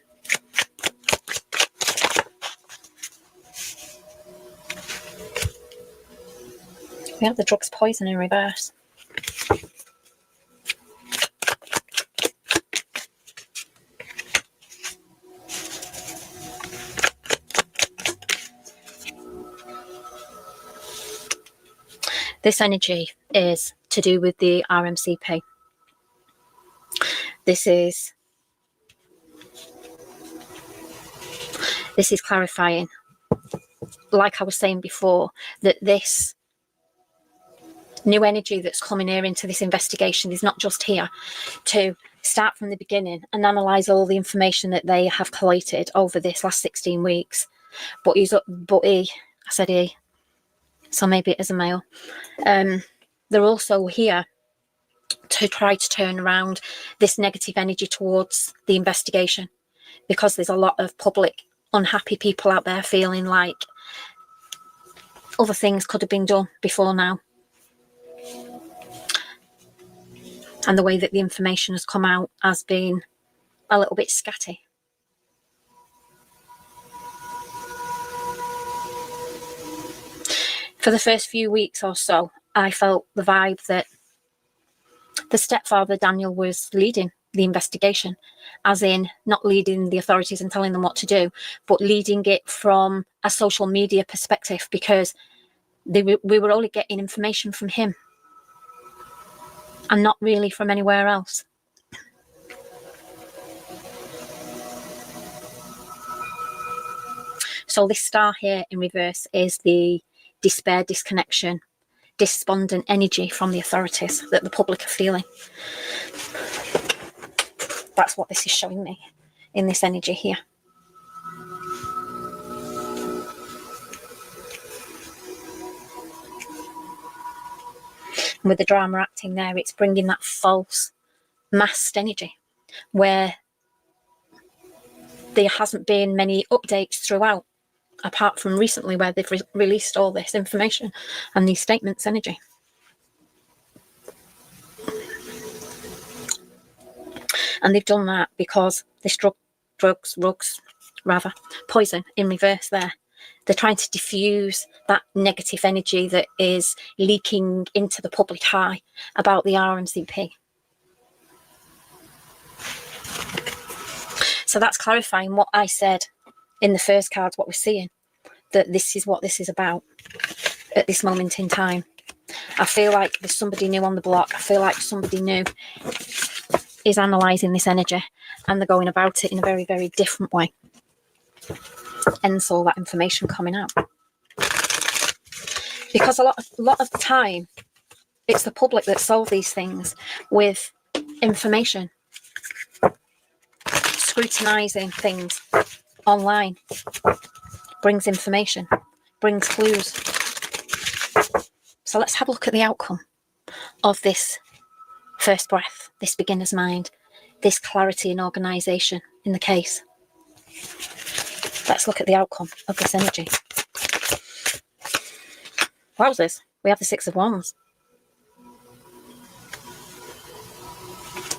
S3: We have the drugs poison in reverse. This energy is to do with the RMCP. This is clarifying, like I was saying before, that this new energy that's coming here into this investigation is not just here to start from the beginning and analyse all the information that they have collated over this last 16 weeks. But he, I said he, so maybe it is a male. They're also here to try to turn around this negative energy towards the investigation, because there's a lot of public unhappy people out there feeling like other things could have been done before now. And the way that the information has come out has been a little bit scatty. For the first few weeks or so, I felt the vibe that the stepfather, Daniel, was leading the investigation, as in not leading the authorities and telling them what to do, but leading it from a social media perspective, because we were only getting information from him and not really from anywhere else. So this star here in reverse is the despair, disconnection, despondent energy from the authorities that the public are feeling. That's what this is showing me in this energy here. And with the drama acting there, it's bringing that false masked energy where there hasn't been many updates throughout, apart from recently where they've released all this information and these statements energy. And they've done that because this poison in reverse there. They're trying to diffuse that negative energy that is leaking into the public eye about the RMCP. So that's clarifying what I said in the first cards, what we're seeing, that this is what this is about at this moment in time. I feel like there's somebody new on the block. I feel like somebody new is analysing this energy, and they're going about it in a very, very different way. Hence all that information coming out. Because a lot of the time, it's the public that solve these things with information. Scrutinising things online brings information, brings clues. So let's have a look at the outcome of this first breath, this beginner's mind, this clarity and organisation in the case. Let's look at the outcome of this energy. Wowzers, we have the Six of Wands.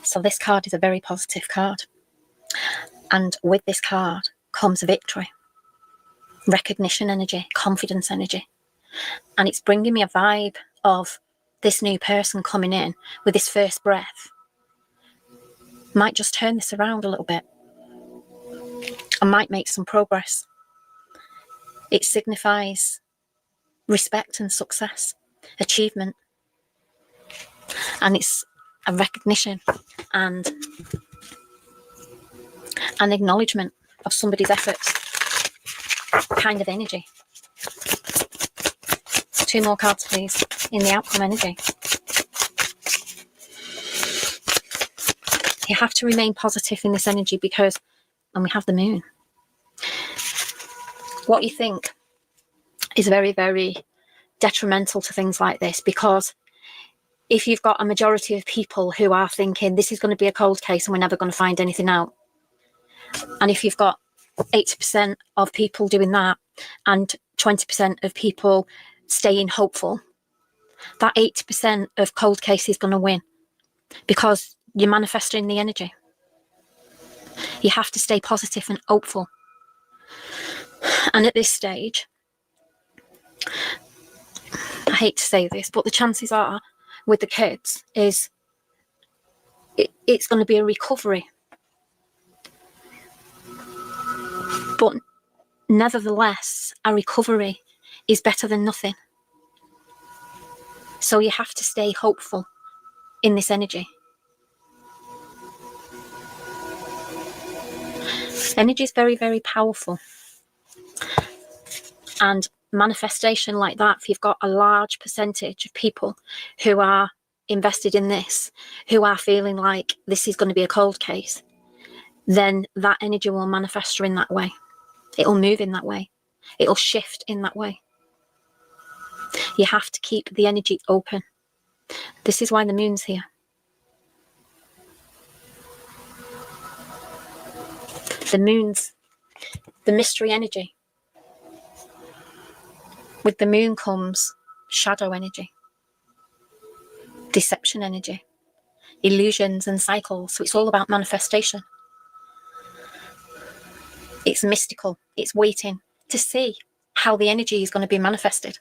S3: So this card is a very positive card. And with this card comes victory, recognition energy, confidence energy. And it's bringing me a vibe of this new person coming in with this first breath. Might just turn this around a little bit. I might make some progress. It signifies respect and success, achievement. And it's a recognition and an acknowledgement of somebody's efforts kind of energy. 2 more cards, please, in the outcome energy. You have to remain positive in this energy because, and we have the moon. What you think is very, very detrimental to things like this, because if you've got a majority of people who are thinking this is going to be a cold case and we're never going to find anything out, and if you've got 80% of people doing that and 20% of people staying hopeful, that 80% of cold case is going to win because you're manifesting the energy. You have to stay positive and hopeful. And at this stage, I hate to say this, but the chances are with the kids is it's going to be a recovery. But nevertheless, a recovery is better than nothing. So you have to stay hopeful in this energy. Energy is very, very powerful. And manifestation like that, if you've got a large percentage of people who are invested in this, who are feeling like this is going to be a cold case, then that energy will manifest in that way. It'll move in that way. It'll shift in that way. You have to keep the energy open. This is why the moon's here. The moon's the mystery energy. With the moon comes shadow energy, deception energy, illusions and cycles. So it's all about manifestation. It's mystical. It's waiting to see how the energy is going to be manifested.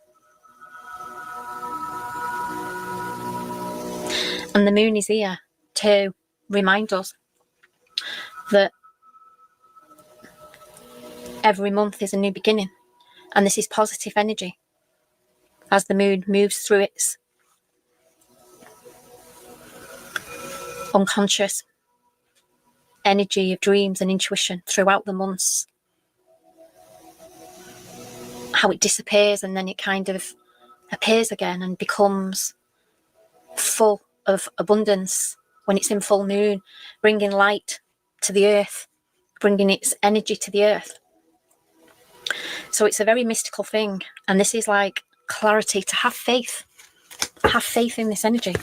S3: And the moon is here to remind us that every month is a new beginning. And this is positive energy as the moon moves through its unconscious energy of dreams and intuition throughout the months. How it disappears and then it kind of appears again and becomes full of abundance when it's in full moon, bringing light to the earth, bringing its energy to the earth. So it's a very mystical thing. And this is like clarity, to have faith. Have faith in this energy.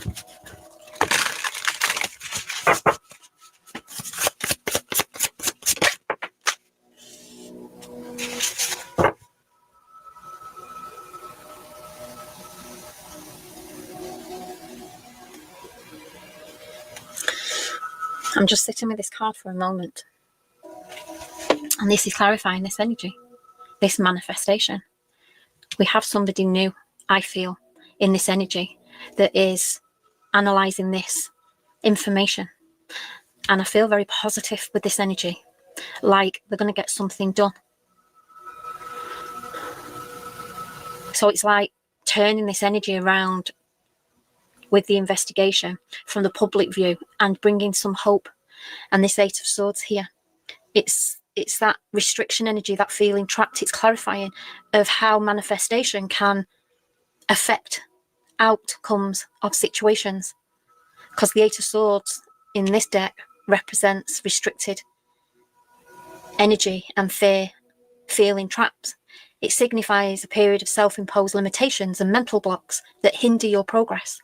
S3: I'm just sitting with this card for a moment. And this is clarifying this energy, this manifestation. We have somebody new, I feel, in this energy that is analysing this information. And I feel very positive with this energy, like they're going to get something done. So it's like turning this energy around with the investigation from the public view and bringing some hope. And this 8 of Swords here, it's that restriction energy, that feeling trapped. It's clarifying of how manifestation can affect outcomes of situations. Because the 8 of Swords in this deck represents restricted energy and fear, feeling trapped. It signifies a period of self-imposed limitations and mental blocks that hinder your progress.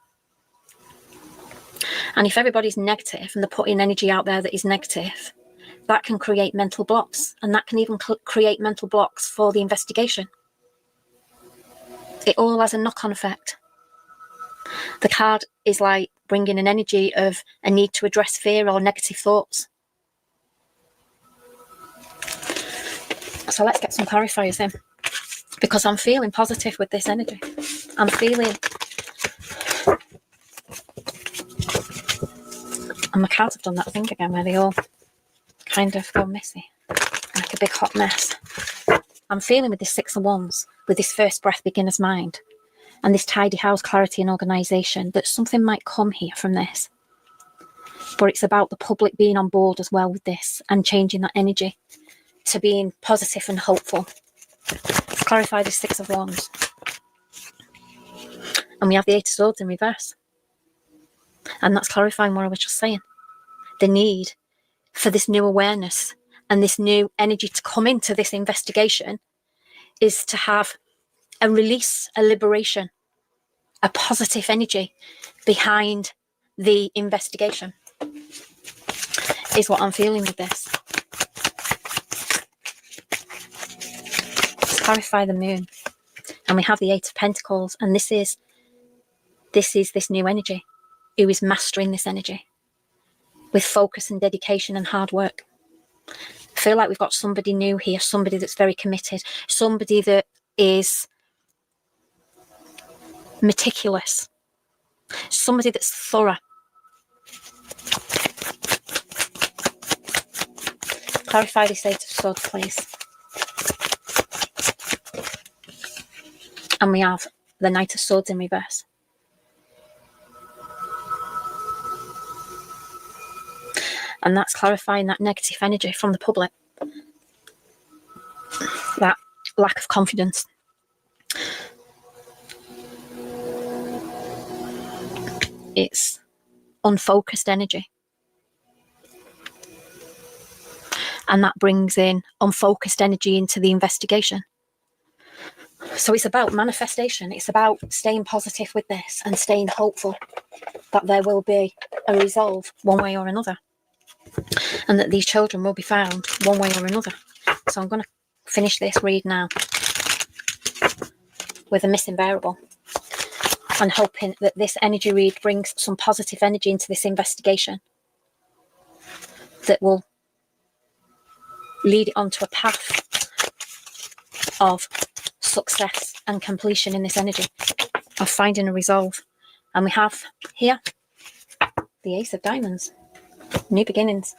S3: And if everybody's negative and they're putting energy out there that is negative, that can create mental blocks, and that can even create mental blocks for the investigation. It all has a knock-on effect. The card is like bringing an energy of a need to address fear or negative thoughts. So let's get some clarifiers in, because I'm feeling positive with this energy. I'm feeling, and my cards have done that thing again where they all kind of go messy, like a big hot mess. I'm feeling with this Six of Wands, with this first breath beginner's mind, and this tidy house, clarity and organisation, that something might come here from this. But it's about the public being on board as well with this and changing that energy to being positive and hopeful. Let's clarify this Six of Wands. And we have the Eight of Swords in reverse. And that's clarifying what I was just saying. The need for this new awareness and this new energy to come into this investigation is to have a release, a liberation, a positive energy behind the investigation, is what I'm feeling with this. Let's clarify the moon. And we have the Eight of Pentacles, and this is this new energy, who is mastering this energy with focus and dedication and hard work. I feel like we've got somebody new here, somebody that's very committed, somebody that is meticulous, somebody that's thorough. Clarify this Eight of Swords, please. And we have the Knight of Swords in reverse. And that's clarifying that negative energy from the public, that lack of confidence. It's unfocused energy. And that brings in unfocused energy into the investigation. So it's about manifestation. It's about staying positive with this and staying hopeful that there will be a resolve one way or another, and that these children will be found one way or another. So I'm going to finish this read now with a missing variable, and hoping that this energy read brings some positive energy into this investigation that will lead it onto a path of success and completion in this energy of finding a resolve. And we have here the Ace of Diamonds, new beginnings.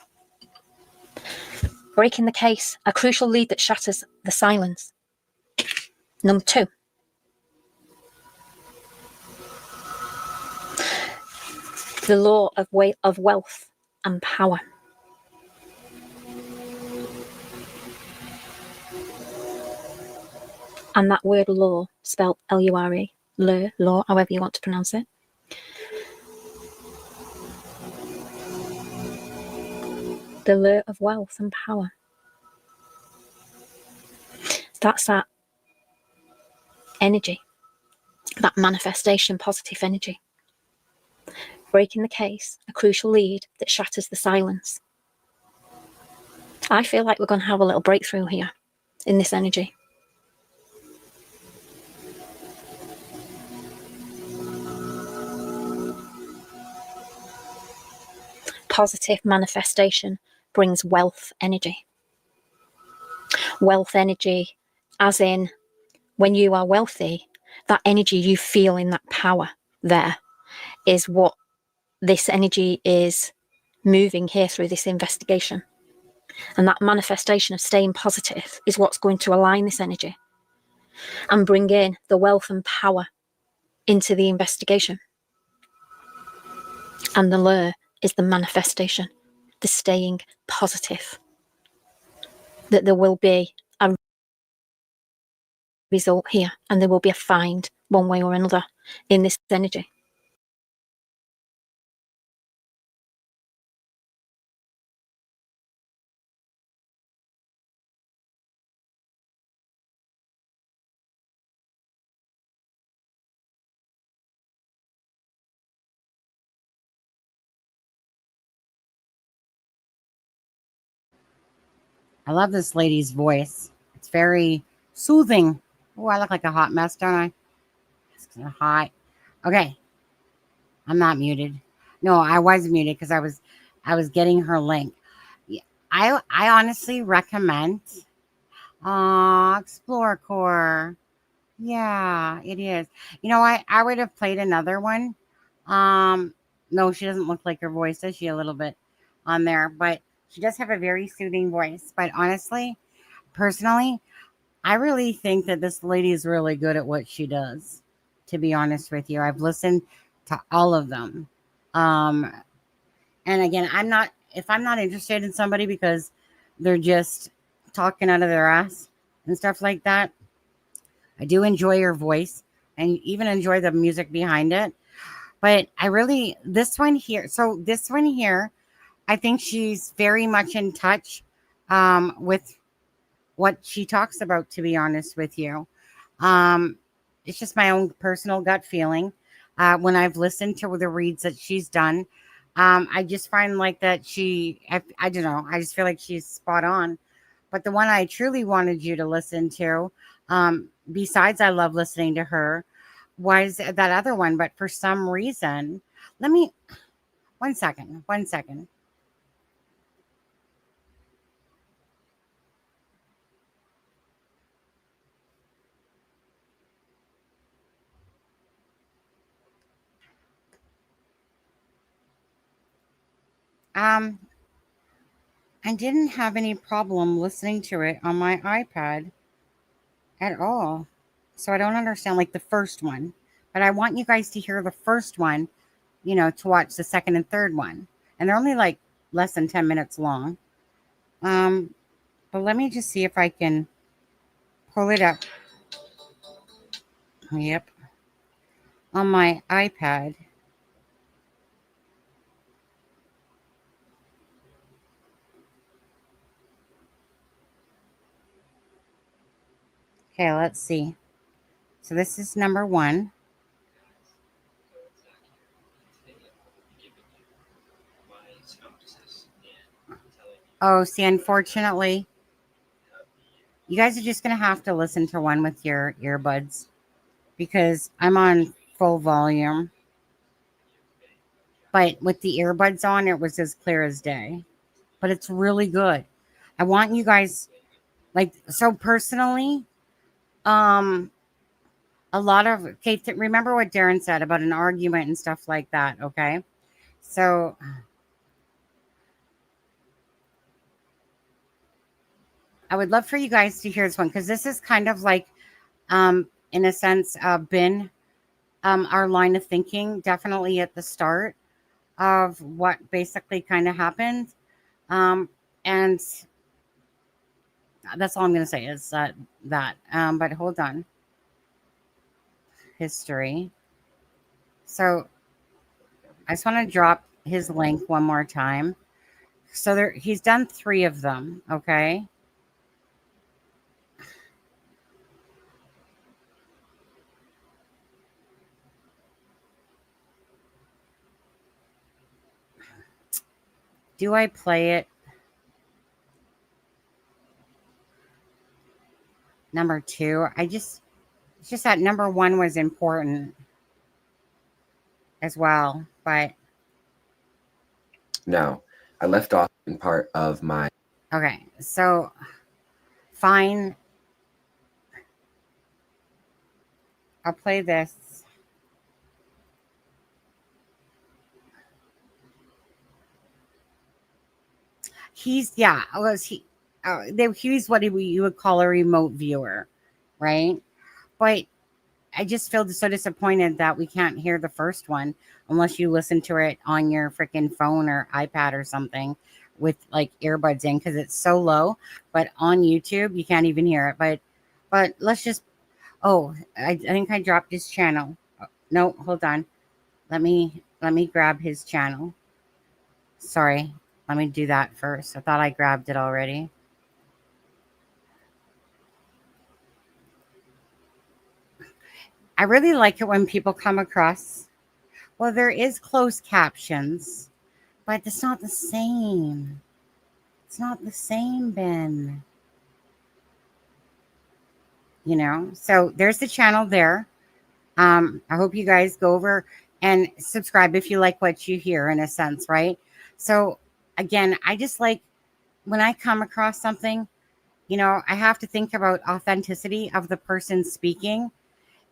S3: Breaking the case, a crucial lead that shatters the silence. Number 2. The law of wealth and power. And that word law, spelled L-U-R-E, law, however you want to pronounce it. The lure of wealth and power. That's that energy, that manifestation, positive energy. Breaking the case, a crucial lead that shatters the silence. I feel like we're going to have a little breakthrough here in this energy. Positive manifestation brings wealth energy. Wealth energy, as in when you are wealthy, that energy you feel in that power there is what this energy is moving here through this investigation. And that manifestation of staying positive is what's going to align this energy and bring in the wealth and power into the investigation. And the lure is the manifestation, the staying positive, that there will be a result here and there will be a find one way or another in this energy.
S1: I love this lady's voice. It's very soothing. Oh, I look like a hot mess, don't I? It's kind of hot. Okay. I'm not muted. No, I was muted because I was getting her link. Yeah, I honestly recommend Explore Core. Yeah, it is. I would have played another one. Um, no, she doesn't look like her voice, does she? A little bit on there, but she does have a very soothing voice. But honestly, personally, I really think that this lady is really good at what she does. To be honest with you, I've listened to all of them. Um, and again, if I'm not interested in somebody because they're just talking out of their ass and stuff like that, I do enjoy her voice and even enjoy the music behind it. But this one here, I think she's very much in touch with what she talks about, to be honest with you. Um, it's just my own personal gut feeling. When I've listened to the reads that she's done, I just find like that I don't know, I just feel like she's spot on. But the one I truly wanted you to listen to, besides I love listening to her, was that other one. But for some reason, let me, one second. Um, I didn't have any problem listening to it on my iPad at all. So I don't understand like the first one. But I want you guys to hear the first one, to watch the second and third one. And they're only like less than 10 minutes long. Um, but let me just see if I can pull it up. Yep. On my iPad. Okay, let's see. So this is number one. Oh, see, unfortunately, you guys are just going to have to listen to one with your earbuds because I'm on full volume. But with the earbuds on, it was as clear as day. But it's really good. I want you guys, like, so personally, um, a lot of, okay, remember what Darren said about an argument and stuff like that, okay? So I would love for you guys to hear this one because this is kind of like, in a sense, been our line of thinking, definitely at the start of what basically kind of happened. And that's all I'm going to say is that. But hold on. History. So I just want to drop his link one more time. So he's done 3 of them. Okay. Do I play it? Number 2. It's just that number 1 was important as well. But
S4: No, I left off in part of my.
S1: okay. So fine. I'll play this. He's yeah. Was he? He's what you would call a remote viewer, right? But I just feel so disappointed that we can't hear the first one unless you listen to it on your freaking phone or iPad or something with like earbuds in because it's so low. But on YouTube, you can't even hear it. But let's just. Oh, I think I dropped his channel. No, hold on. Let me grab his channel. Sorry. Let me do that first. I thought I grabbed it already. I really like it when people come across. Well, there is closed captions, but it's not the same. It's not the same, Ben. So there's the channel there. I hope you guys go over, and subscribe if you like what you hear, in a sense, right? So again, I just like when I come across something, I have to think about authenticity of the person speaking,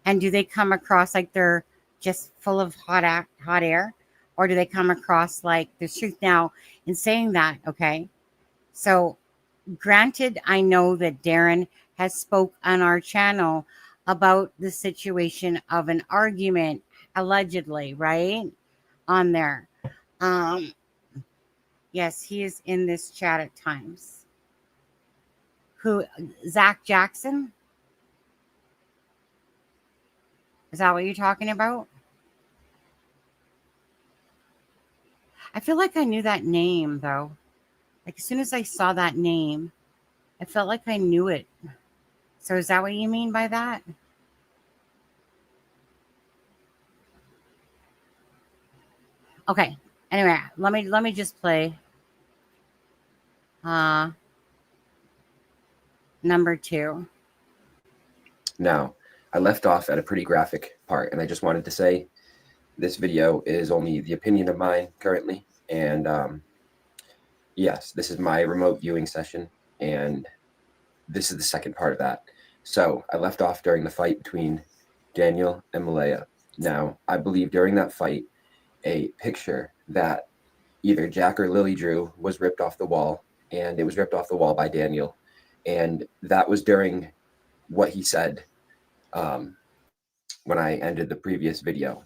S1: and do they come across like they're just full of hot air, or do they come across like there's truth? Now, in saying that, okay, so granted, I know that Darren has spoke on our channel about the situation of an argument, allegedly, right? On there. Um, yes, he is in this chat at times. Who, Zach Jackson? Is that what you're talking about? I feel like I knew that name, though. Like, as soon as I saw that name, I felt like I knew it. So is that what you mean by that? Okay. Anyway, let me just play number 2.
S4: Now, I left off at a pretty graphic part, and I just wanted to say this video is only the opinion of mine currently. And yes, this is my remote viewing session, and this is the second part of that. So I left off during the fight between Daniel and Malaya. Now, I believe during that fight, a picture that either Jack or Lily drew was ripped off the wall, and it was ripped off the wall by Daniel. And that was during what he said when I ended the previous video.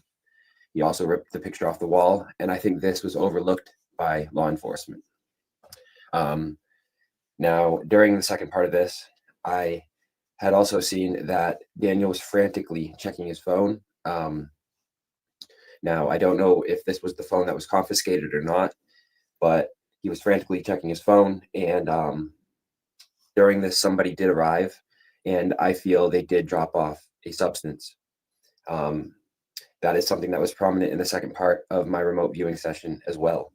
S4: He also ripped the picture off the wall, and I think this was overlooked by law enforcement. Now, during the second part of this, I had also seen that Daniel was frantically checking his phone. Now, I don't know if this was the phone that was confiscated or not, but he was frantically checking his phone, and during this, somebody did arrive, and I feel they did drop off a substance. That is something that was prominent in the second part of my remote viewing session as well.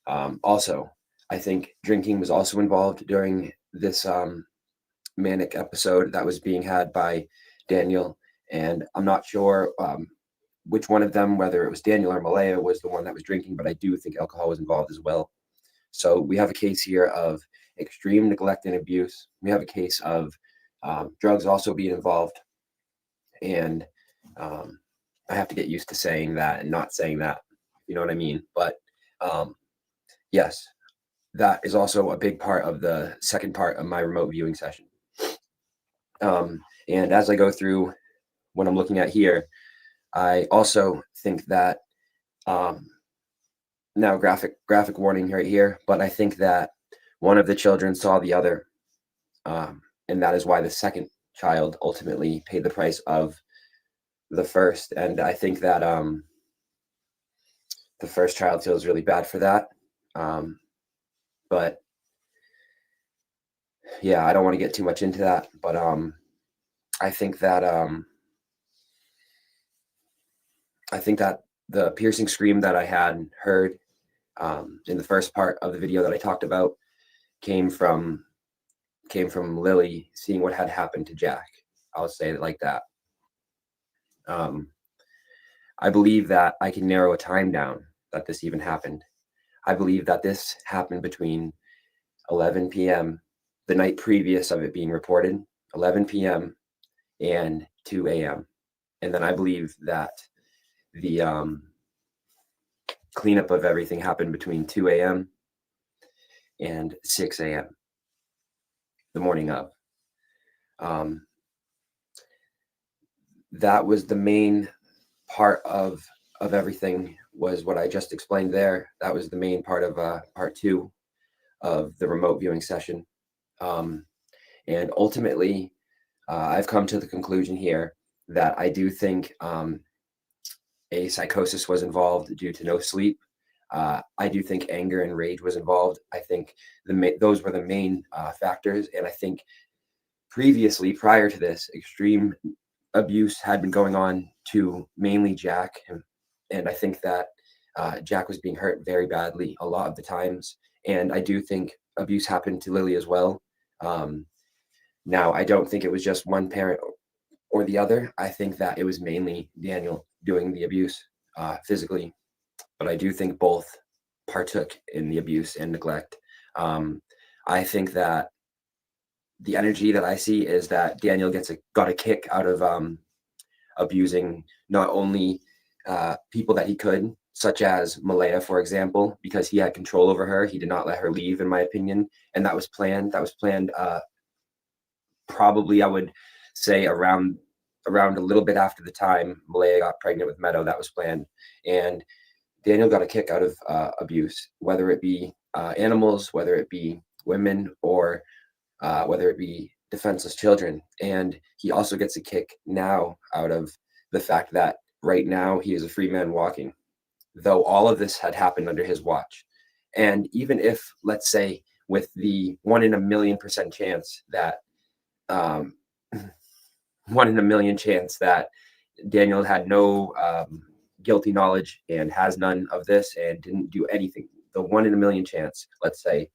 S4: Also, I think drinking was also involved during this manic episode that was being had by Daniel, and I'm not sure which one of them, whether it was Daniel or Malaya, was the one that was drinking, but I do think alcohol was involved as well. So we have a case here of extreme neglect and abuse. We have a case of drugs also being involved, and I have to get used to saying that and not saying that, you know what I mean? But yes, that is also a big part of the second part of my remote viewing session. And as I go through what I'm looking at here, I also think that now graphic warning right here, but I think that one of the children saw the other, and that is why the second child ultimately paid the price of the first. And I think that the first child feels really bad for that. But yeah, I don't want to get too much into that, but I think that the piercing scream that I had heard in the first part of the video that I talked about came from Lily seeing what had happened to Jack. I'll say it like that. I believe that I can narrow a time down that this even happened. I believe that this happened between 11 p.m., the night previous of it being reported, 11 p.m. and 2 a.m. And then I believe that the cleanup of everything happened between 2 a.m. and 6 a.m. the morning of. That was the main part of everything, was what I just explained there. That was the main part of part 2 of the remote viewing session. And ultimately, I've come to the conclusion here that I do think a psychosis was involved due to no sleep. I do think anger and rage was involved. I think those were the main factors. And I think previously, prior to this, extreme abuse had been going on to mainly Jack. And I think that Jack was being hurt very badly a lot of the times. And I do think abuse happened to Lily as well. Now, I don't think it was just one parent or the other. I think that it was mainly Daniel doing the abuse physically, but I do think both partook in the abuse and neglect. I think that the energy that I see is that Daniel got a kick out of abusing not only people that he could, such as Malaya, for example, because he had control over her. He did not let her leave, in my opinion, and that was planned. That was planned probably, I would say, around a little bit after the time Malaya got pregnant with Meadow. That was planned, and Daniel got a kick out of abuse, whether it be animals, whether it be women, or whether it be defenseless children. And he also gets a kick now out of the fact that right now he is a free man walking, though all of this had happened under his watch. And even if, let's say, with the 1 in a million % chance that 1 in a million chance that Daniel had no guilty knowledge and has none of this and didn't do anything, the 1 in a million chance, let's say,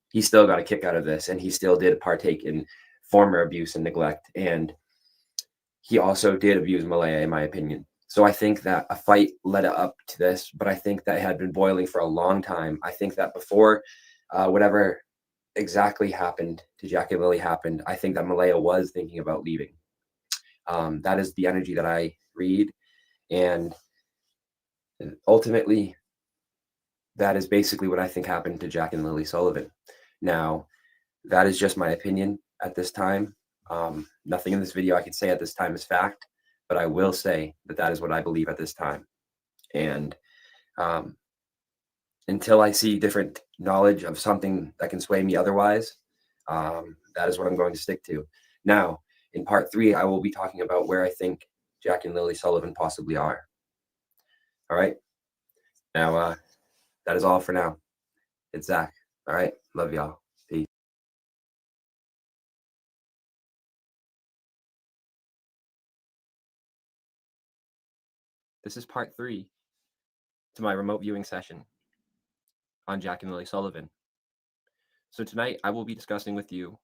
S4: he still got a kick out of this, and he still did partake in former abuse and neglect, and he also did abuse Malaya, in my opinion. So I think that a fight led up to this, but I think that it had been boiling for a long time. I think that before whatever exactly happened to Jack and Lily happened, I think that Malaya was thinking about leaving. That is the energy that I read, and ultimately, that is basically what I think happened to Jack and Lily Sullivan. Now, that is just my opinion at this time. Nothing in this video I can say at this time is fact, but I will say that that is what I believe at this time. And until I see different knowledge of something that can sway me otherwise, that is what I'm going to stick to. Now, in part 3, I will be talking about where I think Jack and Lily Sullivan possibly are. All right. Now, that is all for now. It's Zach. All right. Love y'all. Peace. This is part 3 to my remote viewing session on Jack and Lily Sullivan. So tonight I will be discussing with you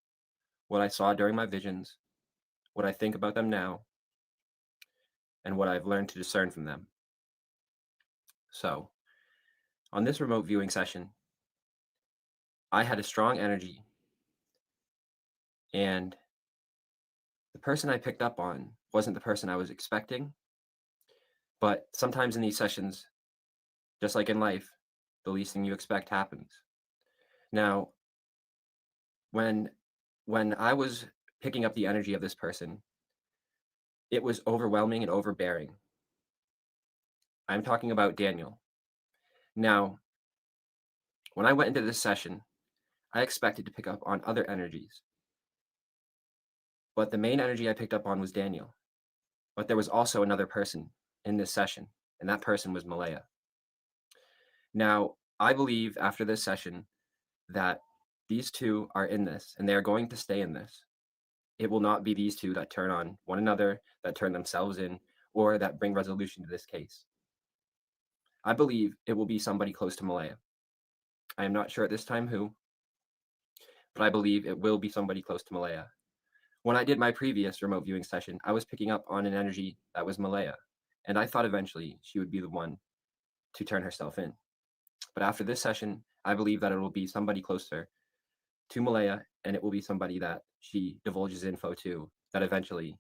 S4: what I saw during my visions, what I think about them now, and what I've learned to discern from them. So, on this remote viewing session, I had a strong energy, and the person I picked up on wasn't the person I was expecting. But sometimes in these sessions, just like in life, the least thing you expect happens. Now, when I was picking up the energy of this person, it was overwhelming and overbearing. I'm talking about Daniel. Now, when I went into this session, I expected to pick up on other energies. But the main energy I picked up on was Daniel. But there was also another person in this session, and that person was Malaya. Now, I believe after this session that these two are in this, and they are going to stay in this. It will not be these two that turn on one another, that turn themselves in, or that bring resolution to this case. I believe it will be somebody close to Malaya. I am not sure at this time who, but I believe it will be somebody close to Malaya. When I did my previous remote viewing session, I was picking up on an energy that was Malaya, and I thought eventually she would be the one to turn herself in. But after this session, I believe that it will be somebody closer to Malaya, and it will be somebody that she divulges info to that eventually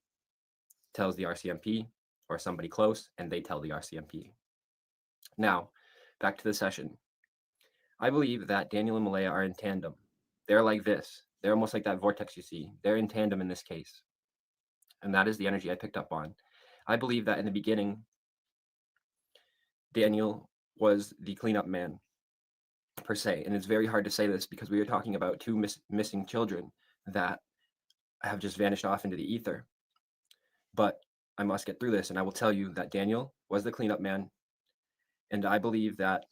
S4: tells the RCMP, or somebody close, and they tell the RCMP. Now, back to the session. I believe that Daniel and Malaya are in tandem. They're like this. They're almost like that vortex you see. They're in tandem in this case. And that is the energy I picked up on. I believe that in the beginning, Daniel was the cleanup man, per se. And it's very hard to say this because we are talking about two missing children that have just vanished off into the ether. But I must get through this, and I will tell you that Daniel was the cleanup man. And I believe that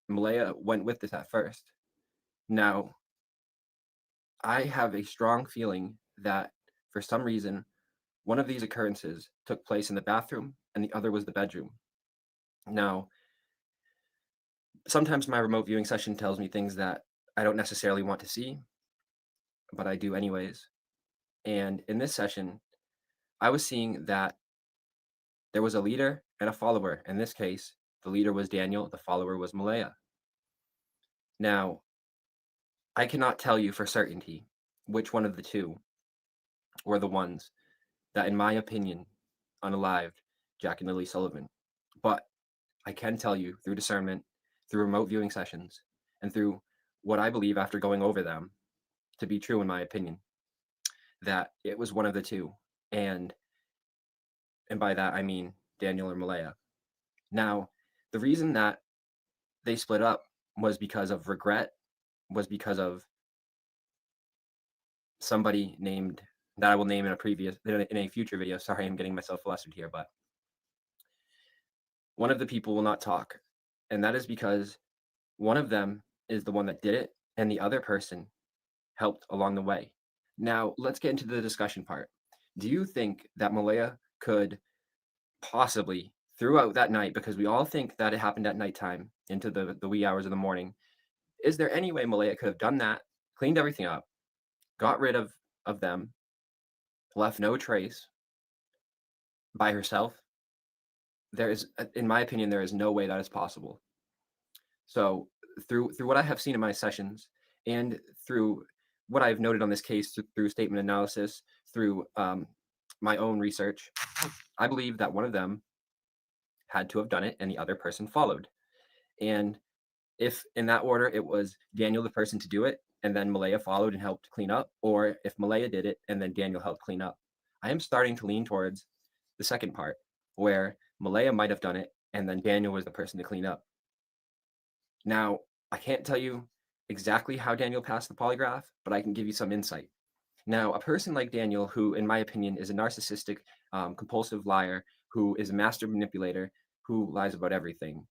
S4: Malaya went with this at first. Now, I have a strong feeling that for some reason, one of these occurrences took place in the bathroom and the other was the bedroom. Now, sometimes my remote viewing session tells me things that I don't necessarily want to see, but I do anyways. And in this session, I was seeing that There was a leader and a follower. In this case, the leader was Daniel, the follower was Malaya. Now, I cannot tell you for certainty which one of the two were the ones that, in my opinion, unalived Jack and Lily Sullivan. But I can tell you through discernment, through remote viewing sessions, and through what I believe after going over them to be true, in my opinion, that it was one of the two. And by that, I mean Daniel or Malaya. Now, the reason that they split up was because of regret, was because of somebody named that I will name in a future video. Sorry, I'm getting myself flustered here, but one of the people will not talk. And that is because one of them is the one that did it, and the other person helped along the way. Now, let's get into the discussion part. Do you think that Malaya could possibly, throughout that night, because we all think that it happened at nighttime into the wee hours of the morning, is there any way Malaya could have done that, cleaned everything up, got rid of them, left no trace by herself? There is, in my opinion, there is no way that is possible. So through what I have seen in my sessions, and through what I've noted on this case, through statement analysis, through my own research, I believe that one of them had to have done it and the other person followed. And if in that order it was Daniel the person to do it, and then Malaya followed and helped clean up, or if Malaya did it and then Daniel helped clean up, I am starting to lean towards the second part, where Malaya might have done it and then Daniel was the person to clean up. Now, I can't tell you exactly how Daniel passed the polygraph, but I can give you some insight. Now, a person like Daniel, who in my opinion is a narcissistic, compulsive liar, who is a master manipulator, who lies about everything,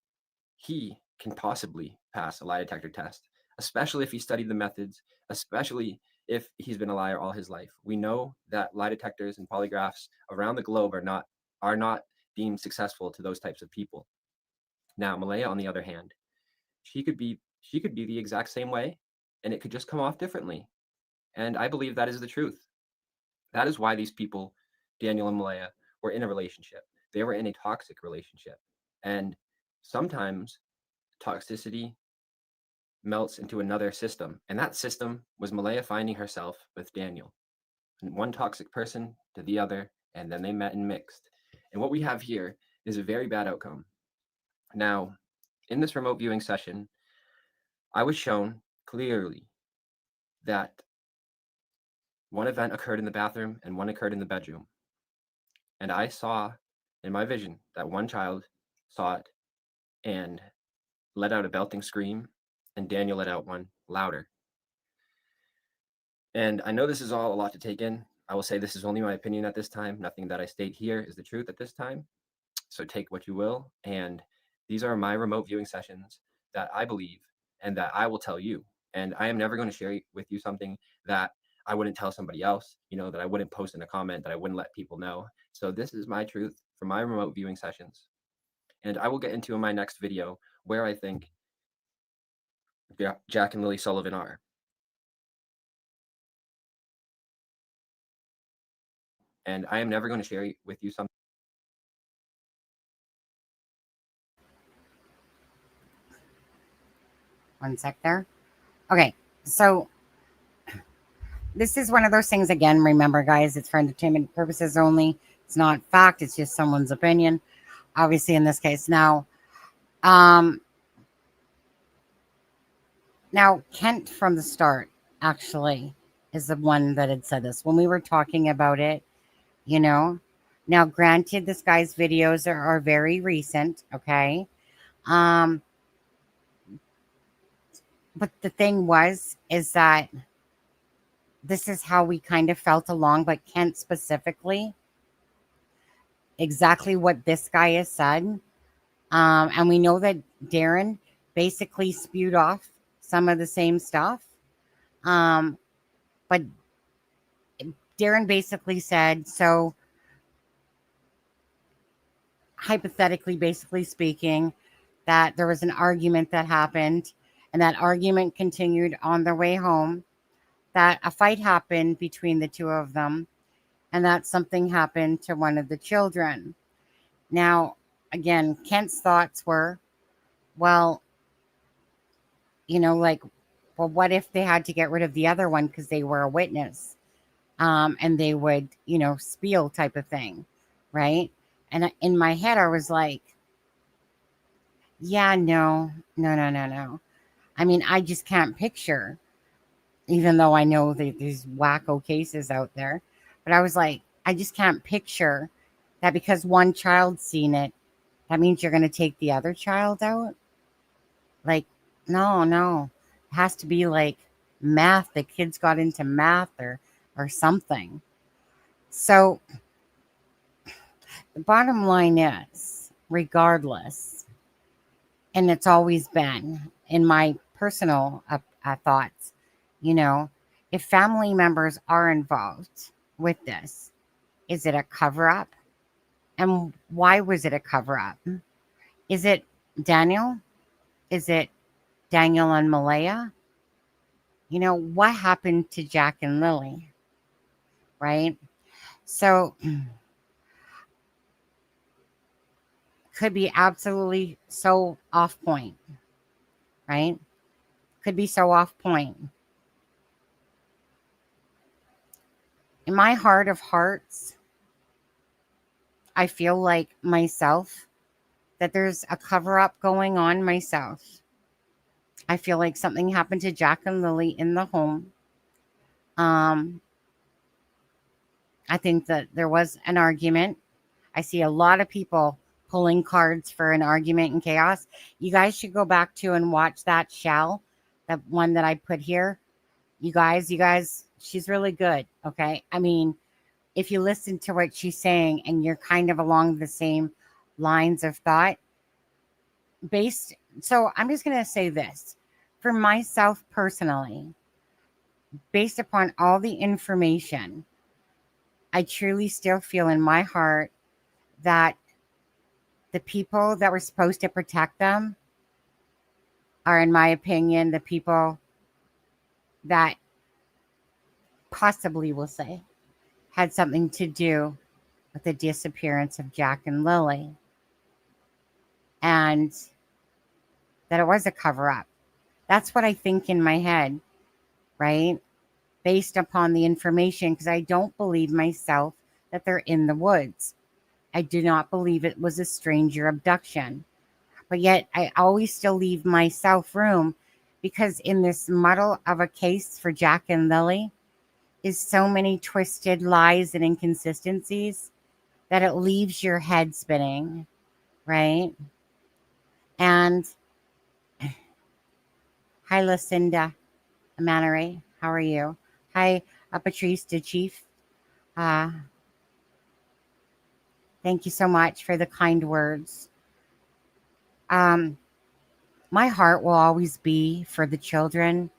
S4: he can possibly pass a lie detector test, especially if he studied the methods, especially if he's been a liar all his life. We know that lie detectors and polygraphs around the globe are not deemed successful to those types of people. Now, Malaya, on the other hand, she could be the exact same way, and it could just come off differently. And I believe that is the truth. That is why these people, Daniel and Malaya, were in a relationship. They were in a toxic relationship. And sometimes toxicity melts into another system. And that system was Malaya finding herself with Daniel. And one toxic person to the other, and then they met and mixed. And what we have here is a very bad outcome. Now, in this remote viewing session, I was shown clearly that one event occurred in the bathroom and one occurred in the bedroom. And I saw in my vision that one child saw it and let out a belting scream, and Daniel let out one louder. And I know this is all a lot to take in. I will say this is only my opinion at this time. Nothing that I state here is the truth at this time. So take what you will. And these are my remote viewing sessions that I believe and that I will tell you. And I am never going to share with you something that I wouldn't tell somebody else, that I wouldn't post in a comment, that I wouldn't let people know. So this is my truth for my remote viewing sessions. And I will get into in my next video where I think Jack and Lily Sullivan are. And I am never going to share with you something.
S1: One sec there. Okay, so this is one of those things, again, remember, guys, it's for entertainment purposes only. It's not fact, it's just someone's opinion, obviously, in this case. Now, Kent from the start, actually, is the one that had said this. When we were talking about it, Now, granted, this guy's videos are very recent, okay? But the thing is that this is how we kind of felt along, but Kent specifically, exactly what this guy has said. And we know that Darren basically spewed off some of the same stuff. But Darren basically said, so hypothetically, basically speaking, that there was an argument that happened, and that argument continued on their way home, that a fight happened between the two of them, and that something happened to one of the children. Now, again, Kent's thoughts were, well, like, well, what if they had to get rid of the other one because they were a witness, and they would, spiel type of thing, right? And in my head, I was like, yeah, no, no, no, no, no. I mean, I just can't picture, even though I know that there's wacko cases out there, but I was like, I just can't picture that because one child's seen it, that means you're going to take the other child out. Like, no, no. It has to be like math. The kids got into math or something. So the bottom line is, regardless, and it's always been in my personal thoughts, if family members are involved with this, is it a cover up? And why was it a cover up? Is it Daniel? Is it Daniel and Malaya? What happened to Jack and Lily? Right? So, could be absolutely so off point, right? Could be so off point. In my heart of hearts, I feel like myself that there's a cover up going on myself. I feel like something happened to Jack and Lily in the home. I think that there was an argument. I see a lot of people pulling cards for an argument and chaos. You guys should go back to and watch that Shell, the one that I put here. You guys, she's really good. Okay. I mean, if you listen to what she's saying and you're kind of along the same lines of thought, so I'm just going to say this for myself personally, based upon all the information, I truly still feel in my heart that the people that were supposed to protect them are, in my opinion, the people that possibly, will say, had something to do with the disappearance of Jack and Lily. And that it was a cover up. That's what I think in my head, right? Based upon the information, because I don't believe myself that they're in the woods. I do not believe it was a stranger abduction. But yet I always still leave myself room, because in this muddle of a case for Jack and Lily is so many twisted lies and inconsistencies that it leaves your head spinning, right? And hi, Lucinda Manneray. How are you? Hi, Patrice de Chief. Thank you so much for the kind words. My heart will always be for the children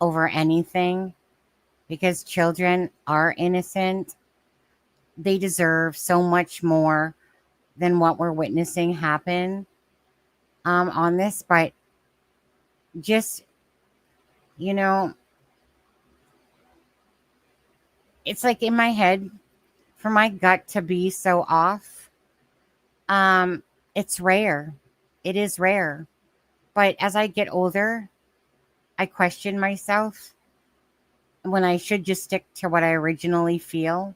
S1: over anything, because children are innocent. They deserve so much more than what we're witnessing happen on this. But just, it's like in my head, for my gut to be so off, it's rare. It is rare. But as I get older, I question myself when I should just stick to what I originally feel,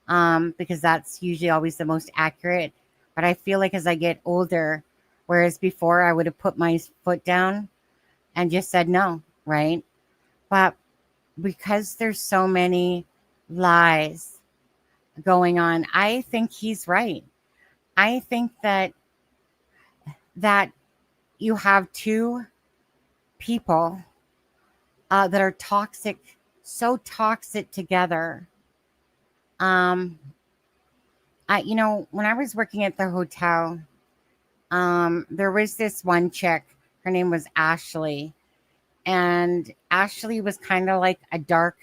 S1: because that's usually always the most accurate. But I feel like as I get older, whereas before I would have put my foot down and just said no, right? But because there's so many lies going on, I think he's right. I think that you have two people that are toxic, so toxic together. When I was working at the hotel, there was this one chick. Her name was Ashley, and Ashley was kind of like a dark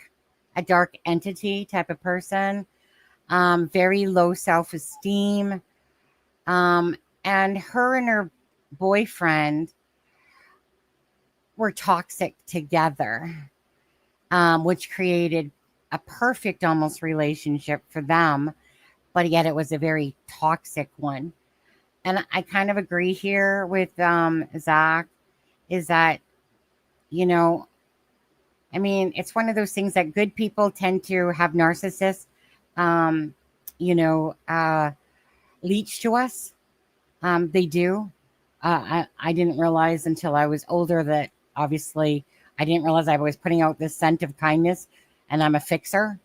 S1: entity type of person. Very low self-esteem. And her and her boyfriend were toxic together, which created a perfect almost relationship for them. but yet it was a very toxic one. And I kind of agree here with Zach, is that, you know, I mean, it's one of those things that good people tend to have narcissists, um, you know, leech to us. They do. I didn't realize until I was older that obviously I didn't realize I was putting out this scent of kindness and I'm a fixer.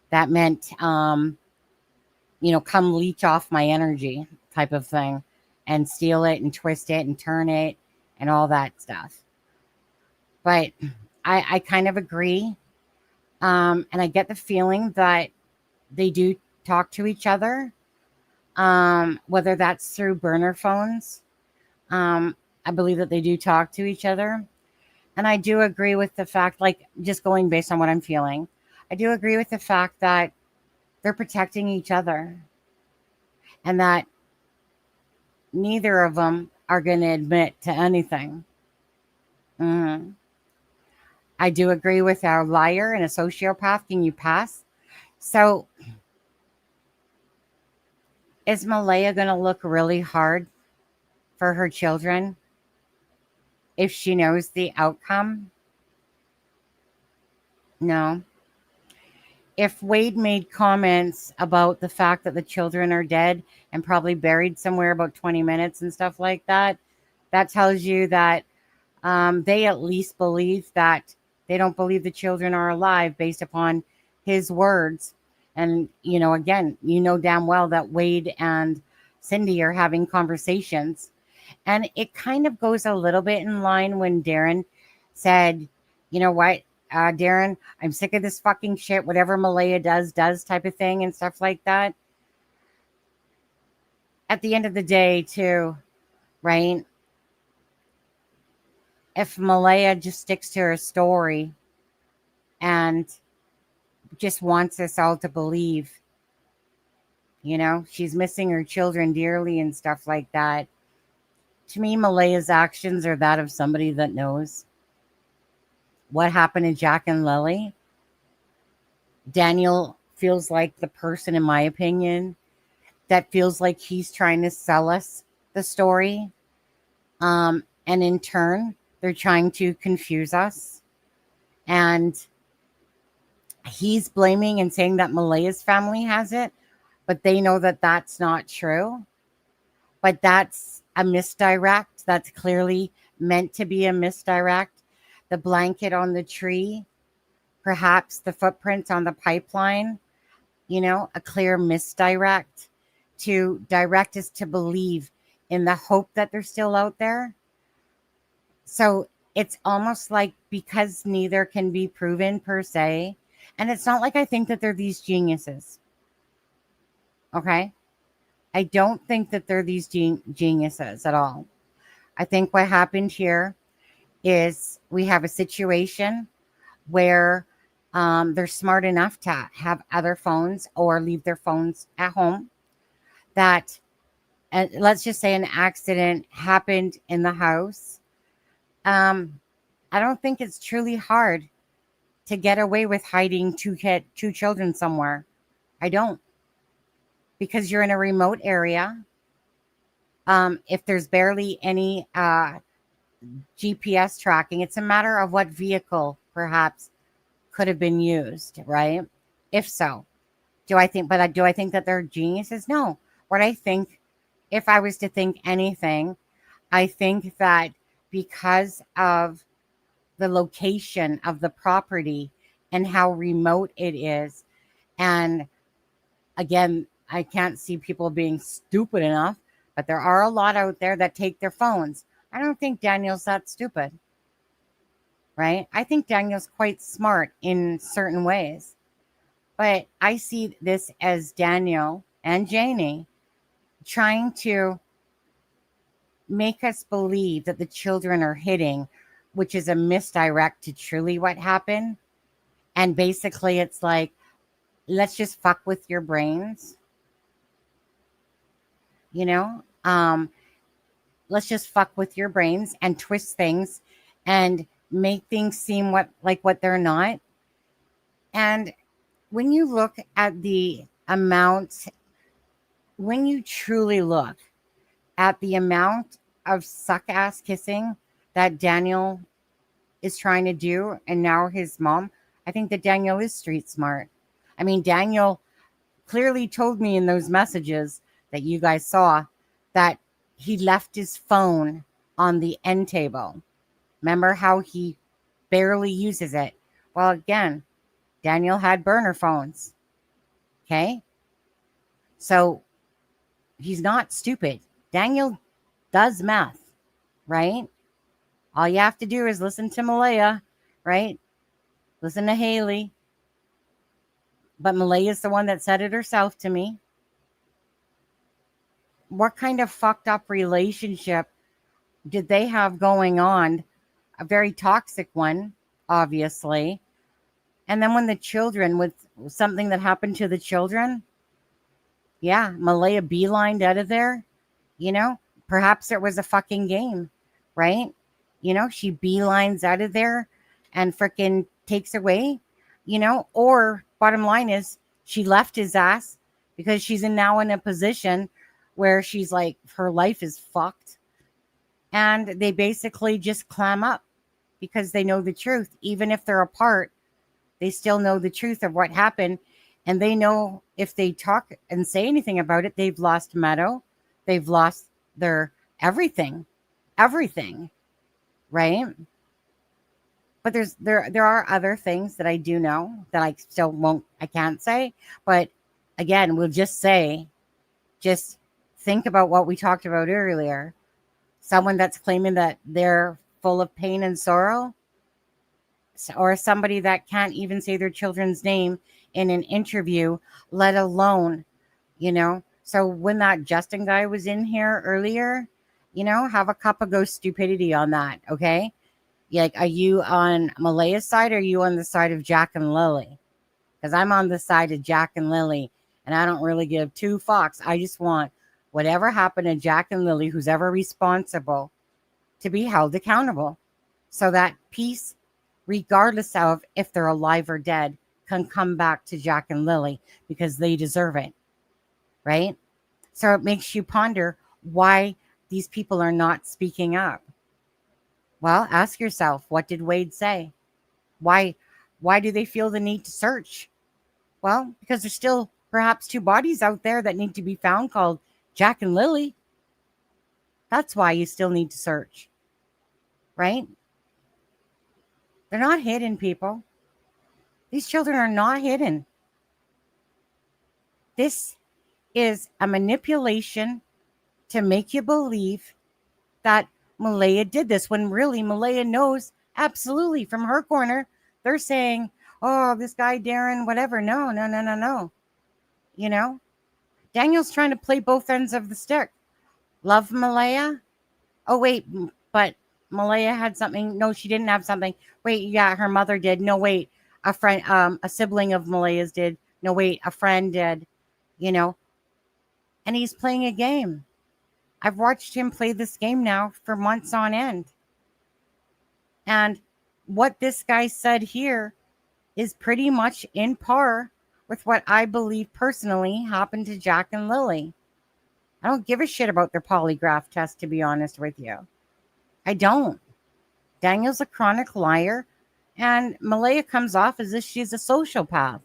S1: That meant, you know, come leech off my energy type of thing and steal it and twist it and turn it and all that stuff. But I kind of agree. And I get the feeling that they do talk to each other, whether that's through burner phones. I believe that they do talk to each other. And I do agree with the fact, like just going based on what I'm feeling, I do agree with the fact that they're protecting each other and that neither of them are going to admit to anything. Mhm. I do agree with our liar and a sociopath. Can you pass? So is Malaya going to look really hard for her children if she knows the outcome? No. If Wade made comments about the fact that the children are dead and probably buried somewhere about 20 minutes and stuff like that, that tells you that they at least believe that they don't believe the children are alive based upon his words. And, you know, again, you know damn well that Wade and Cindy are having conversations. And it kind of goes a little bit in line when Darren said, you know what, Darren, I'm sick of this fucking shit. Whatever Malaya does type of thing and stuff like that. At the end of the day, too, right? If Malaya just sticks to her story and just wants us all to believe, you know, she's missing her children dearly and stuff like that. To me, Malaya's actions are that of somebody that knows what happened to Jack and Lily. Daniel feels like the person, in my opinion, that feels like he's trying to sell us the story. And in turn, they're trying to confuse us. And he's blaming and saying that Malaya's family has it, but they know that that's not true. But that's a misdirect. That's clearly meant to be a misdirect. The blanket on the tree, perhaps the footprints on the pipeline, you know, a clear misdirect to direct us to believe in the hope that they're still out there. So it's almost like because neither can be proven per se, and it's not like I think that they're these geniuses. Okay? I don't think that they're these geniuses at all. I think what happened here is we have a situation where they're smart enough to have other phones or leave their phones at home. That, let's just say an accident happened in the house. I don't think it's truly hard to get away with hiding two children somewhere. I don't. Because you're in a remote area. If there's barely any GPS tracking, it's a matter of what vehicle perhaps could have been used, right? If so, do I think that they're geniuses? No. What I think, if I was to think anything, I think that because of the location of the property and how remote it is, and again, I can't see people being stupid enough, but there are a lot out there that take their phones. I don't think Daniel's that stupid, right? I think Daniel's quite smart in certain ways. But I see this as Daniel and Janie trying to make us believe that the children are hitting, which is a misdirect to truly what happened. And basically it's like, let's just fuck with your brains. You know, let's just fuck with your brains and twist things and make things seem what they're not. And when you look at the amount when you truly look at the amount of suck ass kissing that Daniel is trying to do, and now his mom, I think that Daniel is street smart. I mean, Daniel clearly told me in those messages that you guys saw that he left his phone on the end table. Remember how he barely uses it? Well, again, Daniel had burner phones. Okay? So he's not stupid. Daniel does math, right? All you have to do is listen to Malaya, right? Listen to Haley. But Malaya's the one that said it herself to me. What kind of fucked up relationship did they have going on? A very toxic one, obviously. And then when the children, with something that happened to the children, yeah, Malaya beelined out of there. You know, perhaps it was a fucking game, right? You know, she beelines out of there and freaking takes away, you know, or bottom line is she left his ass because she's now in a position where she's like, her life is fucked. And they basically just clam up because they know the truth. Even if they're apart, they still know the truth of what happened. And they know if they talk and say anything about it, they've lost Meadow. They've lost their everything, right? But there are other things that I do know that I can't say. But again, we'll just say, just think about what we talked about earlier. Someone that's claiming that they're full of pain and sorrow, or somebody that can't even say their children's name in an interview, let alone, you know. So when that Justin guy was in here earlier, you know, have a cup of ghost stupidity on that, okay? Like, are you on Malaya's side or are you on the side of Jack and Lily? Because I'm on the side of Jack and Lily, and I don't really give two fucks. I just want whatever happened to Jack and Lily, who's ever responsible, to be held accountable. So that peace, regardless of if they're alive or dead, can come back to Jack and Lily because they deserve it, right? So it makes you ponder why these people are not speaking up. Well, ask yourself, what did Wade say? Why do they feel the need to search? Well, because there's still perhaps two bodies out there that need to be found called Jack and Lily. That's why you still need to search, right? They're not hidden, people. These children are not hidden. This is a manipulation to make you believe that Malaya did this, when really Malaya knows absolutely from her corner. They're saying, oh, this guy, Darren, whatever. No. You know, Daniel's trying to play both ends of the stick. Love Malaya? Oh, wait, but Malaya had something. No, she didn't have something. Wait, yeah, her mother did. No, wait, a friend, a sibling of Malaya's did. No, wait, a friend did, you know. And he's playing a game. I've watched him play this game now for months on end. And what this guy said here is pretty much in par with what I believe personally happened to Jack and Lily. I don't give a shit about their polygraph test, to be honest with you. I don't. Daniel's a chronic liar, and Malaya comes off as if she's a sociopath.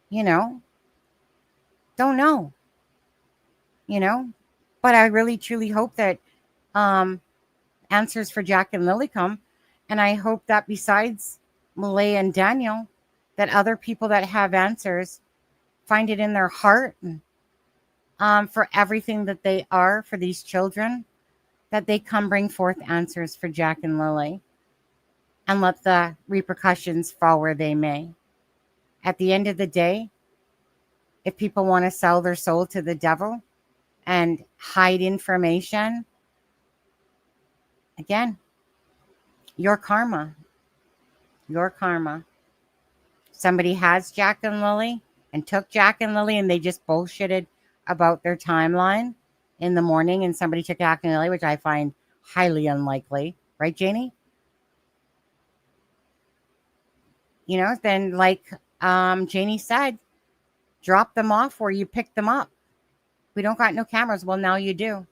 S1: You know? Don't know. You know? But I really, truly hope that answers for Jack and Lily come. And I hope that besides Malaya and Daniel, that other people that have answers find it in their heart, for everything that they are for these children, that they come bring forth answers for Jack and Lily, and let the repercussions fall where they may. At the end of the day, if people want to sell their soul to the devil and hide information, again, your karma. Somebody has Jack and Lily and took Jack and Lily, and they just bullshitted about their timeline in the morning, and somebody took Jack and Lily, which I find highly unlikely. Right, Janie? You know, then like Janie said, drop them off where you pick them up. We don't got no cameras. Well, now you do.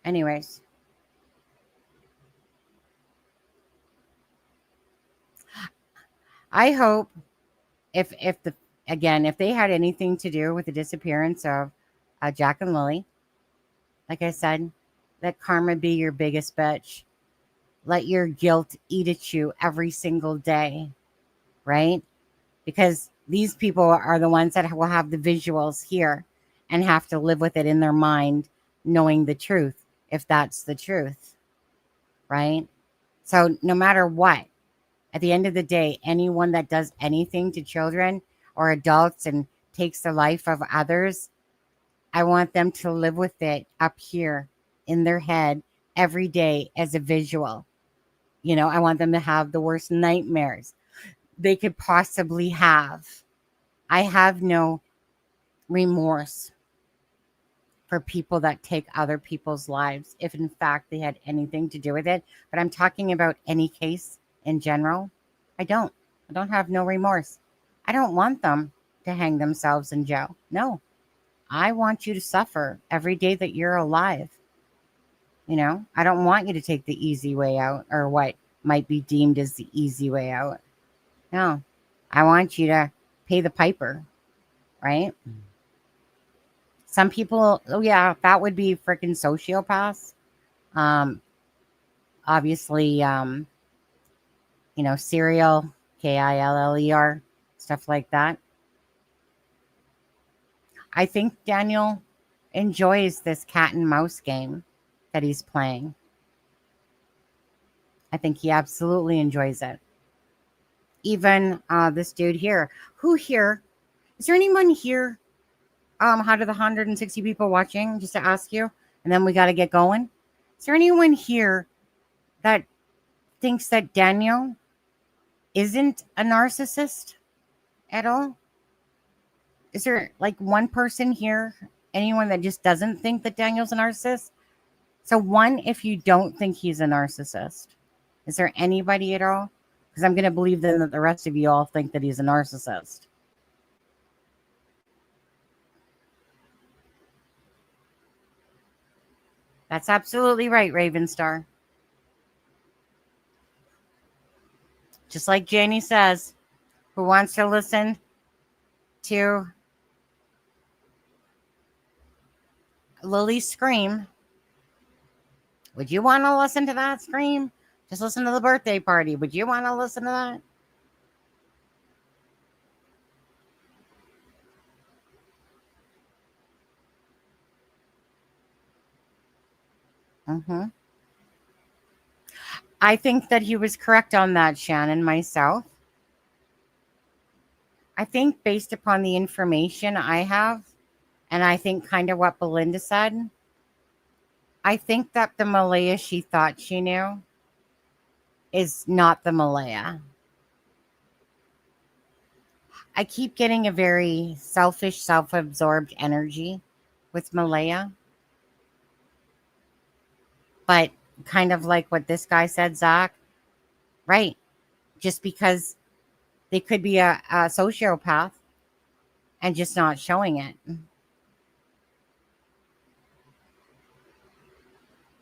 S1: Anyways. I hope if they had anything to do with the disappearance of Jack and Lily, like I said, let karma be your biggest bitch. Let your guilt eat at you every single day, right? Because these people are the ones that will have the visuals here and have to live with it in their mind, knowing the truth, if that's the truth, right? So no matter what, at the end of the day, anyone that does anything to children or adults and takes the life of others, I want them to live with it up here in their head every day as a visual. You know, I want them to have the worst nightmares they could possibly have. I have no remorse for people that take other people's lives, if in fact they had anything to do with it. But I'm talking about any case in general. I don't have no remorse. I don't want them to hang themselves in jail. No, I want you to suffer every day that you're alive. You know, I don't want you to take the easy way out or what might be deemed as the easy way out. No, I want you to pay the piper, right? Some people, oh yeah, that would be freaking sociopaths. Obviously, you know, serial, KILLER, stuff like that. I think Daniel enjoys this cat and mouse game that he's playing. I think he absolutely enjoys it. Even this dude here. Who here? Is there anyone here out of the 160 people watching, just to ask you, and then we got to get going? Is there anyone here that thinks that Daniel isn't a narcissist at all? Is there like one person here, anyone that just doesn't think that Daniel's a narcissist? So one, if you don't think he's a narcissist. Is there anybody at all? Because I'm going to believe then that the rest of you all think that he's a narcissist. That's absolutely right, Ravenstar. Just like Janie says, who wants to listen to Lily scream? Would you want to listen to that scream? Just listen to the birthday party. Would you want to listen to that? I think that he was correct on that, Shannon, myself. I think based upon the information I have, and I think kind of what Belinda said, I think that the Malaya she thought she knew is not the Malaya. I keep getting a very selfish, self-absorbed energy with Malaya. But kind of like what this guy said, Zach, right? Just because they could be a sociopath and just not showing it.